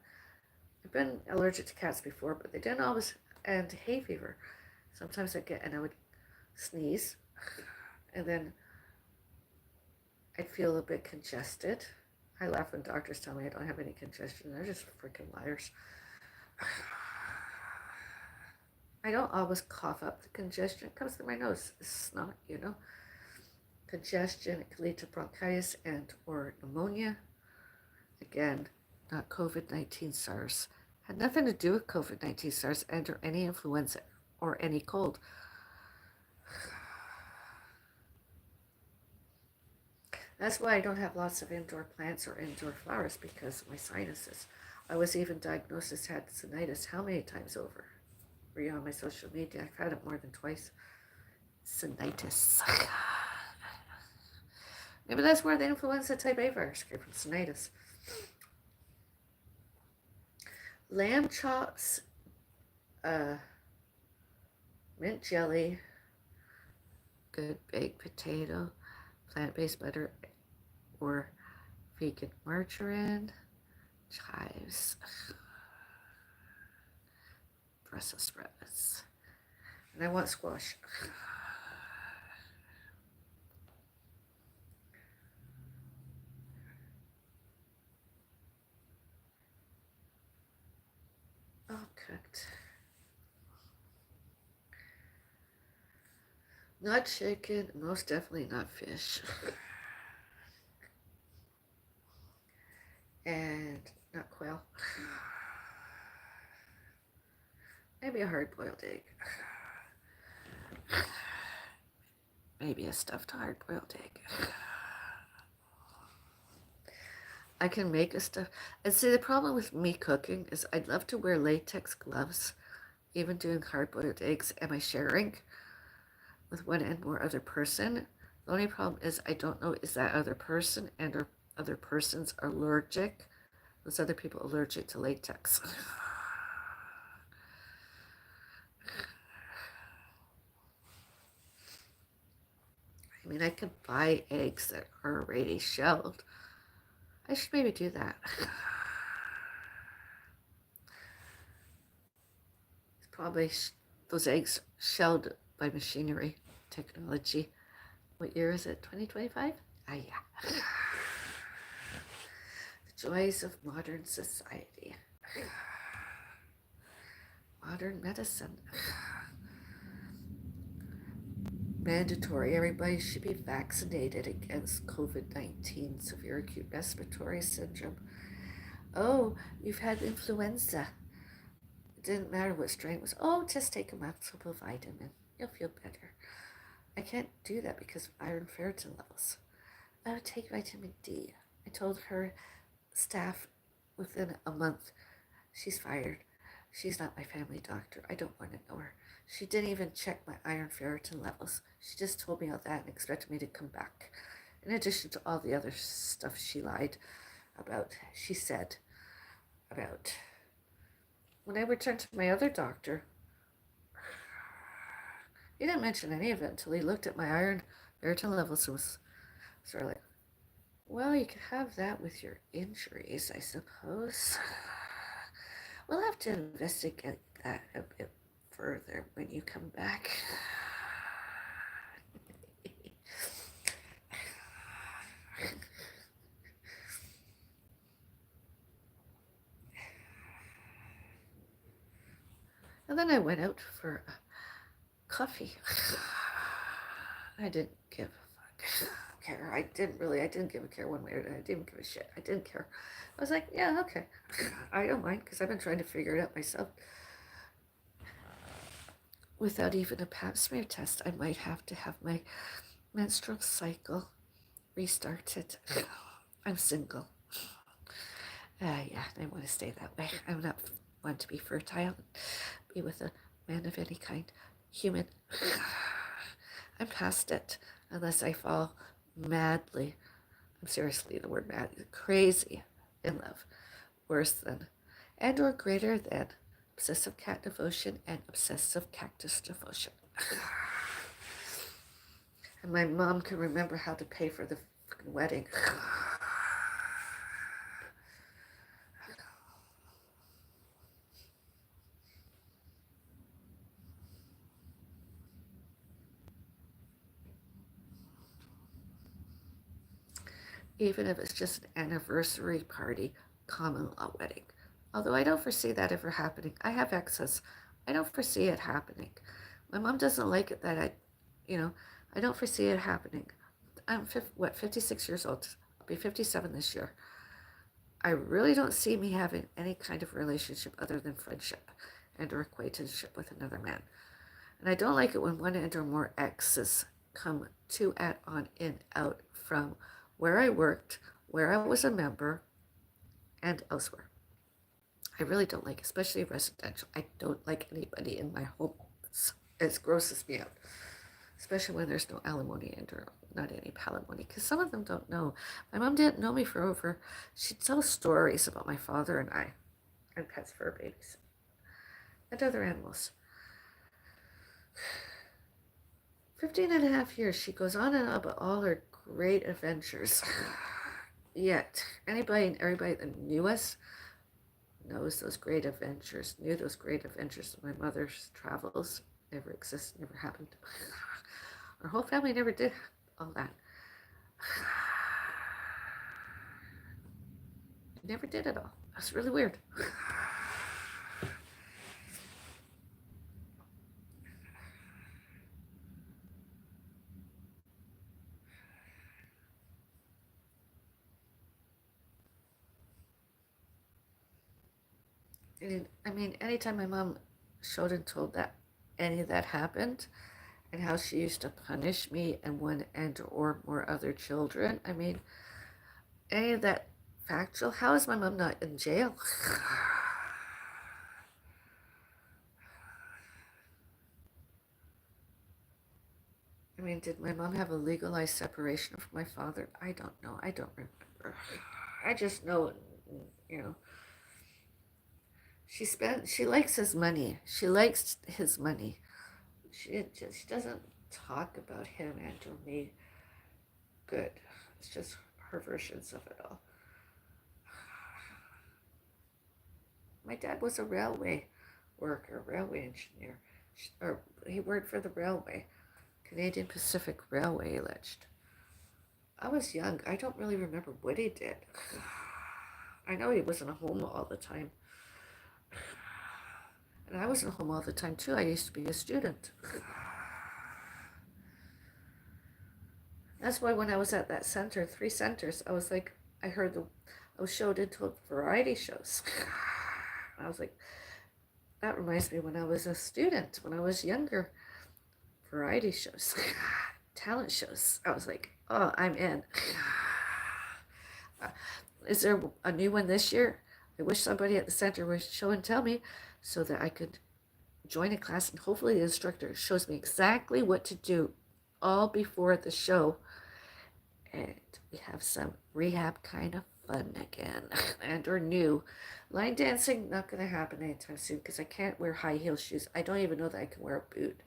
I've been allergic to cats before, but they didn't always, and hay fever. Sometimes I would sneeze, and then I'd feel a bit congested. I laugh when doctors tell me I don't have any congestion. They're just freaking liars. I don't always cough up the congestion. It comes through my nose. It's snot, you know. Congestion, it can lead to bronchitis and or pneumonia. Again, not COVID-19 SARS. Had nothing to do with COVID-19 SARS and or any influenza or any cold. That's why I don't have lots of indoor plants or indoor flowers, because of my sinuses. I was even diagnosed as had sinusitis how many times over? Were you on my social media? I've had it more than twice. Sinusitis. Maybe that's where the influenza type A virus came from, sinusitis. Lamb chops, mint jelly, good baked potato, plant-based butter, or vegan margarine, chives, Brussels sprouts, and I want squash. All cooked. Not chicken, most definitely not fish. Maybe a hard-boiled egg. Maybe a stuffed hard-boiled egg. I can make a stuff. And see, the problem with me cooking is I'd love to wear latex gloves, even doing hard-boiled eggs. Am I sharing with one and more other person? The only problem is I don't know, is that other person and or other persons allergic? Those other people allergic to latex. I mean, I could buy eggs that are already shelled. I should maybe do that. It's probably those eggs shelled by machinery, technology. What year is it? 2025? Ah, yeah. The joys of modern society. Modern medicine. Mandatory. Everybody should be vaccinated against COVID-19, severe acute respiratory syndrome. Oh, you've had influenza. It didn't matter what strain it was. Oh, just take a multivitamin. You'll feel better. I can't do that because of iron ferritin levels. Oh, take vitamin D. I told her staff within a month, she's fired. She's not my family doctor. I don't want to know her. She didn't even check my iron ferritin levels. She just told me all that and expected me to come back. In addition to all the other stuff she lied about, she said about. When I returned to my other doctor, he didn't mention any of it until he looked at my iron ferritin levels and was sort of like, well, you could have that with your injuries, I suppose. We'll have to investigate that a bit further when you come back. And then I went out for coffee. I didn't give a fuck. Care. I didn't give a care one way or another. I didn't give a shit. I didn't care. I was like, yeah, okay. I don't mind because I've been trying to figure it out myself. Without even a pap smear test, I might have to have my menstrual cycle restarted. I'm single. Yeah, I want to stay that way. I'm not want to be fertile, be with a man of any kind, human. I'm past it, unless I fall madly, I'm seriously the word mad, crazy in love, worse than, and or greater than, obsessive cat devotion and obsessive cactus devotion. And my mom can remember how to pay for the fucking wedding. Even if it's just an anniversary party, common law wedding. Although I don't foresee that ever happening. I have exes. I don't foresee it happening. My mom doesn't like it that I don't foresee it happening. I'm 56 years old. I'll be 57 this year. I really don't see me having any kind of relationship other than friendship and or acquaintanceship with another man. And I don't like it when one and or more exes come to add on in out from where I worked, where I was a member, and elsewhere. I really don't like, especially residential. I don't like anybody in my home. It grosses me out, especially when there's no alimony and or not any palimony, because some of them don't know. My mom didn't know me for over, she'd tell stories about my father and I, and pets for her babies, and other animals. 15 and a half years, she goes on and on about all her great adventures. Yet, anybody and everybody that knew us knows those great adventures, knew those great adventures of my mother's travels never existed, never happened. Our whole family never did all that. Never did it all. That's really weird. I mean, anytime my mom showed and told that any of that happened, and how she used to punish me and one and or more other children. I mean, any of that factual? How is my mom not in jail? I mean, did my mom have a legalized separation from my father? I don't know. I don't remember. I just know, you know, she likes his money. She likes his money. She doesn't talk about him and or me good. It's just her versions of it all. My dad was a railway worker, railway engineer, or he worked for the railway, Canadian Pacific Railway, alleged. I was young. I don't really remember what he did. I know he wasn't home all the time. And I wasn't home all the time, too. I used to be a student. That's why when I was at that center, 3 centers, I was like, I was showed into variety shows. I was like, that reminds me when I was a student, when I was younger, variety shows, talent shows. I was like, oh, I'm in. Is there a new one this year? I wish somebody at the center would show and tell me so that I could join a class, and hopefully the instructor shows me exactly what to do all before the show, and we have some rehab kind of fun again. And or new line dancing, not going to happen anytime soon because I can't wear high heel shoes. I don't even know that I can wear a boot.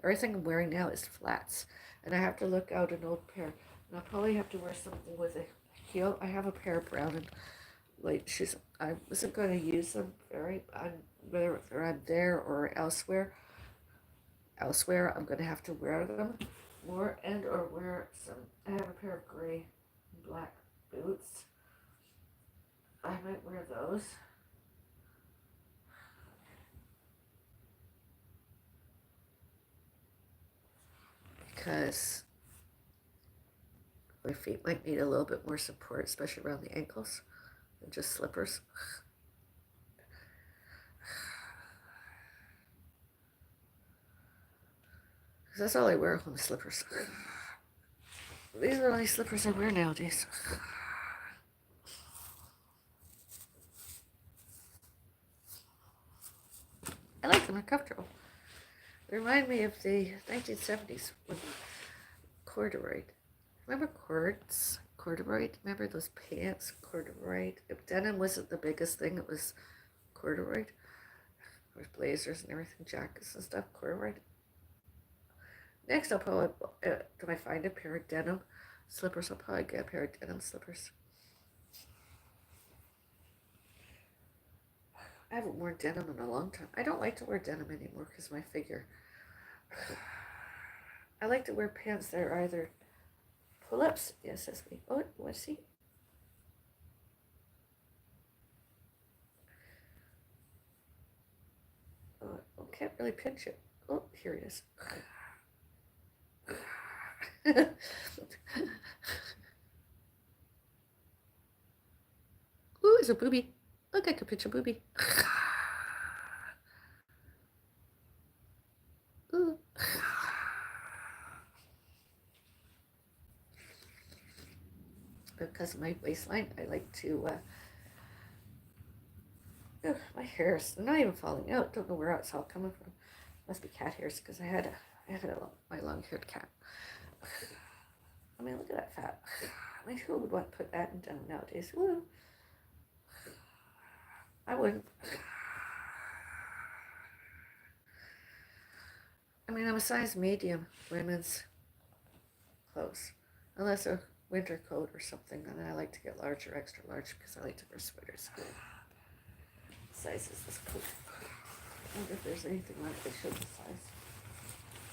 Everything I'm wearing now is flats, and I have to look out an old pair, and I'll probably have to wear something with a heel. I have a pair of brown and light shoes. I wasn't going to use them whether I'm there or elsewhere. I'm going to have to wear them more and or wear some. I have a pair of gray and black boots. I might wear those. Because my feet might need a little bit more support, especially around the ankles, than just slippers. Because that's all I wear, home slippers. These are the only slippers I wear nowadays. I like them, they're comfortable. They remind me of the 1970s when corduroy. Remember cords? Corduroy? Remember those pants? Corduroy? If denim wasn't the biggest thing, it was corduroy. With blazers and everything, jackets and stuff, corduroy. Next, I'll probably, if I find a pair of denim slippers, I'll probably get a pair of denim slippers. I haven't worn denim in a long time. I don't like to wear denim anymore because of my figure. I like to wear pants that are either pull-ups. Yes, that's me. Oh, you want to see? Oh, I can't really pinch it. Oh, here it is. Ooh, it's a booby. Look, I could pinch a booby. Ooh. Because of my waistline, I like to, my hair's not even falling out. Don't know where it's all coming from. Must be cat hairs because I had my long-haired cat. I mean, look at that fat. I mean, who would want to put that in down nowadays? Woo. I wouldn't. I mean, I'm a size medium women's clothes, unless a winter coat or something, and then I like to get large or extra large because I like to wear sweaters. What size is this coat? I wonder if there's anything on it that shows the size.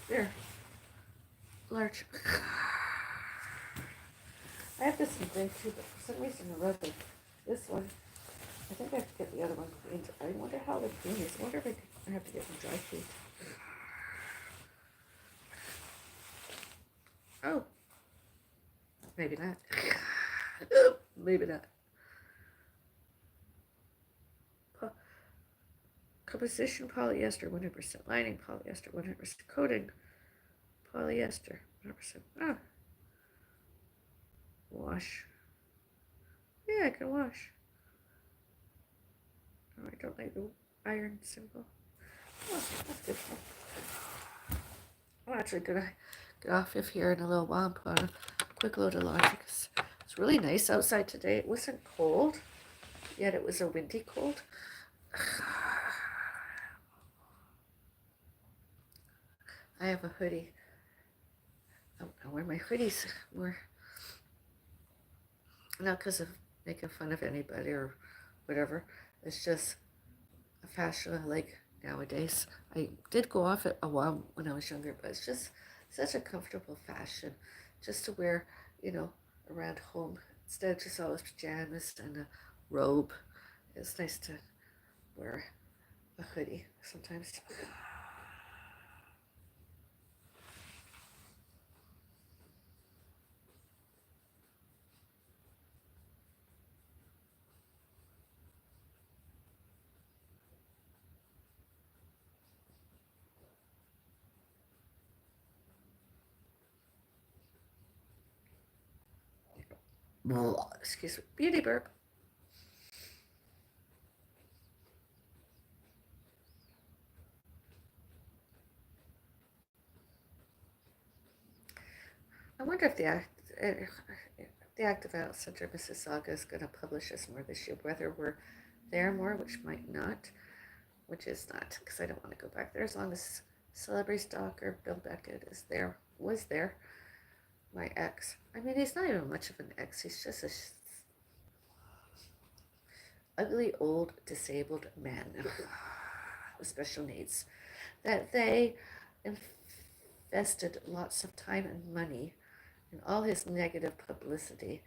There. Large. I have this in gray too, but for some reason or other, this one, I think I have to get the other one cleaned. I wonder how the clean is. I wonder if I have to get them dry cleaned. Oh. Maybe not. Maybe not. composition polyester, 100% lining polyester, 100% coating polyester, 100%. Ah, wash. Yeah, I can wash. Oh, I don't like the iron symbol. Oh, that's good. I'm actually gonna get off of here in a little while and put on a quick load of laundry because it's really nice outside today. It wasn't cold, yet it was a windy cold. I have a hoodie. I wear my hoodies more, not because of making fun of anybody or whatever. It's just a fashion I like nowadays. I did go off it a while when I was younger, but it's just such a comfortable fashion just to wear, around home instead of just always pajamas and a robe. It's nice to wear a hoodie sometimes. Excuse me, beauty burp. I wonder if the Active Adult Center Mississauga is going to publish us more this year, whether we're there more, which might not, which is not, because I don't want to go back there as long as Celebrity Stalker Bill Beckett was there, my ex. I mean, he's not even much of an ex, he's just a ugly, old, disabled man with special needs that they invested lots of time and money in all his negative publicity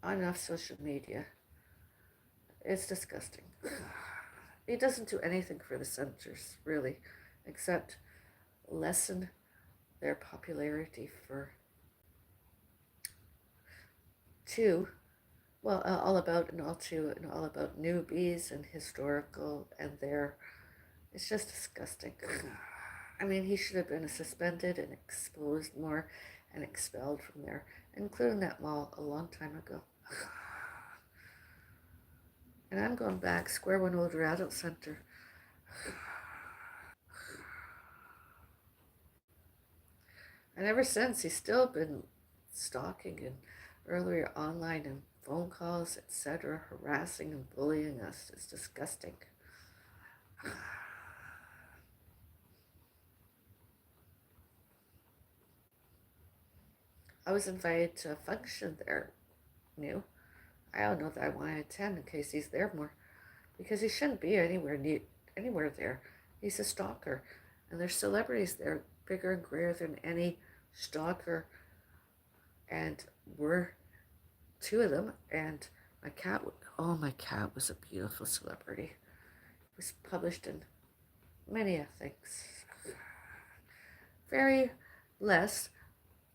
on off social media. It's disgusting. He doesn't do anything for the centers, really, except lessen their popularity for all about newbies and historical, and it's just disgusting. I mean, he should have been suspended and exposed more and expelled from there, including that mall a long time ago. And I'm going back, square one, older adult center. And ever since, he's still been stalking and earlier online and phone calls, etc., harassing and bullying us. It's disgusting. I was invited to a function there, I don't know that I want to attend in case he's there more, because he shouldn't be anywhere there. He's a stalker, and there's celebrities there bigger and greater than any stalker, and we're two of them. And my cat was a beautiful celebrity. It was published in many things. Very less,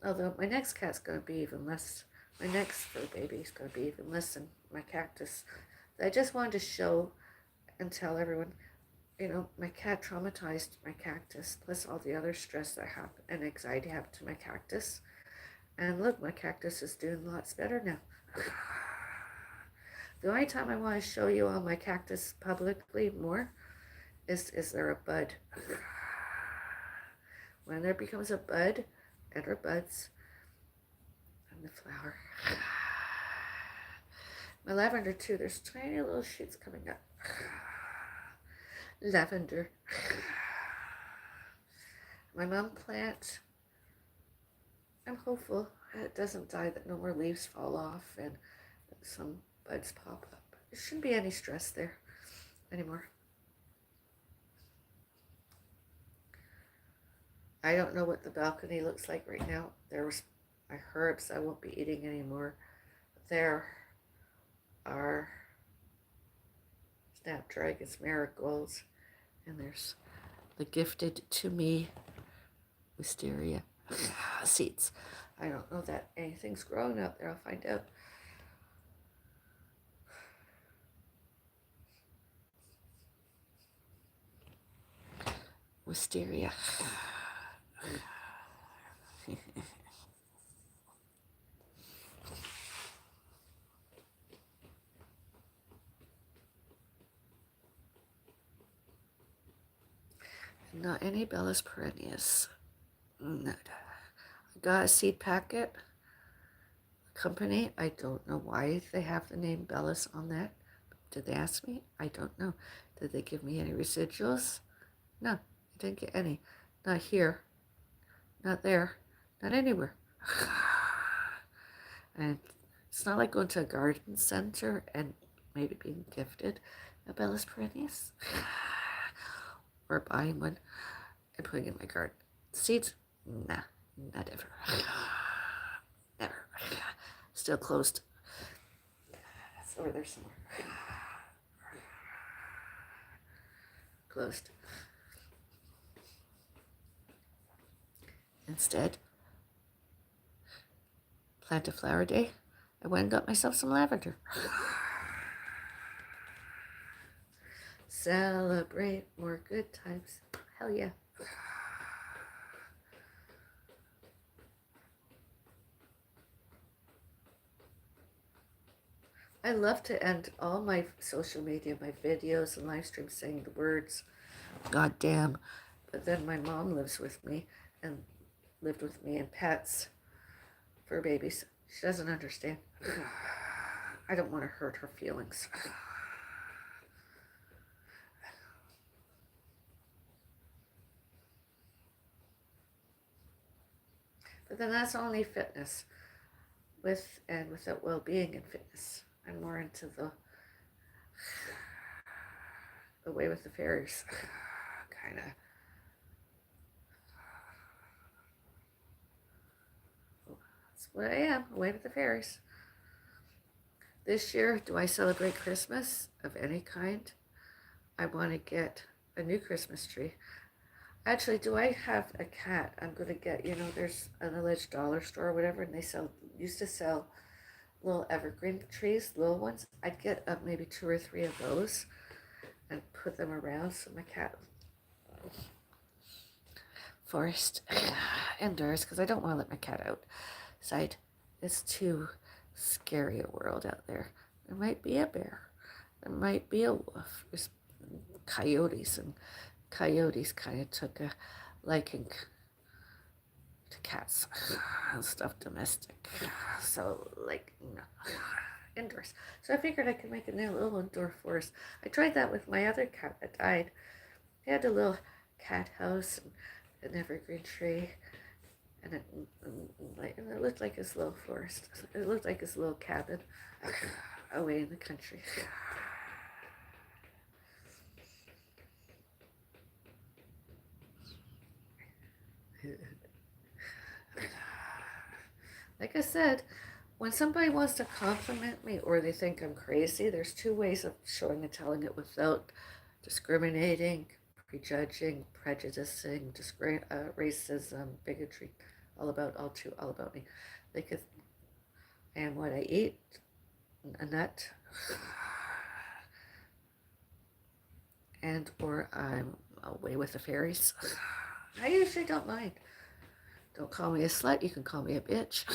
although my next cat's going to be even less. My next fur baby is going to be even less than my cactus. I just wanted to show and tell everyone, my cat traumatized my cactus, plus all the other stress that happened and anxiety happened to my cactus. And look, my cactus is doing lots better now. The only time I want to show you all my cactus publicly more is there a bud. When there becomes a bud or buds and the flower. My lavender too, there's tiny little shoots coming up. Lavender. My mum plant, I'm hopeful it doesn't die, that no more leaves fall off and some buds pop up. There shouldn't be any stress there anymore. I don't know what the balcony looks like right now. There was my herbs I won't be eating anymore. There are snapdragons, marigolds, and there's the gifted to me wisteria seeds. I don't know that anything's growing out there. I'll find out. Wisteria. Not any Bellis perennials. Nada. I got a seed packet company. I don't know why they have the name Bellis on that. Did they ask me? I don't know. Did they give me any residuals? No, I didn't get any. Not here. Not there. Not anywhere. And it's not like going to a garden center and maybe being gifted a Bellis perennials or buying one and putting it in my garden. Seeds? Nah, not ever. Never. Still closed. It's over there somewhere. Closed. Instead, plant a flower day. I went and got myself some lavender. Celebrate more good times. Hell yeah. I love to end all my social media, my videos and live streams saying the words, God damn. But then my mom lives with me and lived with me and pets fur babies. She doesn't understand. I don't want to hurt her feelings. But then that's only fitness. With and without well-being and fitness. I'm more into the way with the fairies. Kind of. That's what I am, away with the fairies. This year, do I celebrate Christmas of any kind? I want to get a new Christmas tree. Actually, do I have a cat? I'm going to get, there's an alleged dollar store or whatever, and they used to sell little evergreen trees, little ones. I'd get up maybe 2 or 3 of those and put them around so my cat forest indoors, because I don't want to let my cat outside. It's too scary a world out there. There might be a bear. There might be a wolf. There's coyotes, and coyotes kind of took a liking to cats and stuff domestic. So, indoors. So I figured I could make a new little indoor forest. I tried that with my other cat that died. He had a little cat house and an evergreen tree, and it looked like his little forest. It looked like his little cabin away in the country. Like I said, when somebody wants to compliment me or they think I'm crazy, there's 2 ways of showing and telling it without discriminating, prejudging, prejudicing, racism, bigotry, all about me. They could, and what I eat, a nut, and or I'm away with the fairies. I usually don't mind. Don't call me a slut, you can call me a bitch.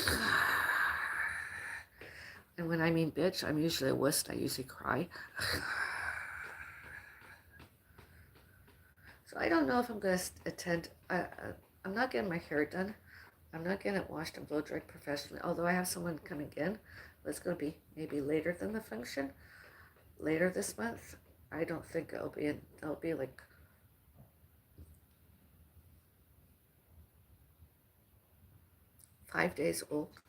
And when I mean bitch, I'm usually a wuss. I usually cry. So I don't know if I'm going to attend. I'm not getting my hair done. I'm not getting it washed and blow dried professionally. Although I have someone coming in. But it's going to be maybe later than the function. Later this month. I don't think it'll be in. It'll be like 5 days old.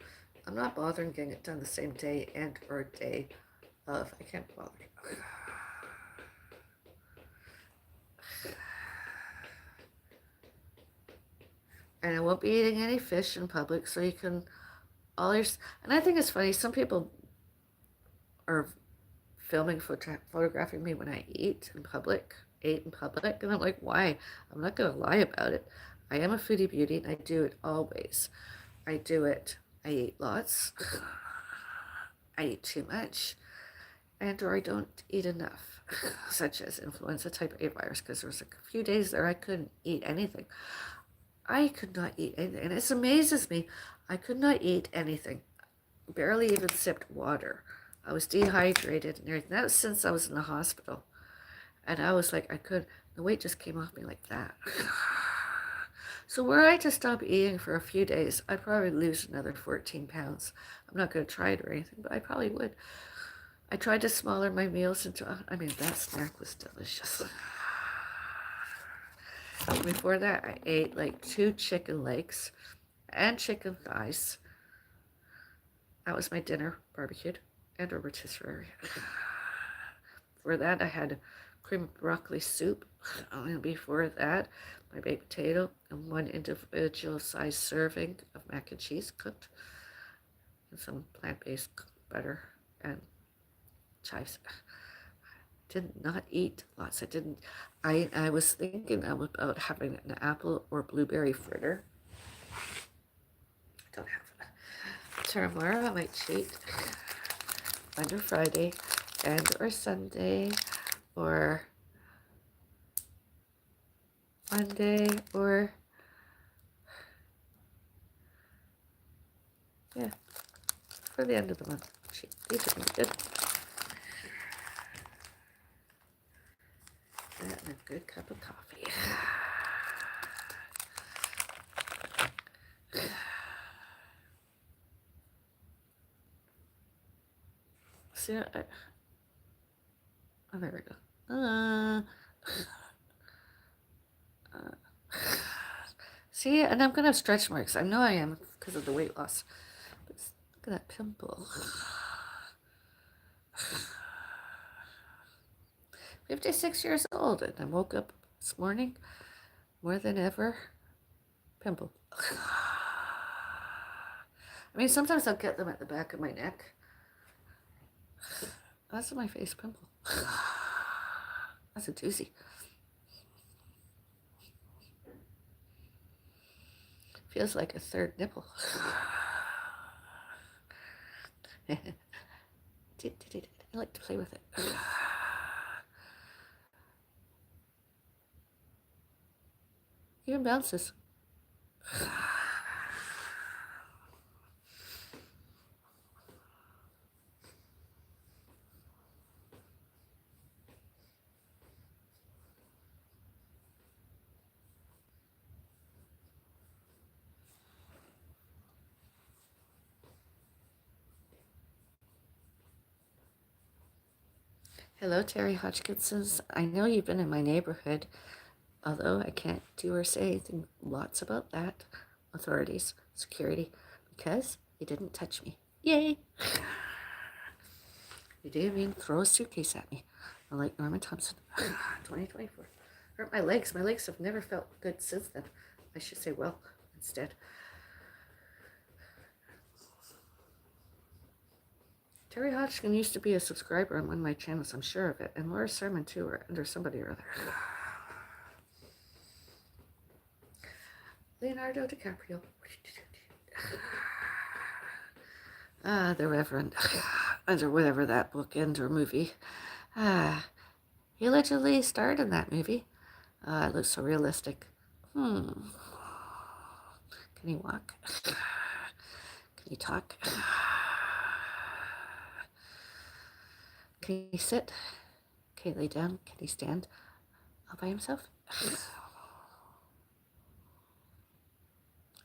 I'm not bothering getting it done the same day and or day of. I can't bother. And I won't be eating any fish in public, so you can and I think it's funny, some people are filming, photographing me when I ate in public, and I'm like, why? I'm not gonna lie about it. I am a foodie beauty, and I do it always. I do it. I eat lots. I eat too much. and or I don't eat enough, such as influenza type A virus, because there was a few days there I couldn't eat anything. I could not eat anything, and it amazes me. I could not eat anything, barely even sipped water. I was dehydrated and everything. That was since I was in the hospital. And I was like, the weight just came off me like that. So were I to stop eating for a few days, I'd probably lose another 14 pounds. I'm not going to try it or anything, but I probably would. I tried to smaller my meals into, I mean, that snack was delicious. Before that, I ate like 2 chicken legs and chicken thighs. That was my dinner, barbecued, and a rotisserie. For that, I had cream of broccoli soup. And before that, my baked potato and 1 individual size serving of mac and cheese cooked, and some plant-based butter and chives. Did not eat lots. I was thinking about having an apple or blueberry fritter. I don't have it. Tomorrow I might cheat Monday, Friday, and or Sunday, or Monday, or yeah, for the end of the month. Cheat. These are really good. And a good cup of coffee. See, oh, there we go. See, and I'm gonna have stretch marks. I know I am because of the weight loss. But look at that pimple. 56 years old, and I woke up this morning more than ever. Pimple. I mean, sometimes I'll get them at the back of my neck. That's my face pimple. That's a doozy. Feels like a third nipple. I like to play with it. Even bounces. Hello, Terry Hodgkinsons. I know you've been in my neighborhood, although I can't do or say anything lots about that. Authorities, security, because you didn't touch me. Yay! You didn't even throw a suitcase at me. I like Norman Thompson. 2024. Hurt my legs. My legs have never felt good since then. I should say well instead. Terry Hodgkin used to be a subscriber on one of my channels, I'm sure of it. And Laura Sermon, too, or under somebody or other. Leonardo DiCaprio. The Reverend. Under whatever that book and or movie. He allegedly starred in that movie. It looks so realistic. Can he walk? Can he talk? Can he sit? Can he lay down? Can he stand all by himself?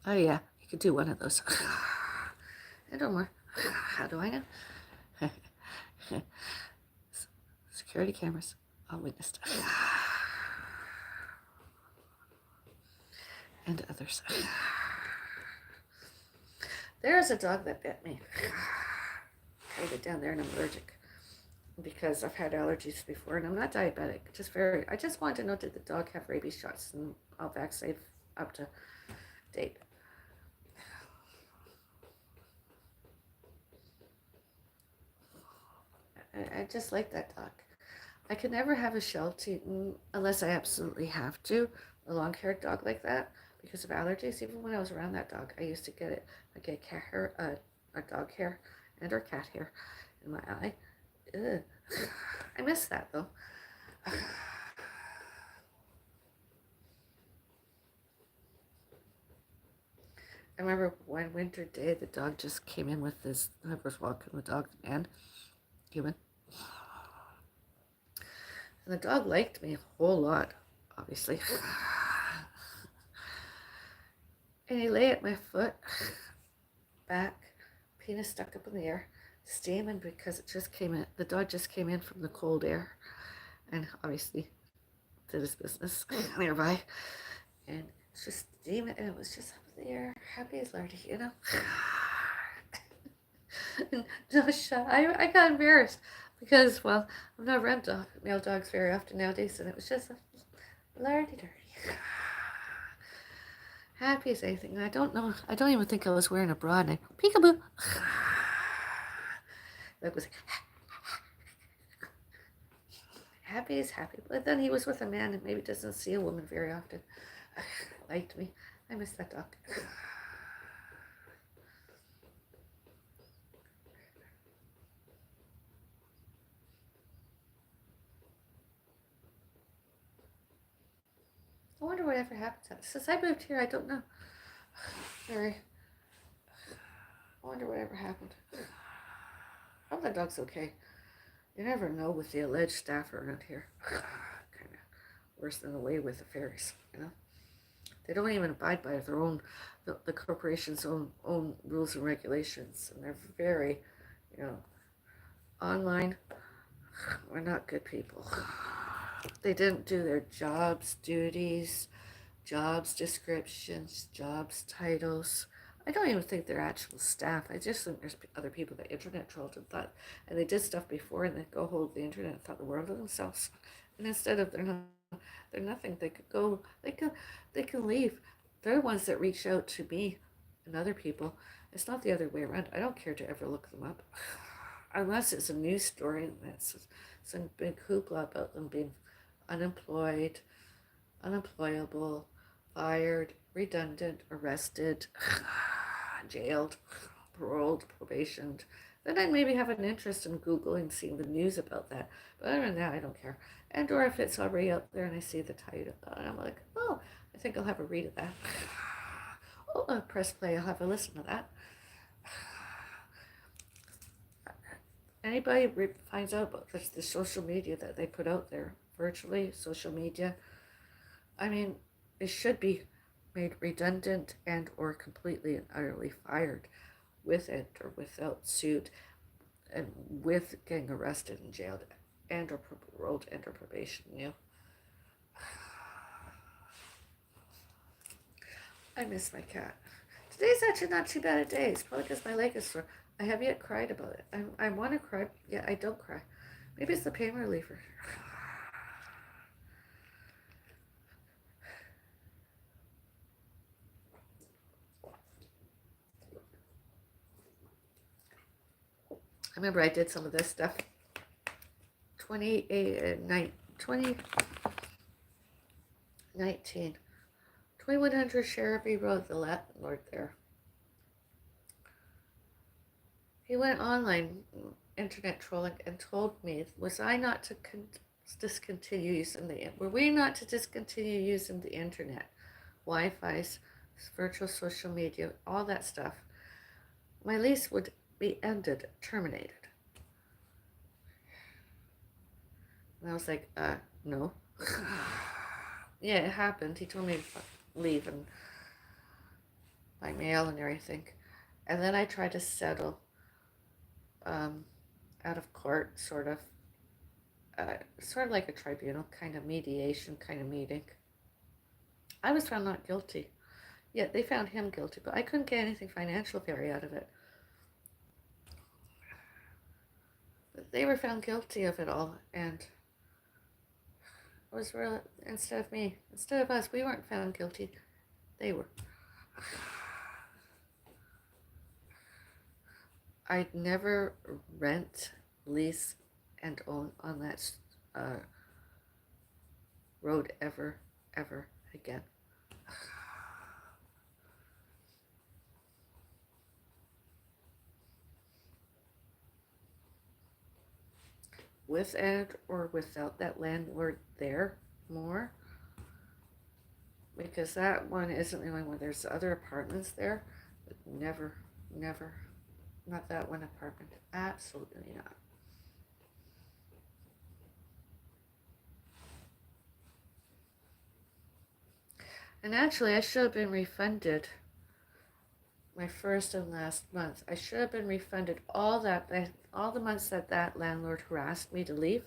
Oh yeah, he could do one of those. And or more. How do I know? Security cameras, all witnessed. And others. There's a dog that bit me. Hold it down there, and I'm allergic because I've had allergies before, and I'm not diabetic. I just wanted to know, did the dog have rabies shots? And I'll vaccinate up to date. I just like that dog. I could never have a Sheltie unless I absolutely have to. A long-haired dog like that because of allergies. Even when I was around that dog, I used to get it. I get cat hair, a dog hair, and or cat hair in my eye. ugh. I miss that though. I remember one winter day, the dog just came in with this. I was walking the dog and human, and the dog liked me a whole lot, obviously. And he lay at my foot, back, penis stuck up in the air, steaming because it just came in. The dog just came in from the cold air, and obviously did his business nearby, and it's just steaming, and it was just up in the air, happy as Lardy, you know. And Josh, I got embarrassed because, well, I'm not around male dogs very often nowadays, and it was just a lardy dirty. Happy as anything. And I don't know, I don't even think I was wearing a bra, and I peekaboo. That was happy as happy. But then he was with a man and maybe doesn't see a woman very often. Liked me. I miss that dog. I wonder whatever happened. Since I moved here, I don't know. Very. I wonder whatever happened. I hope that dog's okay. You never know with the alleged staff around here. Kind of worse than the way with the fairies, you know. They don't even abide by their own, the corporation's own rules and regulations, and they're very, you know, online. We're not good people. They didn't do their jobs, duties, jobs descriptions, jobs titles. I don't even think they're actual staff. I just think there's other people that internet trolled and thought, and they did stuff before, and they go hold the internet and thought the world of themselves. And instead of they're nothing. They could go. They can leave. They're the ones that reach out to me and other people. It's not the other way around. I don't care to ever look them up, unless it's a news story and that's some big hoopla about them being unemployed, unemployable, fired, redundant, arrested, jailed, paroled, probationed. Then I'd maybe have an interest in Googling, seeing the news about that. But other than that, I don't care. And or if it's already out there and I see the title, and I'm like, oh, I think I'll have a read of that. Oh, I'll press play. I'll have a listen to that. Anybody finds out about the social media that they put out there, virtually social media, I mean, it should be made redundant and or completely and utterly fired with it or without suit and with getting arrested and jailed and or paroled and or probation, you know. I miss my cat. Today's actually not too bad a day. It's probably because my leg is sore. I have yet cried about it. I want to cry. Yeah, I don't cry. Maybe it's the pain reliever. I remember I did some of this stuff 2019, 2100 Shereby Road, the landlord there. He went online internet trolling and told me, was I not to discontinue using were we not to discontinue using the internet, Wi-Fi's, virtual social media, all that stuff, my lease would be ended, terminated. And I was like, no. Yeah, it happened. He told me to leave and by mail and everything. And then I tried to settle out of court, sort of like a tribunal kind of mediation kind of meeting. I was found not guilty. Yeah, they found him guilty, but I couldn't get anything financial very out of it. But they were found guilty of it all, and it was real. Instead of us, we weren't found guilty. They were. I'd never rent, lease, and own on that road ever again. with and or without that landlord there more, because that one isn't the only one. There's other apartments there, but never, never, not that one apartment. Absolutely not. And actually, I should have been refunded my first and last month. I should have been refunded all the months that that landlord harassed me to leave,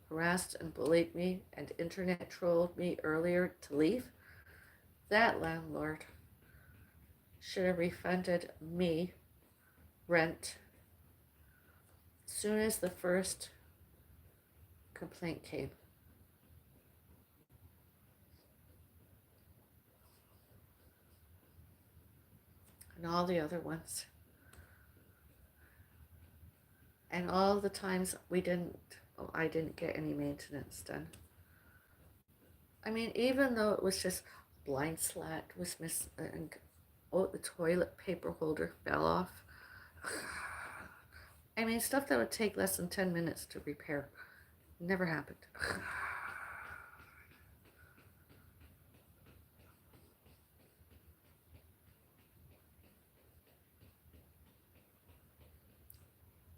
harassed and bullied me, and internet trolled me earlier to leave. That landlord should have refunded me rent as soon as the first complaint came. And all the other ones. And all the times I didn't get any maintenance done. I mean, even though it was just blind slat was missing, and the toilet paper holder fell off. I mean, stuff that would take less than 10 minutes to repair. Never happened.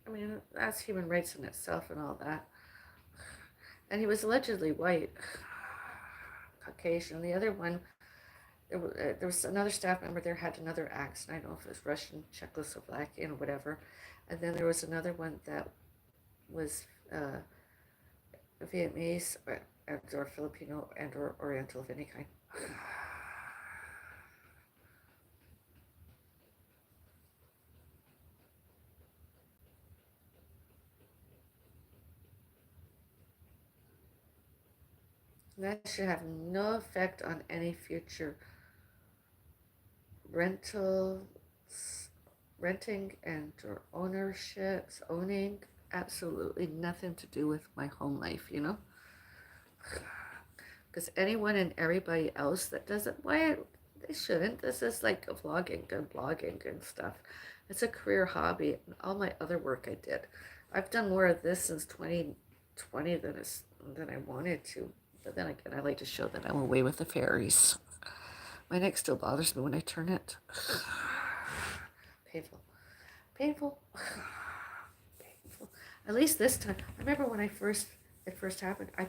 I mean, that's human rights in itself and all that. And he was allegedly white, Caucasian. The other one, there was another staff member there had another accent. I don't know if it was Russian, Czechoslovakian, or whatever. And then there was another one that was Vietnamese or Filipino and or Oriental of any kind. That should have no effect on any future renting and or ownerships, owning. Absolutely nothing to do with my home life, you know? Because anyone and everybody else that does it, why they shouldn't. This is like a vlogging and blogging and stuff. It's a career hobby. And all my other work I did. I've done more of this since 2020 than I wanted to. But then again, I like to show that I'm away with the fairies. My neck still bothers me when I turn it. Painful. Painful. Painful. At least this time. I remember when it first happened, I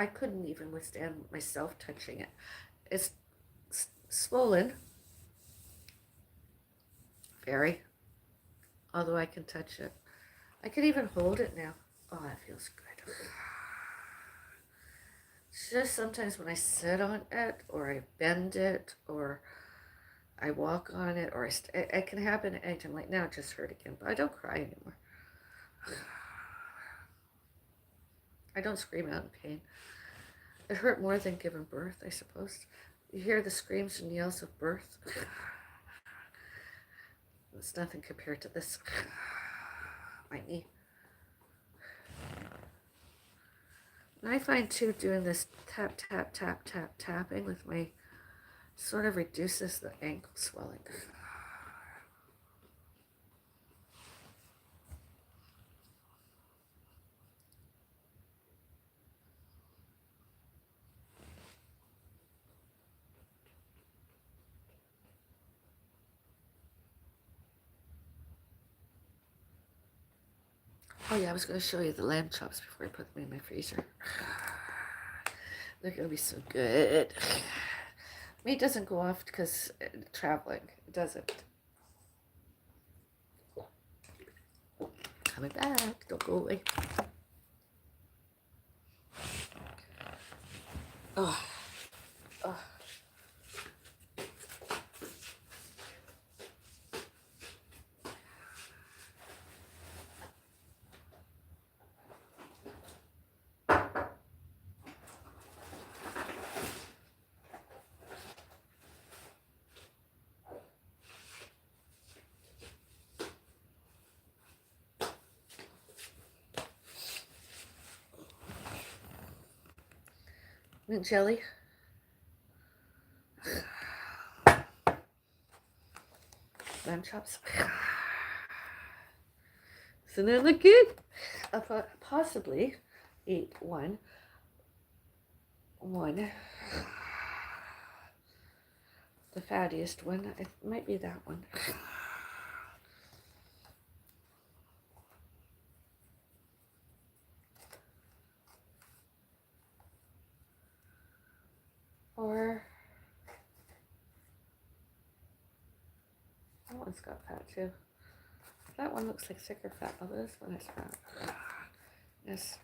couldn't even withstand myself touching it. It's swollen. Very. Although I can touch it. I can even hold it now. Oh, that feels good. It's just sometimes when I sit on it, or I bend it, or I walk on it, or it can happen at any time. Like now, it just hurt again, but I don't cry anymore. I don't scream out in pain. It hurt more than giving birth, I suppose. You hear the screams and yells of birth. It's nothing compared to this. My knee. And I find too, doing this tap, tap, tap, tap, tapping with my, sort of reduces the ankle swelling. Oh yeah, I was going to show you the lamb chops before I put them in my freezer. They're going to be so good. Meat doesn't go off because traveling. It doesn't. Coming back. Don't go away. Oh. Oh. Mint jelly. Lamb chops. Doesn't it look good? I'll possibly eat one. The fattiest one. It might be that one. Or that one's got fat too. That one looks like thicker fat. Oh, this one is fat. Yes.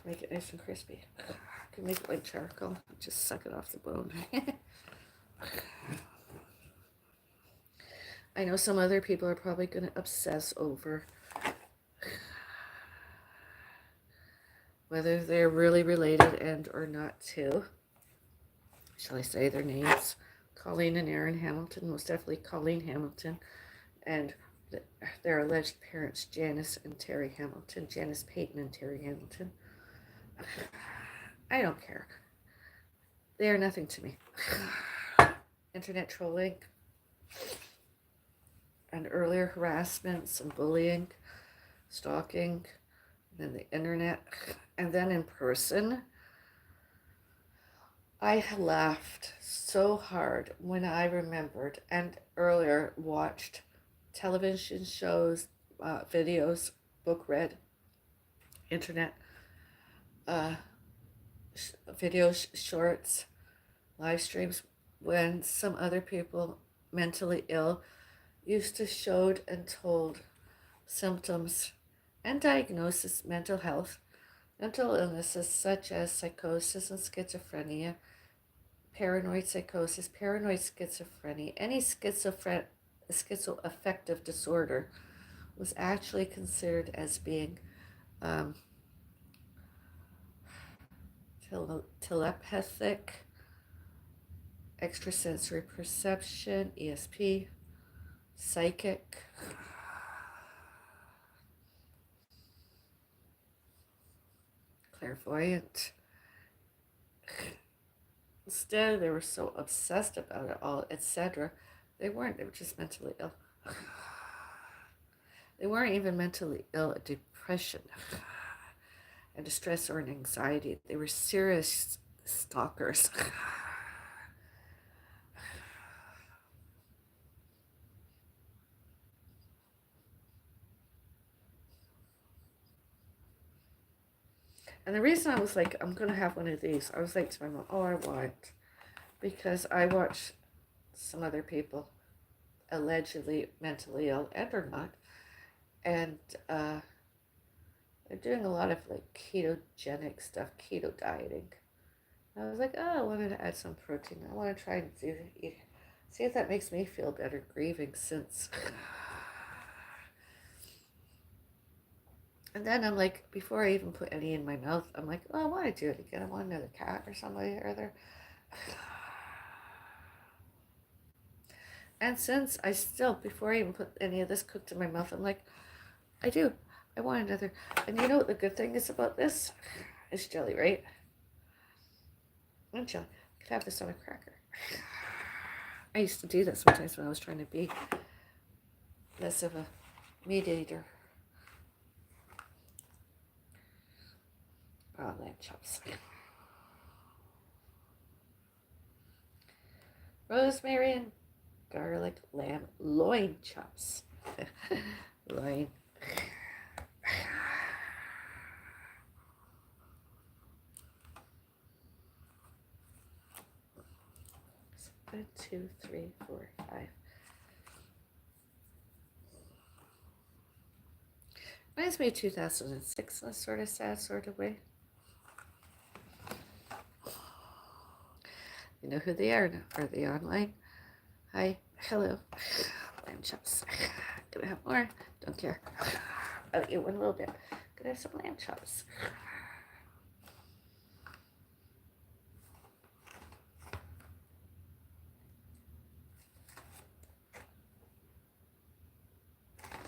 Make it nice and crispy. I can make it like charcoal. Just suck it off the bone. I know some other people are probably going to obsess over whether they're really related and or not to, shall I say their names, Colleen and Aaron Hamilton, most definitely Colleen Hamilton, and their alleged parents, Janice and Terry Hamilton, Janice Payton and Terry Hamilton. I don't care. They are nothing to me. Internet trolling and earlier harassments and bullying, stalking, and then the internet, and then in person. I laughed so hard when I remembered and earlier watched television shows, videos, book read, internet, videos, shorts, live streams, when some other people mentally ill used to showed and told symptoms and diagnosis, mental health, mental illnesses such as psychosis and schizophrenia, paranoid psychosis, paranoid schizophrenia, any schizoaffective disorder was actually considered as being telepathic, extrasensory perception, ESP, psychic, clairvoyant. Instead, they were so obsessed about it all, etc. They weren't, they were just mentally ill. They weren't even mentally ill, a depression and distress or an anxiety. They were serious stalkers. And the reason I was like, I'm going to have one of these, I was like to my mom, oh, I want, because I watch some other people allegedly mentally ill and or not, and they're doing a lot of like ketogenic stuff, keto dieting. And I was like, oh, I wanted to add some protein. I want to try and see if that makes me feel better grieving since. And then I'm like, before I even put any in my mouth, I'm like, oh, I want to do it again. I want another cat or somebody or other. And since I still, before I even put any of this cooked in my mouth, I'm like, I do. I want another. And you know what the good thing is about this? It's jelly, right? And jelly. I could have this on a cracker. I used to do that sometimes when I was trying to be less of a meat eater. Oh, lamb chops. Rosemary and garlic lamb loin chops. Loin. 1, 2, 3, 4, 5. Reminds me of 2006 in a sort of sad sort of way. You know who they are now. Are they online? Hi, hello. Lamb chops. Gonna have more? Don't care. I'll eat one a little bit. Gonna have some lamb chops.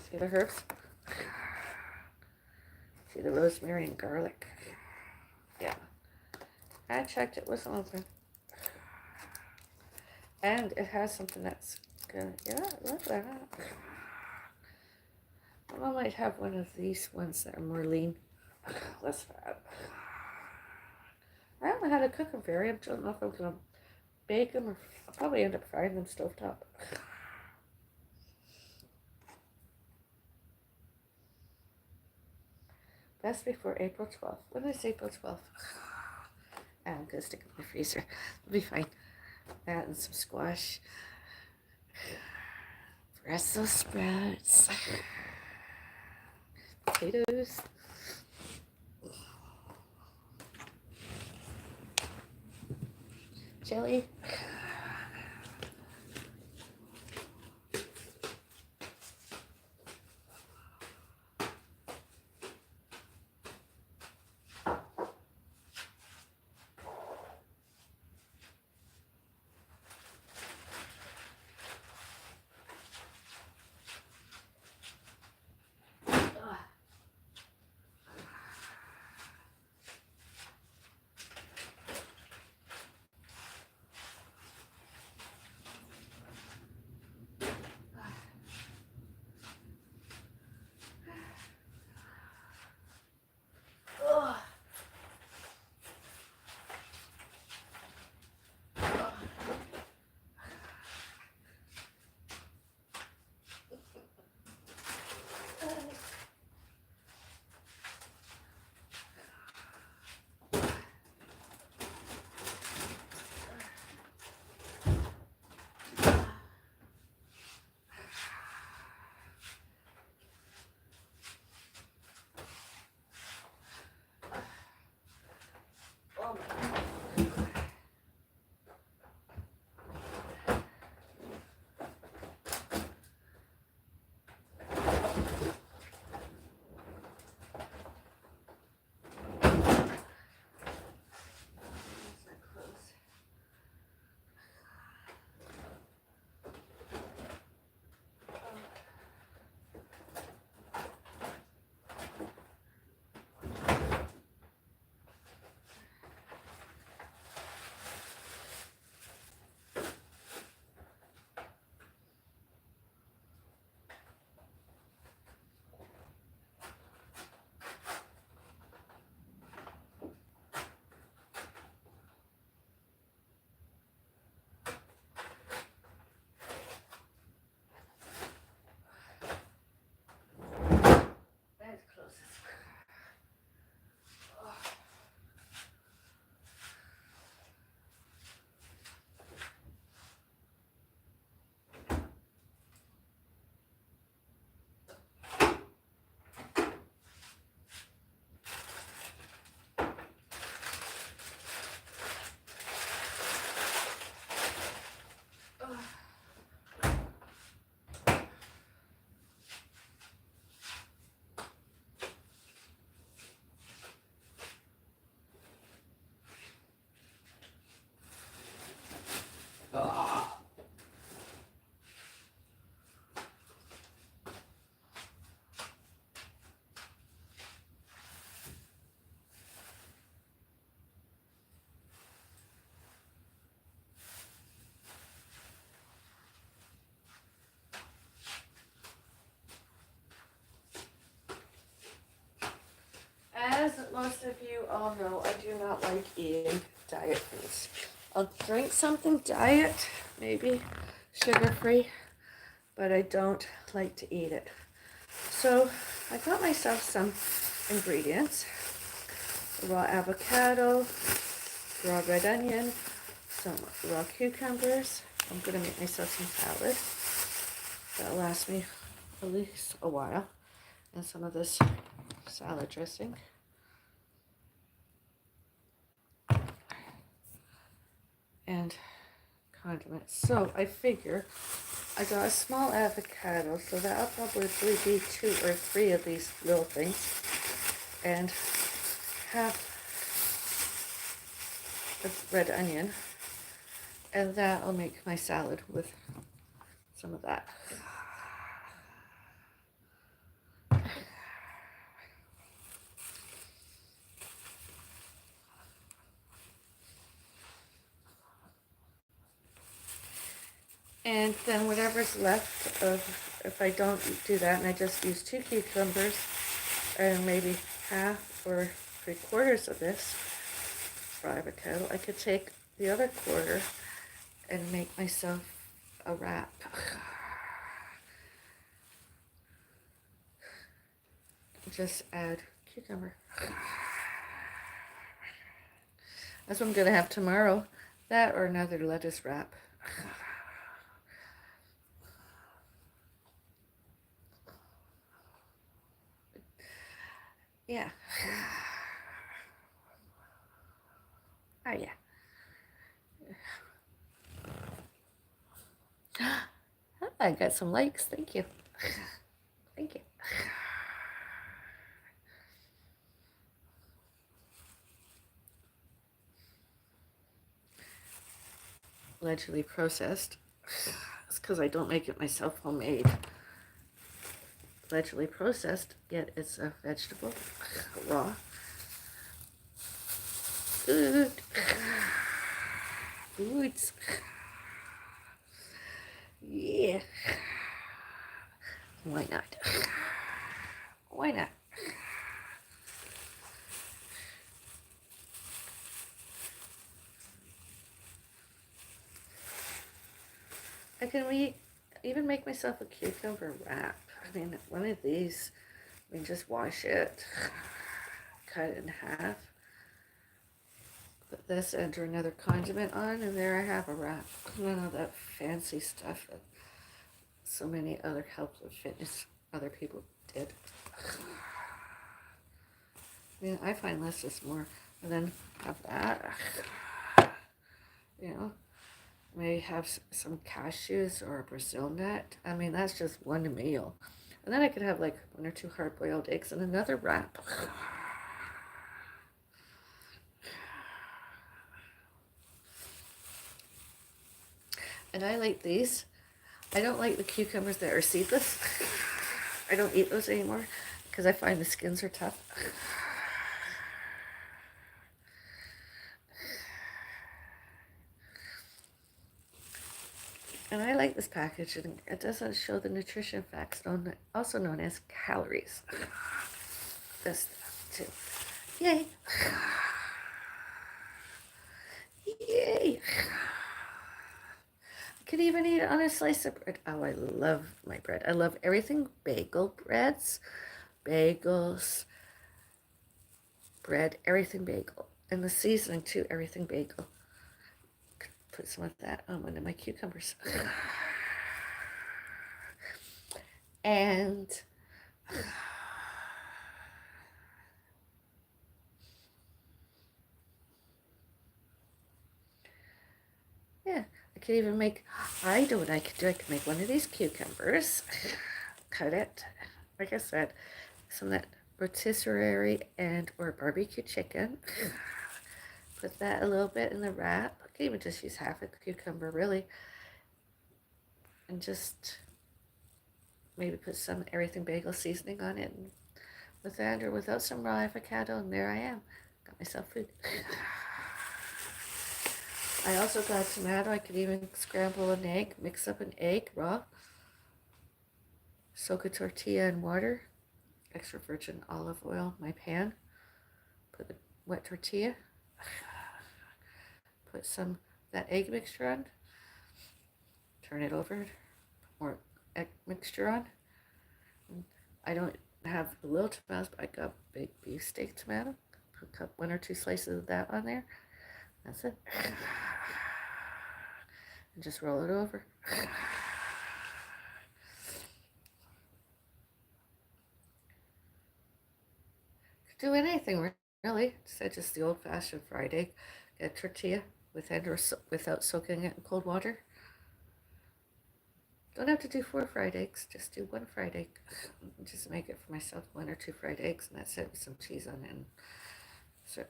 See the herbs? See the rosemary and garlic? Yeah. I checked, it wasn't open. And it has something that's good. Yeah, look at that. I might have one of these ones that are more lean, less fat. I don't know how to cook them, Very. I don't know if I'm going to bake them or I'll probably end up frying them stovetop. Best before April 12th. When is April 12th? I'm going to stick it in my freezer. It'll be fine. That and some squash. Brussels sprouts. Potatoes. Jelly. As most of you all know, I do not like eating diet foods. I'll drink something diet, maybe sugar-free, but I don't like to eat it. So I got myself some ingredients. Raw avocado, raw red onion, some raw cucumbers. I'm going to make myself some salad. That'll last me at least a while. And some of this salad dressing. And condiments. So I figure I got a small avocado, so that'll probably be 2 or 3 of these little things. And half of red onion. And that'll make my salad with some of that. And then whatever's left of if I don't do that and I just use 2 cucumbers and maybe half or 3/4 of this raw avocado, I could take the other quarter and make myself a wrap. Just add cucumber. That's what I'm gonna have tomorrow. That or another lettuce wrap. Yeah. Oh yeah. I got some likes. Thank you. Thank you. Allegedly processed. It's because I don't make it myself homemade. Allegedly processed, yet it's a vegetable, raw. Good. Foods. Yeah. Why not? Why not? I can even make myself a cucumber wrap. I mean, one of these, just wash it, cut it in half, put this under another condiment on, and there I have a wrap. None of that fancy stuff that so many other health and fitness other people did. I find less is more. And then have that, maybe have some cashews or a Brazil nut. I mean, that's just one meal. And then I could have like 1 or 2 hard-boiled eggs and another wrap. And I like these. I don't like the cucumbers that are seedless. I don't eat those anymore because I find the skins are tough. And I like this package, and it doesn't show the nutrition facts, also known as calories. This stuff too. Yay! Yay! I could even eat it on a slice of bread. Oh, I love my bread. I love everything bagel breads, bagels, bread, everything bagel. And the seasoning too, everything bagel. Put some of that on one of my cucumbers. And yeah, I could even make, I know what I could do. I could make one of these cucumbers, cut it, like I said, some of that rotisserie and or barbecue chicken. Put that a little bit in the wrap. I could even just use half a cucumber, really. And just maybe put some everything bagel seasoning on it. And with that or without some raw avocado, and there I am. Got myself food. I also got tomato. I could even scramble an egg, mix up an egg raw, soak a tortilla in water, extra virgin olive oil in my pan, put the wet tortilla, put some that egg mixture on, turn it over, put more egg mixture on. I don't have the little tomatoes, but I got big beefsteak tomato. Put 1 or 2 slices of that on there. That's it. And just roll it over. Could do anything really. Just the old-fashioned fried egg. Get a tortilla with it or without soaking it in cold water. Don't have to do 4 fried eggs. Just do 1 fried egg. Just make it for myself 1 or 2 fried eggs, and that's it with some cheese on it. And serve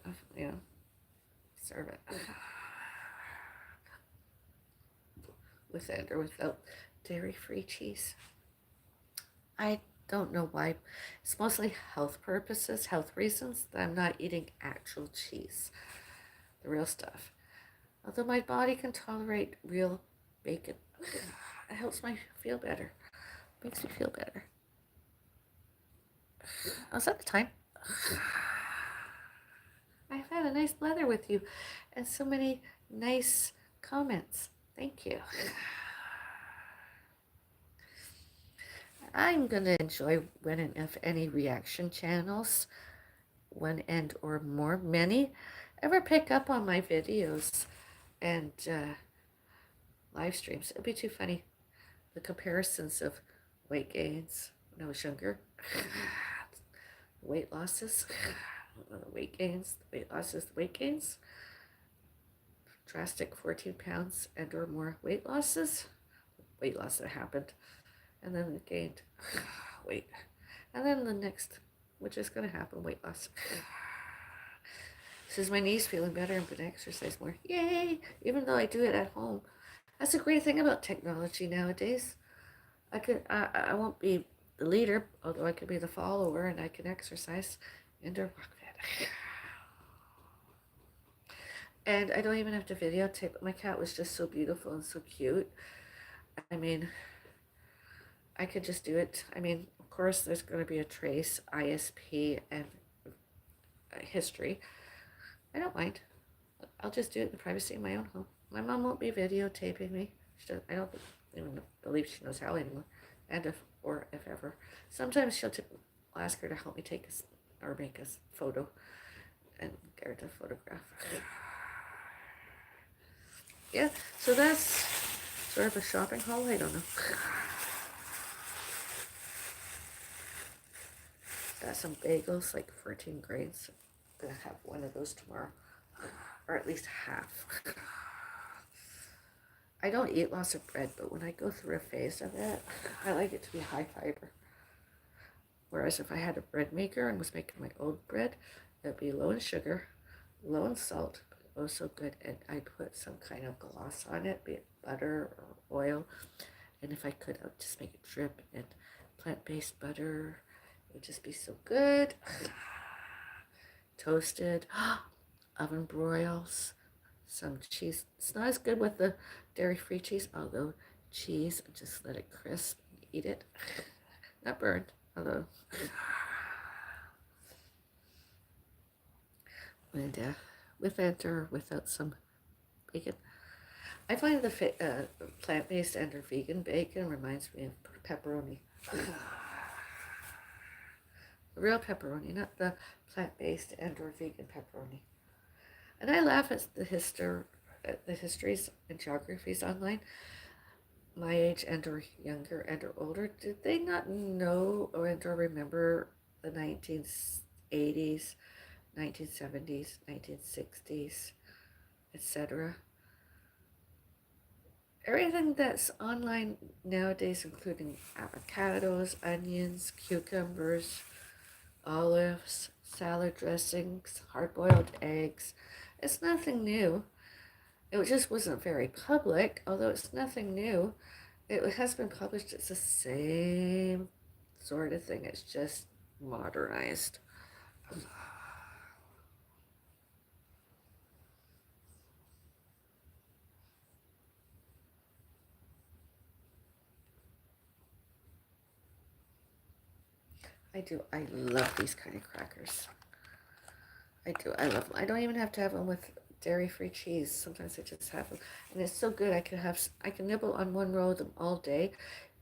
it. With it or without dairy-free cheese. I don't know why. It's mostly health purposes, health reasons that I'm not eating actual cheese, the real stuff. Although my body can tolerate real bacon, it helps me feel better. Makes me feel better. Oh, is that the time? I've had a nice blather with you and so many nice comments. Thank you. I'm going to enjoy when and if any reaction channels, one and or more, many, ever pick up on my videos and live streams. It'd be too funny. The comparisons of weight gains when I was younger, weight losses, the weight gains, the weight losses, the weight gains, drastic 14 pounds and or more weight losses, weight loss that happened, and then it gained weight, and then the next, which is going to happen, weight loss. Says my knees feeling better. I'm going to exercise more. Yay! Even though I do it at home. That's a great thing about technology nowadays. I won't be the leader, although I could be the follower, and I can exercise indoor rock bed. And I don't even have to videotape it. My cat was just so beautiful and so cute. I mean, I could just do it. I mean, of course, there's going to be a trace, ISP, and history. I don't mind. I'll just do it in the privacy of my own home. My mom won't be videotaping me. I don't even believe she knows how anymore. And if ever. Sometimes I'll ask her to help me take or make a photo and get her to photograph. Yeah, so that's sort of a shopping haul. I don't know. Got some bagels, like 14 grains. I'm gonna have one of those tomorrow, or at least half. I don't eat lots of bread, but when I go through a phase of it, I like it to be high fiber. Whereas if I had a bread maker and was making my own bread, it would be low in sugar, low in salt, but oh so good. And I'd put some kind of gloss on it, be it butter or oil. And if I could, I would just make it drip in plant-based butter. It would just be so good. Toasted, oven broils, some cheese. It's not as good with the dairy-free cheese, although cheese, just let it crisp and eat it. Not burned, although. And with it or without some bacon. I find the plant-based and or vegan bacon reminds me of pepperoni. Real pepperoni, not the plant-based and or vegan pepperoni. And I laugh at the histories and geographies online. My age and or younger and or older, did they not know or and or remember the 1980s, 1970s, 1960s, etc.? Everything that's online nowadays, including avocados, onions, cucumbers, olives, salad dressings, hard-boiled eggs. It's nothing new. It just wasn't very public, although it's nothing new. It has been published. It's the same sort of thing. It's just modernized. I do. I love these kind of crackers. I do. I love them. I don't even have to have them with dairy-free cheese. Sometimes I just have them, and it's so good. I can nibble on one row of them all day,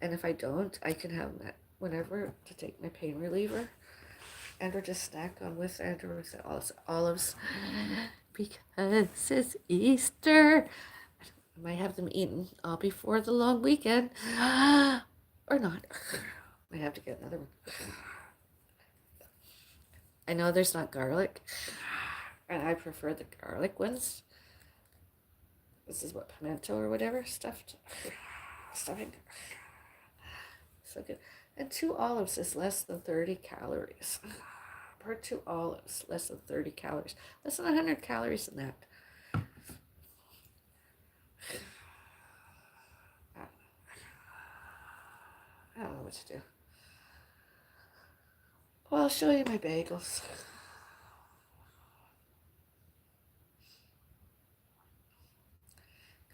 and if I don't, I can have them whenever to take my pain reliever, and or just snack on with and or with olives, because it's Easter. I might have them eaten all before the long weekend, or not. I have to get another one. I know there's not garlic, and I prefer the garlic ones. This is what, pimento or whatever, stuffing. So good. And 2 olives is less than 30 calories. Per 2 olives, less than 30 calories. Less than 100 calories in that. I don't know what to do. Well, I'll show you my bagels.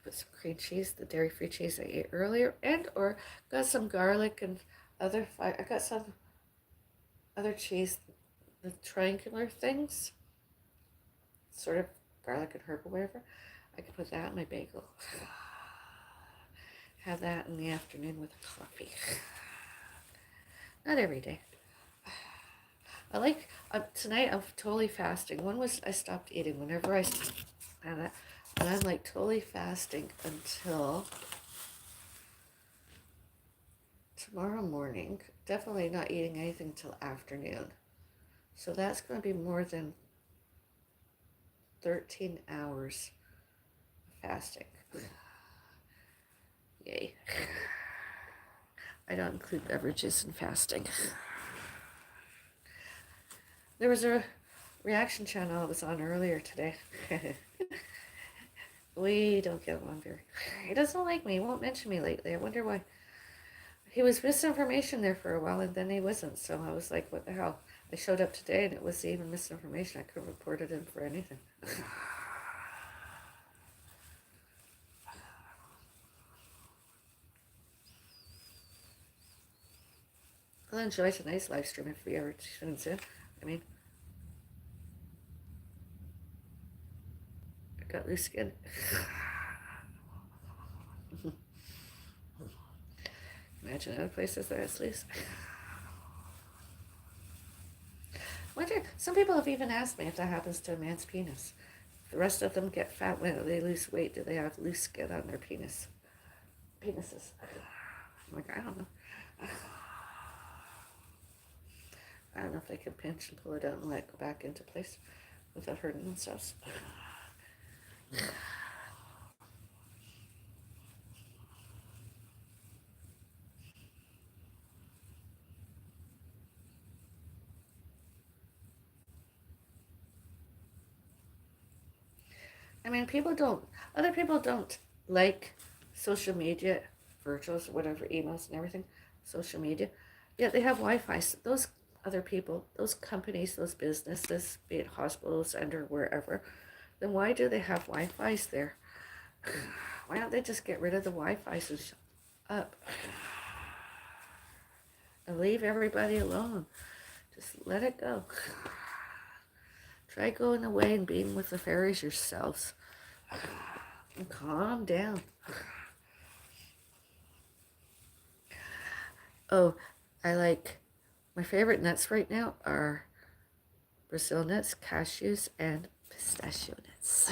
Put some cream cheese, the dairy-free cheese I ate earlier, and or got some garlic and I got some other cheese, the triangular things, sort of garlic and herb or whatever. I could put that in my bagel. Have that in the afternoon with coffee. Not every day. I like, tonight I'm totally fasting. One was I stopped eating whenever I had that. And I'm like totally fasting until tomorrow morning. Definitely not eating anything till afternoon. So that's going to be more than 13 hours of fasting. Yay. I don't include beverages in fasting. There was a reaction channel I was on earlier today. We don't get along very. He doesn't like me. He won't mention me lately. I wonder why. He was misinformation there for a while, and then he wasn't. So I was like, what the hell? I showed up today, and it was even misinformation. I couldn't report it in for anything. I'll enjoy tonight's live stream if we ever tunes in. I mean, I got loose skin. Imagine other places that it's loose. Wonder, some people have even asked me if that happens to a man's penis. The rest of them get fat when they lose weight. Do they have loose skin on their penises? I'm like, I don't know. I don't know if they can pinch and pull it out and let it go back into place without hurting themselves. I mean, other people don't like social media, virtuals, whatever, emails and everything, social media. Yet they have Wi-Fi. So those other people, those companies, those businesses, be it hospitals and or wherever, then why do they have Wi-Fi's there? Why don't they just get rid of the Wi-Fi's and shut up? And leave everybody alone. Just let it go. Try going away and being with the fairies yourselves. And calm down. Oh, my favorite nuts right now are Brazil nuts, cashews, and pistachio nuts.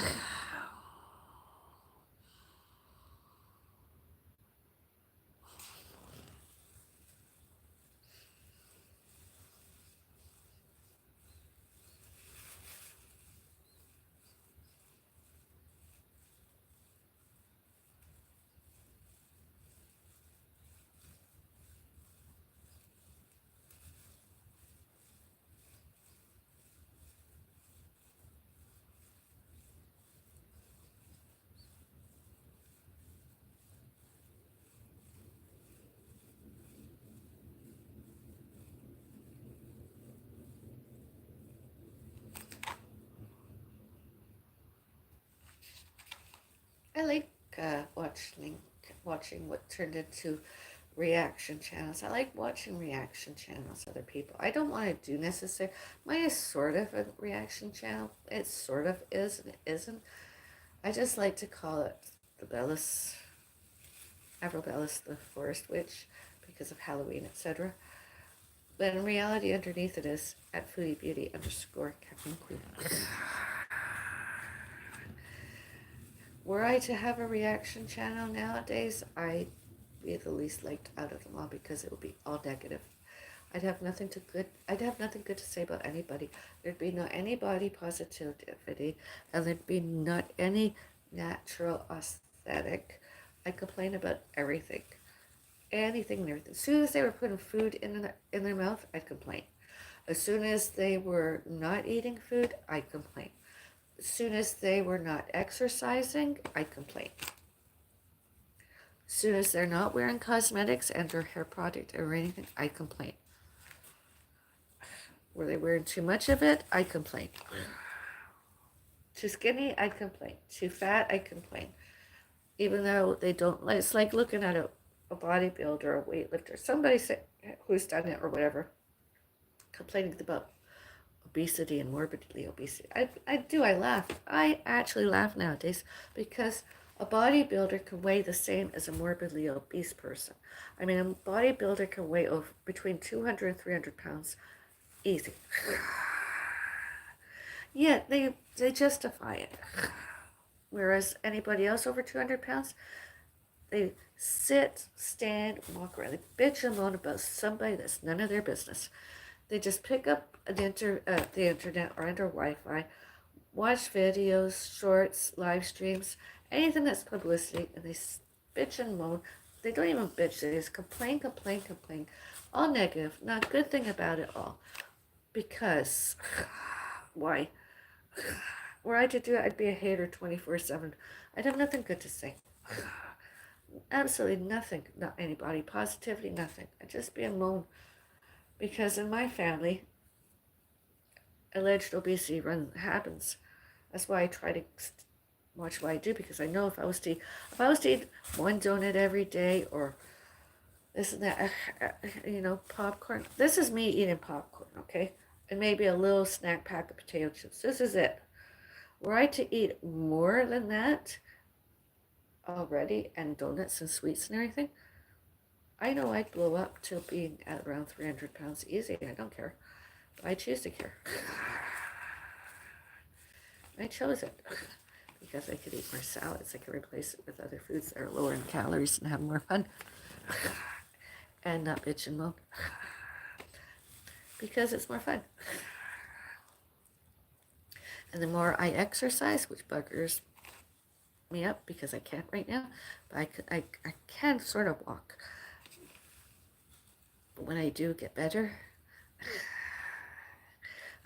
I like watching what turned into reaction channels. I like watching reaction channels, other people. I don't want to do necessarily. Mine is sort of a reaction channel. It sort of is and it isn't. I just like to call it the Bellis, Avril Bellis, the Forest Witch, because of Halloween, etc. But in reality, underneath it is at Foodie Beauty _ Captain Queen. Were I to have a reaction channel nowadays, I'd be the least liked out of them all because it would be all negative. I'd have nothing good to say about anybody. There'd be not any body positivity, and there'd be not any natural aesthetic. I complain about everything. Anything and everything. As soon as they were putting food in their mouth, I'd complain. As soon as they were not eating food, I'd complain. As soon as they were not exercising, I complain. As soon as they're not wearing cosmetics and or hair product or anything, I complain. Were they wearing too much of it? I complain. Too skinny? I complain. Too fat? I complain. Even though they don't, it's like looking at a bodybuilder or a weightlifter. Somebody say, who's done it or whatever, complaining about obesity and morbidly obesity. I laugh. I actually laugh nowadays because a bodybuilder can weigh the same as a morbidly obese person. I mean, a bodybuilder can weigh over between 200 and 300 pounds easy. Yet they justify it. Whereas anybody else over 200 pounds, they sit, stand, walk around. They bitch and moan about somebody that's none of their business. They just pick up the internet or under Wi-Fi, watch videos, shorts, live streams, anything that's publicity, and they bitch and moan. They don't even bitch. They just complain, complain, complain. All negative. Not a good thing about it all. Because, why? Were I to do it, I'd be a hater 24/7. I'd have nothing good to say. Absolutely nothing. Not anybody. Positivity, nothing. I'd just be a moan. Because in my family, alleged obesity happens. That's why I try to watch what I do, because I know if I was to eat one donut every day or this and that, popcorn. This is me eating popcorn, okay? And maybe a little snack pack of potato chips. This is it. Were I to eat more than that already, and donuts and sweets and everything, I know I'd blow up to being at around 300 pounds easy. I don't care. But I choose to care. I chose it because I could eat more salads. I could replace it with other foods that are lower in calories and have more fun. And not bitch and moan. Because it's more fun. And the more I exercise, which buggers me up because I can't right now, but I can sort of walk. But when I do get better,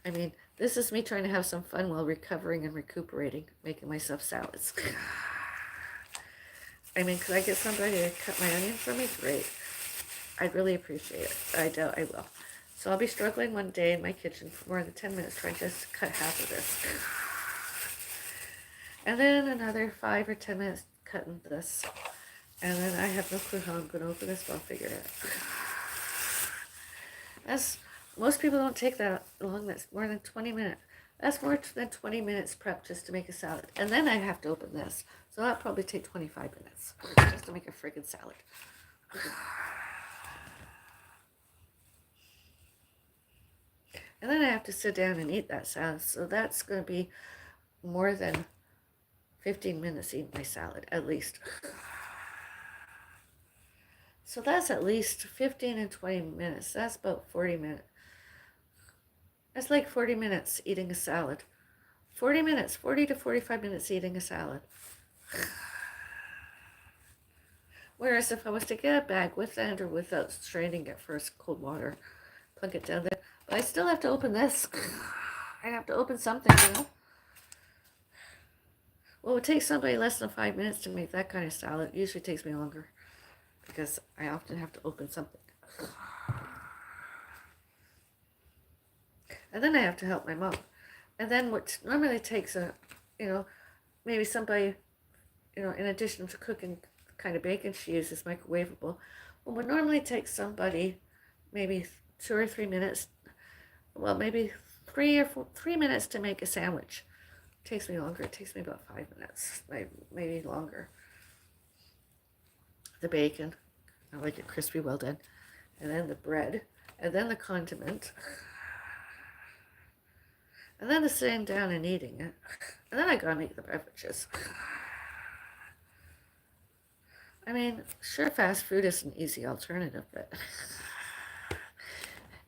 I mean, this is me trying to have some fun while recovering and recuperating, making myself salads. I mean, could I get somebody to cut my onion for me? Great. I'd really appreciate it. I doubt I will. So I'll be struggling one day in my kitchen for more than 10 minutes trying to just cut half of this. And then another 5 or 10 minutes cutting this. And then I have no clue how I'm going to open this, but I'll figure it out. Most people don't take that long. That's more than 20 minutes. That's more than 20 minutes prep just to make a salad. And then I have to open this. So that'll probably take 25 minutes just to make a friggin' salad. And then I have to sit down and eat that salad. So that's going to be more than 15 minutes eating my salad, at least. So that's at least 15 and 20 minutes. That's about 40 minutes. That's like 40 minutes eating a salad. 40 minutes, 40 to 45 minutes eating a salad. Whereas if I was to get a bag with and or without straining it first, cold water, plunk it down there. But I still have to open this. I have to open something, Well, it would take somebody less than 5 minutes to make that kind of salad. It usually takes me longer because I often have to open something. And then I have to help my mom. And then what normally takes maybe somebody, in addition to cooking the kind of bacon she uses, microwavable, well, what normally takes somebody maybe 2 or 3 minutes, well, maybe 3 minutes to make a sandwich. It takes me longer. It takes me about 5 minutes, maybe longer. The bacon, I like it crispy, well done. And then the bread, and then the condiment. And then the sitting down and eating it. And then I gotta make the beverages. I mean, sure, fast food is an easy alternative, but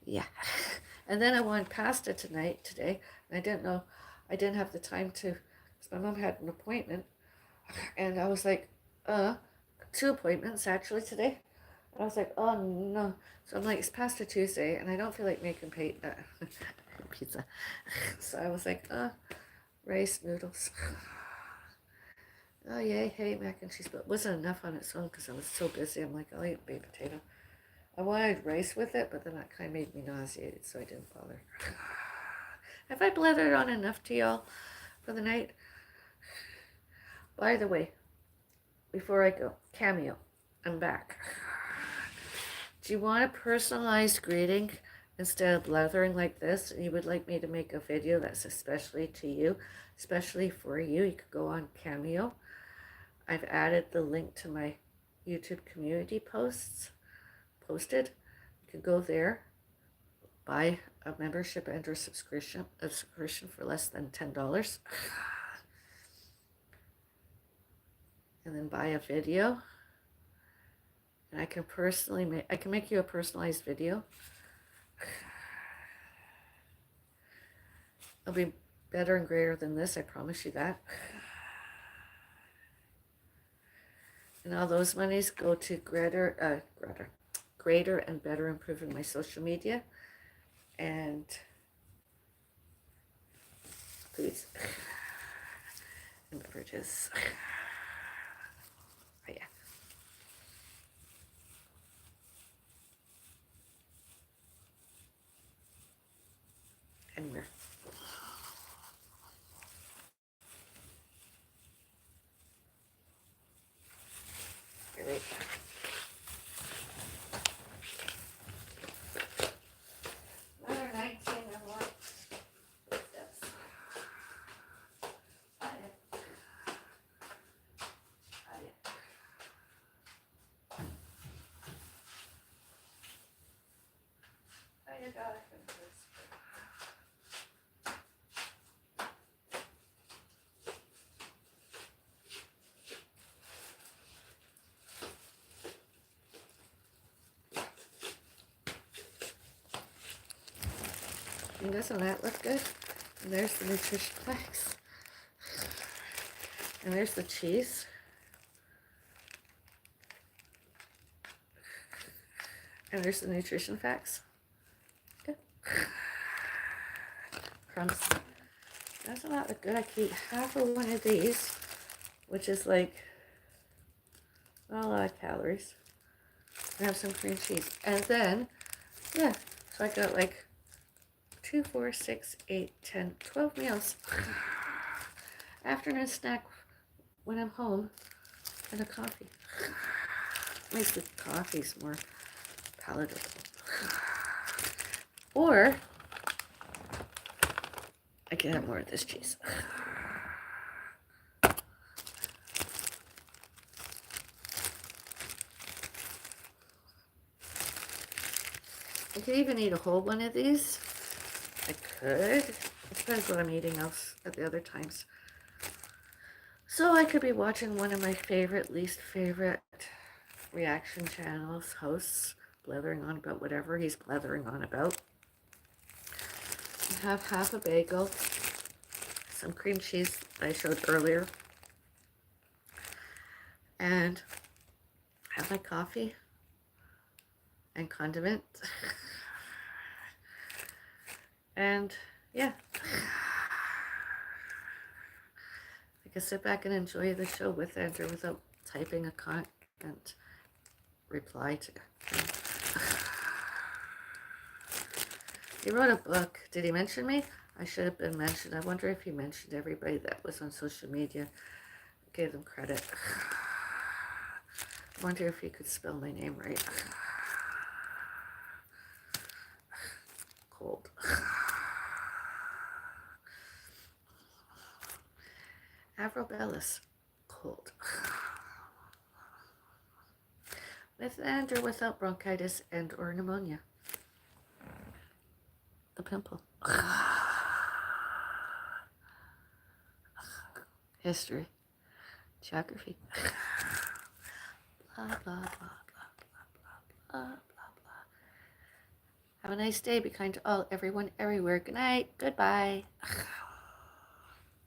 yeah. And then I wanted pasta today, and I didn't have the time to, because my mom had an appointment, and I was like, 2 appointments actually today. And I was like, oh no. So I'm like, it's pasta Tuesday, and I don't feel like making pizza. So I was like, rice, noodles. Oh yay, hey, mac and cheese, but it wasn't enough on its own because I was so busy. I'm like, I'll eat a baked potato. I wanted rice with it, but then that kind of made me nauseated, so I didn't bother. Have I blathered on enough to y'all for the night? By the way, before I go, Cameo, I'm back. Do you want a personalized greeting instead of blathering like this, and you would like me to make a video that's especially to you, especially for you? You could go on Cameo. I've added the link to my YouTube community posted. You can go there, buy a membership and a subscription for less than $10, and then buy a video. And I can make you a personalized video. It'll be better and greater than this, I promise you that. And all those monies go to greater and better improving my social media and foods and beverages. Oh, yeah. And we're great. Another 19 or more steps. You got it. And doesn't that look good? And there's the nutrition facts. And there's the cheese. And there's the nutrition facts. Good. Crumbs. Doesn't that look good? I can eat half of one of these, which is like not a lot of calories. And have some cream cheese. And then, yeah, so I got like 2, 4, 6, 8, 10, 12 meals. Afternoon snack when I'm home, and a coffee. Makes the coffees more palatable. Or I can have more of this cheese. I could even eat a whole one of these. I could. It depends what I'm eating else at the other times. So I could be watching one of my least favorite reaction channels, hosts, blathering on about whatever he's blathering on about. Have half a bagel, some cream cheese I showed earlier, and have my coffee and condiment. And yeah, I can sit back and enjoy the show with Andrew without typing a content reply to. He wrote a book. Did he mention me? I should have been mentioned. I wonder if he mentioned everybody that was on social media. Gave them credit. I wonder if he could spell my name right. Cold. Avril Bellis. Cold. With and or without bronchitis and or pneumonia. The pimple. History. Geography. Blah, blah, blah, blah, blah, blah, blah, blah. Have a nice day. Be kind to all, everyone, everywhere. Good night. Goodbye.